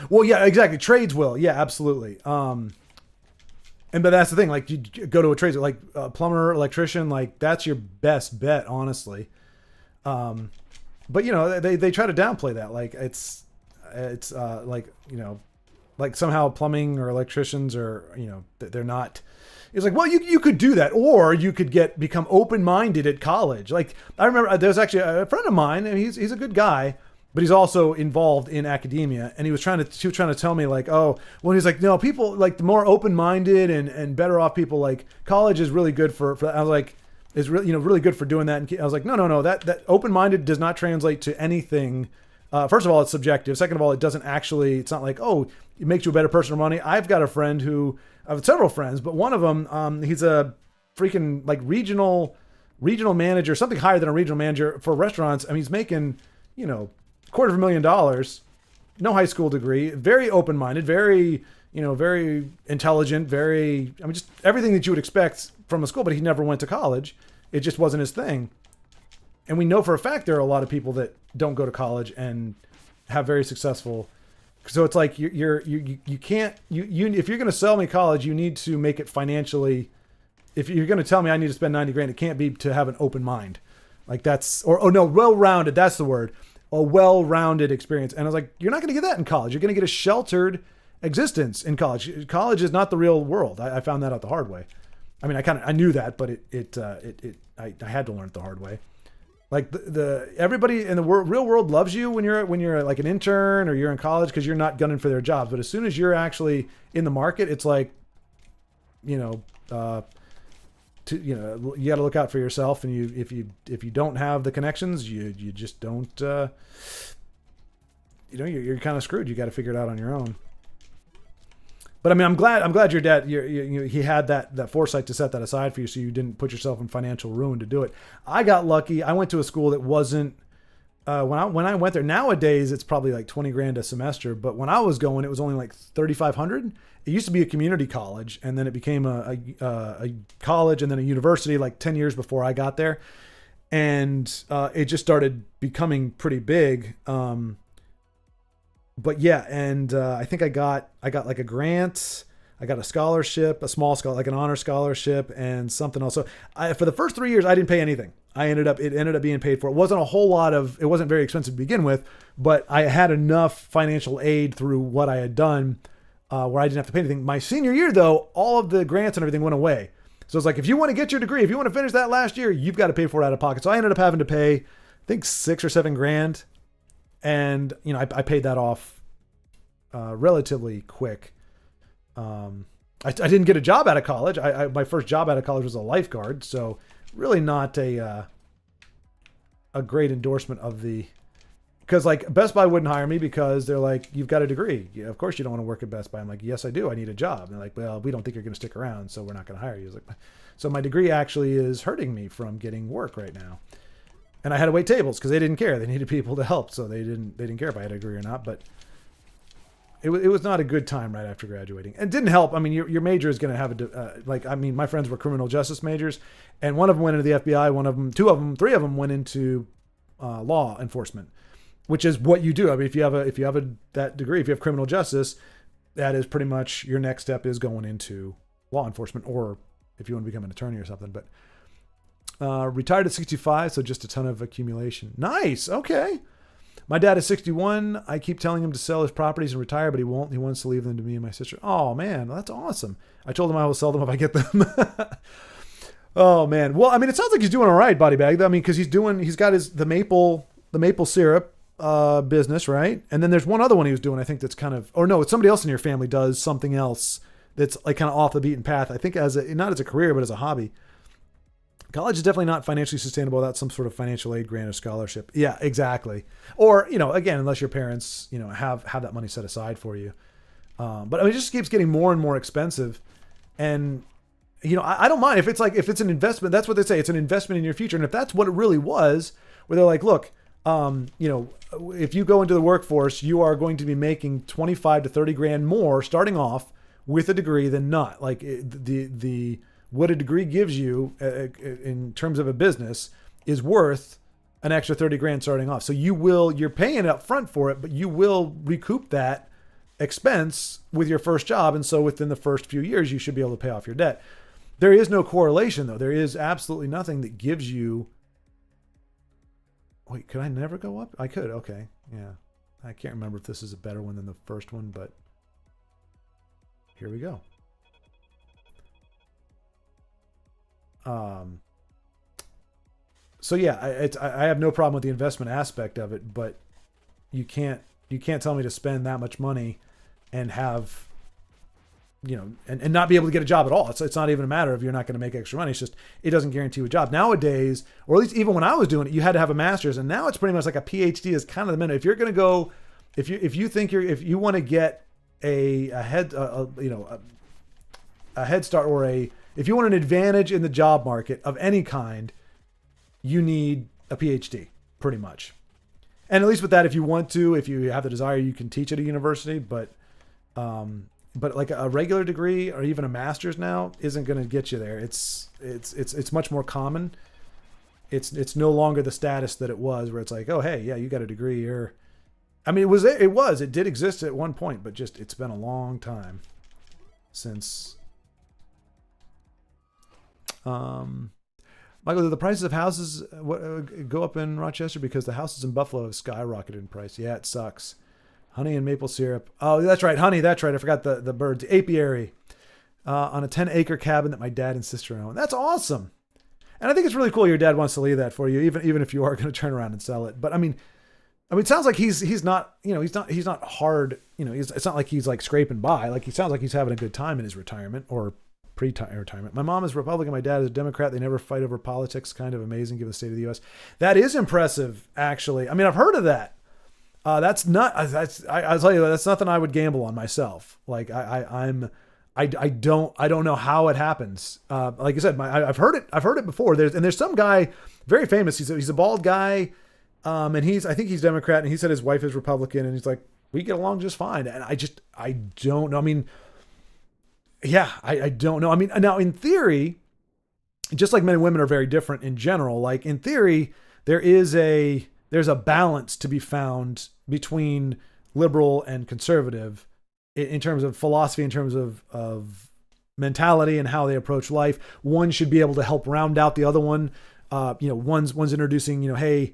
Well, yeah, exactly. Trades will. Yeah, absolutely. But that's the thing. Like, you go to a trade, like a plumber, electrician, like that's your best bet, honestly. But you know, they try to downplay that. Like it's like, you know, like somehow plumbing or electricians are, you know, they're not. It's like, well, you could do that, or you could become open-minded at college. Like I remember there's actually a friend of mine, and he's a good guy, but he's also involved in academia, and he was trying to tell me like, oh, well, he's like, no, people like the more open-minded and better off people, like college is really good for I was like, is really, you know, really good for doing that. And I was like, no, that open-minded does not translate to anything. First of all, it's subjective. Second of all, it's not like, oh, it makes you a better person or money. I've got a friend I have several friends, but one of them, he's a freaking like regional manager, something higher than a regional manager for restaurants. I mean, he's making, you know, $250,000, no high school degree, very open-minded, very, you know, very intelligent, just everything that you would expect from a school, but he never went to college. It just wasn't his thing. And we know for a fact there are a lot of people that don't go to college and have very successful. So it's like you can't if you're going to sell me college, you need to make it financially. If you're going to tell me I need to spend $90,000, it can't be to have an open mind. Like that's well-rounded. That's the word. A well-rounded experience. And I was like, you're not going to get that in college. You're going to get a sheltered existence in college. College is not the real world. I found that out the hard way. I mean, I knew that, but I had to learn it the hard way. Like everybody in the real world loves you when you're like an intern or you're in college because you're not gunning for their jobs. But as soon as you're actually in the market, it's like, you know, you got to look out for yourself. And if you don't have the connections, you just don't. You know, you're kind of screwed. You got to figure it out on your own. But I mean, I'm glad your dad, he had that foresight to set that aside for you, so you didn't put yourself in financial ruin to do it. I got lucky. I went to a school that wasn't. When I went there, nowadays it's probably like $20,000 a semester, but when I was going, it was only like $3,500. It used to be a community college, and then it became a college, and then a university like 10 years before I got there, and it just started becoming pretty big. But yeah, and I think I got like a grant, I got a scholarship, a small scholarship, like an honor scholarship, and something else. So for the first 3 years, I didn't pay anything. It ended up being paid for. It wasn't it wasn't very expensive to begin with, but I had enough financial aid through what I had done where I didn't have to pay anything. My senior year, though, all of the grants and everything went away. So it's like, if you want to get your degree, if you want to finish that last year, you've got to pay for it out of pocket. So I ended up having to pay, I think, $6,000 or $7,000. And, you know, I paid that off relatively quick. I didn't get a job out of college. My first job out of college was a lifeguard. So really not a great endorsement of because like Best Buy wouldn't hire me because they're like, you've got a degree. Yeah, of course you don't want to work at Best Buy. I'm like, yes, I do. I need a job. And they're like, well, we don't think you're going to stick around, so we're not going to hire you. Like, so my degree actually is hurting me from getting work right now. And I had to wait tables because they didn't care. They needed people to help, so they didn't care if I had a degree or not. But it was not a good time right after graduating. And it didn't help. I mean, your major is going to have my friends were criminal justice majors, and one of them went into the FBI. Three of them went into law enforcement, which is what you do. I mean, if you have that degree, if you have criminal justice, that is pretty much your next step is going into law enforcement, or if you want to become an attorney or something. But retired at 65, so just a ton of accumulation. Nice. Okay. My dad is 61. I keep telling him to sell his properties and retire, but he won't. He wants to leave them to me and my sister. Oh, man, that's awesome. I told him I will sell them if I get them. Oh, man. Well, I mean, it sounds like he's doing all right, Body Bag. I mean, because he's got the maple the maple syrup business, right? And then there's one other one he was doing, I think that's kind of, or no, it's somebody else in your family does something else that's like kind of off the beaten path. I think not as a career, but as a hobby. College is definitely not financially sustainable without some sort of financial aid grant or scholarship. Yeah, exactly. Or, again, unless your parents, have that money set aside for you. But I mean, it just keeps getting more and more expensive. And, I don't mind if it's an investment. That's what they say. It's an investment in your future. And if that's what it really was, where they're like, look, if you go into the workforce, you are going to be making 25 to 30 grand more starting off with a degree than not. Like what a degree gives you in terms of a business is worth an extra 30 grand starting off. So you're paying up front for it, but you will recoup that expense with your first job. And so within the first few years, you should be able to pay off your debt. There is no correlation though. There is absolutely nothing that gives you, wait, could I never go up? I could. Okay. Yeah. I can't remember if this is a better one than the first one, but here we go. So yeah, I have no problem with the investment aspect of it, but you can't tell me to spend that much money and have, and not be able to get a job at all. It's not even a matter of you're not going to make extra money. It's just, it doesn't guarantee you a job nowadays, or at least even when I was doing it, you had to have a master's, and now it's pretty much like a PhD is kind of the minimum. If you're going to go, if you want to get a head start, or if you want an advantage in the job market of any kind, you need a PhD pretty much. And at least with that, if you have the desire, you can teach at a university, but like a regular degree or even a master's now isn't going to get you there. It's much more common. It's no longer the status that it was, where it's like, oh, hey, yeah, you got a degree. Or, I mean, it did exist at one point, but just, it's been a long time since, Michael, do the prices of houses go up in Rochester because the houses in Buffalo have skyrocketed in price? Yeah, it sucks. Honey and maple syrup. Oh, that's right. Honey, that's right. I forgot the birds. Apiary on a 10-acre cabin that my dad and sister own. That's awesome. And I think it's really cool your dad wants to leave that for you, even if you are going to turn around and sell it. But I mean, it sounds like he's not hard. It's not like he's like scraping by. Like, he sounds like he's having a good time in his retirement or pre-retirement. My mom is Republican. My dad is a Democrat. They never fight over politics. Kind of amazing given the state of the U.S. That is impressive, actually. I mean, I've heard of that. I'll tell you, that's nothing I would gamble on myself. Like I don't know how it happens. Like I said, I've heard it before. There's some guy very famous. He's a bald guy. And I think he's Democrat, and he said his wife is Republican, and he's like, we get along just fine. And I don't know. I mean, yeah, I don't know. I mean, now in theory, just like men and women are very different in general, like in theory, there's a balance to be found between liberal and conservative in terms of philosophy, in terms of mentality and how they approach life. One should be able to help round out the other one. One's introducing, the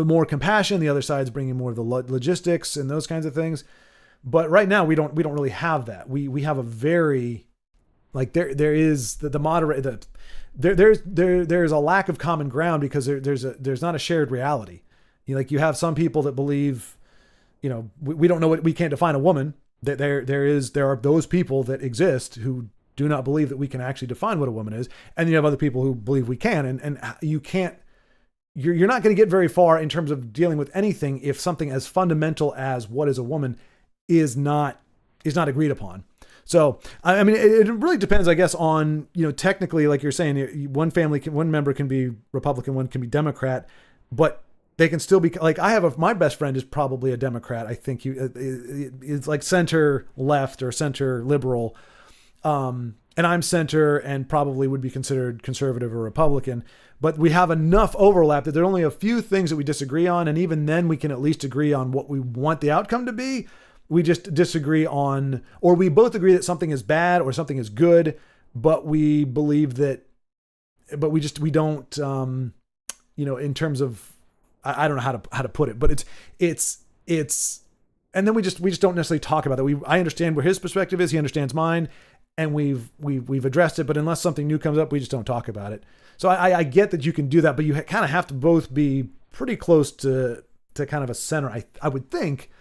more compassion, the other side's bringing more of the logistics and those kinds of things. But right now we don't really have that. We have a very, like, there is the moderate, there's a lack of common ground because there's not a shared reality. You have some people that believe, we don't know we can't define a woman. That there are those people that exist who do not believe that we can actually define what a woman is. And you have other people who believe we can, and you can't, you're not going to get very far in terms of dealing with anything if something as fundamental as what is a woman is not agreed upon. So, I mean, it really depends, I guess, on, technically, like you're saying, one member can be Republican, one can be Democrat, but they can still be, like, my best friend is probably a Democrat. I think it's like center left or center liberal. And I'm center and probably would be considered conservative or Republican, but we have enough overlap that there are only a few things that we disagree on. And even then we can at least agree on what we want the outcome to be. We just disagree on, or we both agree that something is bad or something is good, but we believe that, but we don't, in terms of, I don't know how to put it, but it's, and then we just don't necessarily talk about that. I understand where his perspective is. He understands mine, and we've addressed it, but unless something new comes up, we just don't talk about it. So I get that you can do that, but you kind of have to both be pretty close to kind of a center. I would think.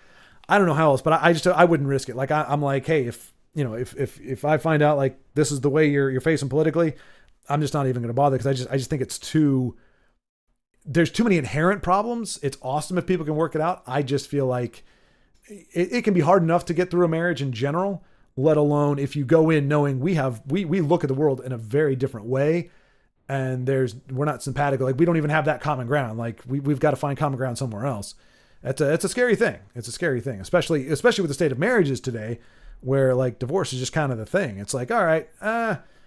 I don't know how else, but I wouldn't risk it. Like I'm like, hey, if I find out like this is the way you're facing politically, I'm just not even going to bother, because I just think there's too many inherent problems. It's awesome if people can work it out. I just feel like it can be hard enough to get through a marriage in general, let alone if you go in knowing we look at the world in a very different way, and we're not simpatico. Like we don't even have that common ground. Like we've got to find common ground somewhere else. It's a scary thing. It's a scary thing, especially with the state of marriages today, where like divorce is just kind of the thing. It's like, all right,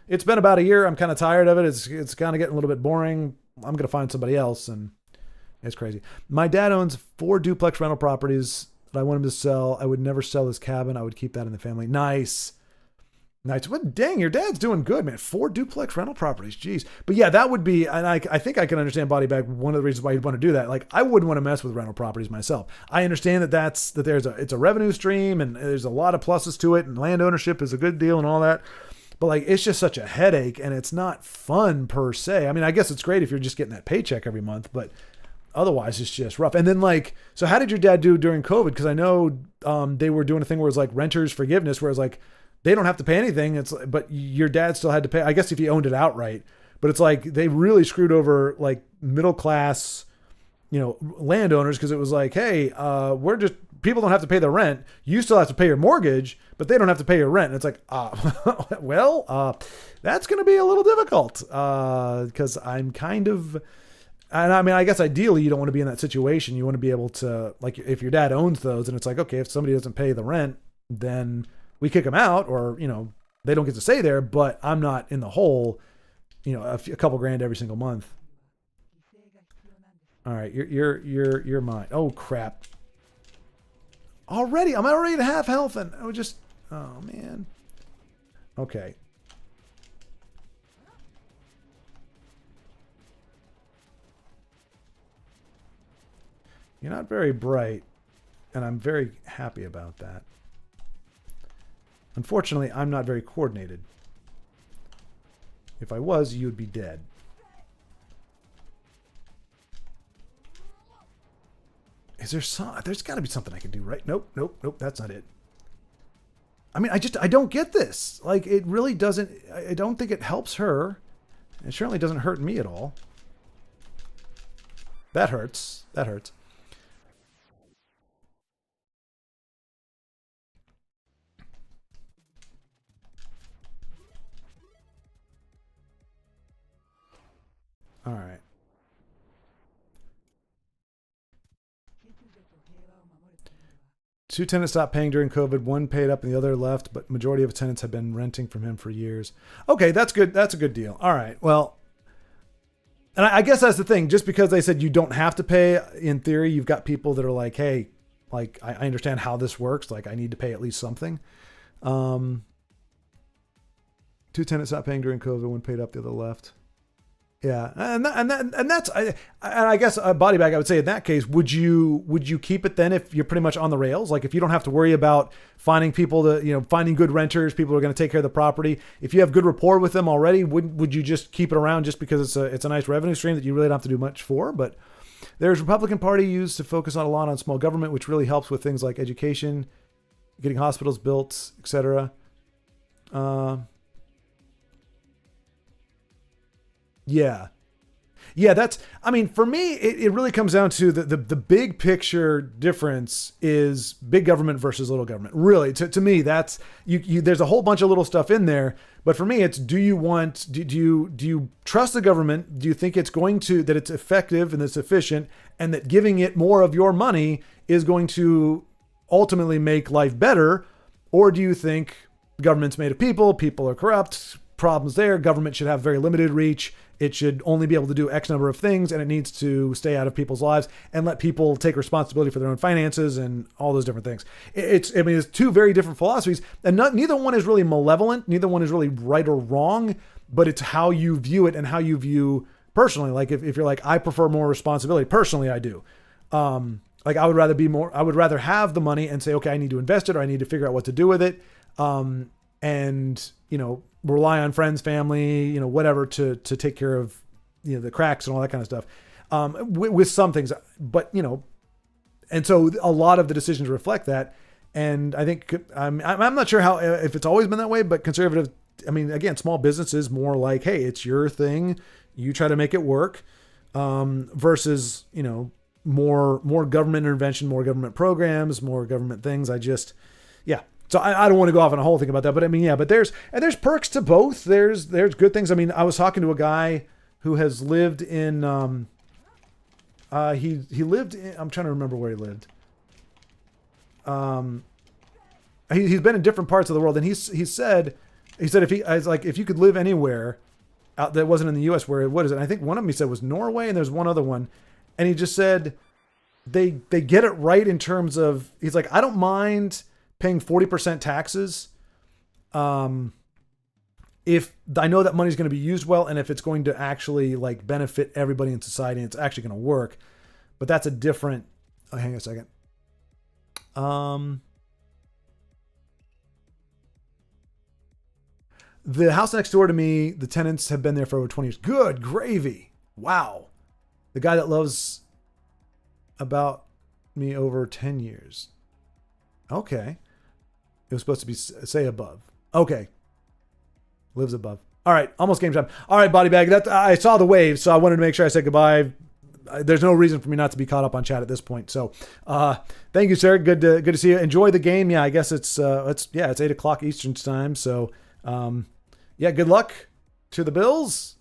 it's been about a year. I'm kind of tired of it. It's kind of getting a little bit boring. I'm going to find somebody else. And it's crazy. My dad owns 4 duplex rental properties that I want him to sell. I would never sell his cabin. I would keep that in the family. Nice. What? Dang, your dad's doing good, man. 4 duplex rental properties. Jeez. But yeah, that would be, and I think I can understand Body Bag. One of the reasons why you'd want to do that. Like I wouldn't want to mess with rental properties myself. I understand that it's a revenue stream, and there's a lot of pluses to it, and land ownership is a good deal and all that. But like, it's just such a headache, and it's not fun per se. I mean, I guess it's great if you're just getting that paycheck every month, but otherwise it's just rough. And then like, so how did your dad do during COVID? Because I know they were doing a thing where it's like renters forgiveness, where it's like, they don't have to pay anything. But your dad still had to pay, I guess, if he owned it outright. But it's like they really screwed over like middle class, landowners, because it was like, hey, people don't have to pay their rent. You still have to pay your mortgage, but they don't have to pay your rent. And it's like, that's going to be a little difficult, because I'm kind of, and I mean, I guess ideally you don't want to be in that situation. You want to be able to, like, if your dad owns those, and it's like, okay, if somebody doesn't pay the rent, then we kick them out, or, they don't get to stay there, but I'm not in the hole, a couple grand every single month. All right. You're mine. Oh crap. I'm already at half health, and oh man. Okay. You're not very bright, and I'm very happy about that. Unfortunately, I'm not very coordinated. If I was, you would be dead. There's got to be something I can do, right? Nope, that's not it. I mean, I don't get this. Like, it really doesn't, I don't think it helps her. It certainly doesn't hurt me at all. That hurts. All right. Two tenants stopped paying during COVID. One paid up and the other left, but majority of tenants have been renting from him for years. Okay, that's good. That's a good deal. All right. Well, and I guess that's the thing. Just because they said you don't have to pay, in theory, you've got people that are like, hey, like, I understand how this works. Like, I need to pay at least something. Two tenants stopped paying during COVID. One paid up, the other left. Yeah, and that's I guess a body bag. I would say in that case, would you keep it then if you're pretty much on the rails? Like if you don't have to worry about finding people finding good renters, people who are going to take care of the property. If you have good rapport with them already, would you just keep it around just because it's a nice revenue stream that you really don't have to do much for? But there's Republican Party used to focus on a lot on small government, which really helps with things like education, getting hospitals built, etc. Yeah, that's, I mean, for me, it really comes down to the big picture difference is big government versus little government. Really, to me, that's, there's a whole bunch of little stuff in there, but for me, it's, do you trust the government? Do you think that it's effective and it's efficient, and that giving it more of your money is going to ultimately make life better? Or do you think the government's made of people are corrupt, problems there, government should have very limited reach, it should only be able to do X number of things, and it needs to stay out of people's lives and let people take responsibility for their own finances and all those different things. It's two very different philosophies, and neither one is really malevolent, neither one is really right or wrong, but it's how you view it and how you view personally. Like if you're like, I prefer more responsibility, personally I do. Like I would rather have the money and say, okay, I need to invest it, or I need to figure out what to do with it. And rely on friends, family, whatever to take care of, the cracks and all that kind of stuff. with some things, but you know, and so a lot of the decisions reflect that. And I think I'm not sure how, if it's always been that way, but conservative, I mean, again, small business is more like, hey, it's your thing. You try to make it work, versus, you know, more government intervention, more government programs, more government things. Yeah. So I don't want to go off on a whole thing about that, but I mean, yeah, but there's perks to both. There's good things. I mean, I was talking to a guy who has lived in, he lived in, I'm trying to remember where he lived. He's been in different parts of the world, and he said if you could live anywhere out that wasn't in the US, what is it? I think one of them he said was Norway, and there's one other one. And he just said they get it right in terms of, he's like, I don't mind paying 40% taxes. If I know that money's going to be used well, and if it's going to actually like benefit everybody in society, and it's actually going to work. But that's a different, hang on a second. The house next door to me, the tenants have been there for over 20 years. Good gravy. Wow. The guy that loves about me over 10 years. Okay. It was supposed to be say above. Okay. Lives above. All right. Almost game time. All right, body bag. I saw the wave, so I wanted to make sure I said goodbye. There's no reason for me not to be caught up on chat at this point. So, thank you, sir. Good to see you. Enjoy the game. Yeah, I guess it's 8:00 Eastern time. So, yeah, good luck to the Bills.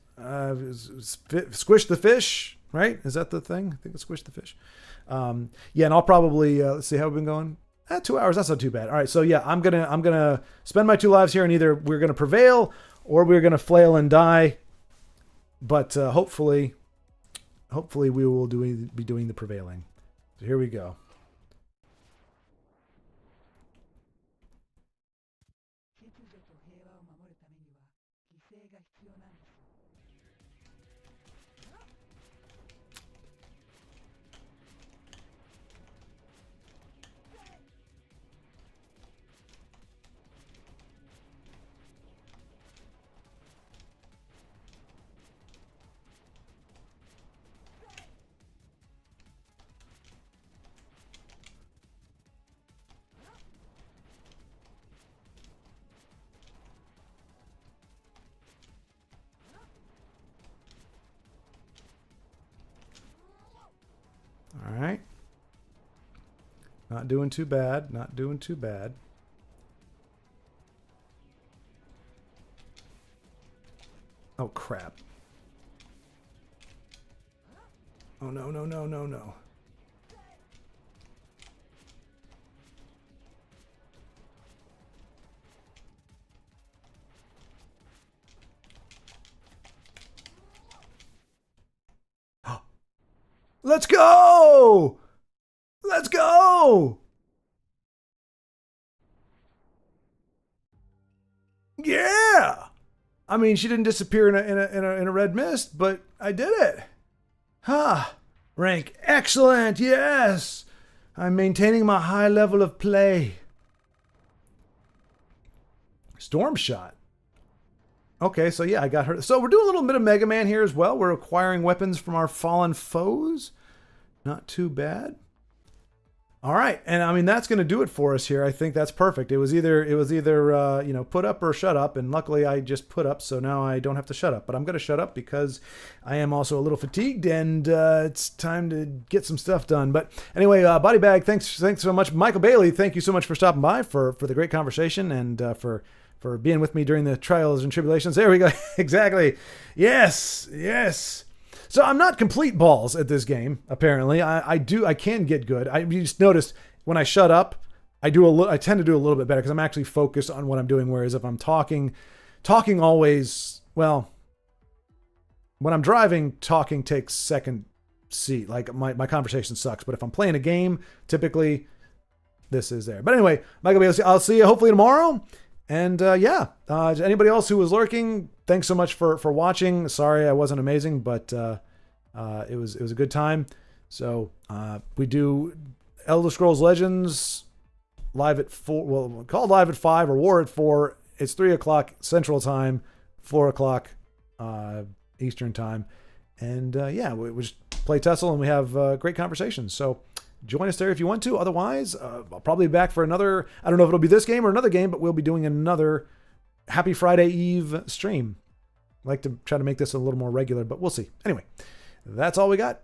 Squish the fish, right? Is that the thing? I think it's squish the fish. Yeah, and I'll probably let's see how we've been going. 2 hours. That's not too bad. All right, so yeah, I'm gonna spend my 2 lives here, and either we're gonna prevail or we're gonna flail and die. But hopefully we will be doing the prevailing. So here we go. All right. Not doing too bad. Not doing too bad. Oh, crap. Oh, no, no, no, no, no. Let's go! Let's go! Yeah! I mean, she didn't disappear in a red mist, but I did it. Ha! Rank excellent, yes! I'm maintaining my high level of play. Storm shot. Okay, so yeah, I got her. So we're doing a little bit of Mega Man here as well. We're acquiring weapons from our fallen foes. Not too bad. All right, and I mean that's going to do it for us here. I think that's perfect. It was either you know, put up or shut up, and luckily I just put up, so now I don't have to shut up. But I'm going to shut up because I am also a little fatigued, and it's time to get some stuff done. But anyway, Body Bag, thanks so much, Michael Bailey. Thank you so much for stopping by for the great conversation and for being with me during the trials and tribulations. There we go. Exactly. Yes. So I'm not complete balls at this game, apparently. I can get good. You just noticed when I shut up, I tend to do a little bit better because I'm actually focused on what I'm doing. Whereas if I'm talking always, well, when I'm driving, talking takes second seat. Like my conversation sucks. But if I'm playing a game, typically this is there. But anyway, Michael, I'll see you hopefully tomorrow. And anybody else who was lurking, thanks so much for watching. Sorry I wasn't amazing, but it was a good time. So we do Elder Scrolls Legends live at 4. Well, called live at 5 or War at 4. It's 3:00 Central Time, 4:00 Eastern Time, and we're just playing play Tussle and we have great conversations. So join us there if you want to. Otherwise, I'll probably be back for another, I don't know if it'll be this game or another game, but we'll be doing another Happy Friday Eve stream. I like to try to make this a little more regular, but we'll see. Anyway, that's all we got.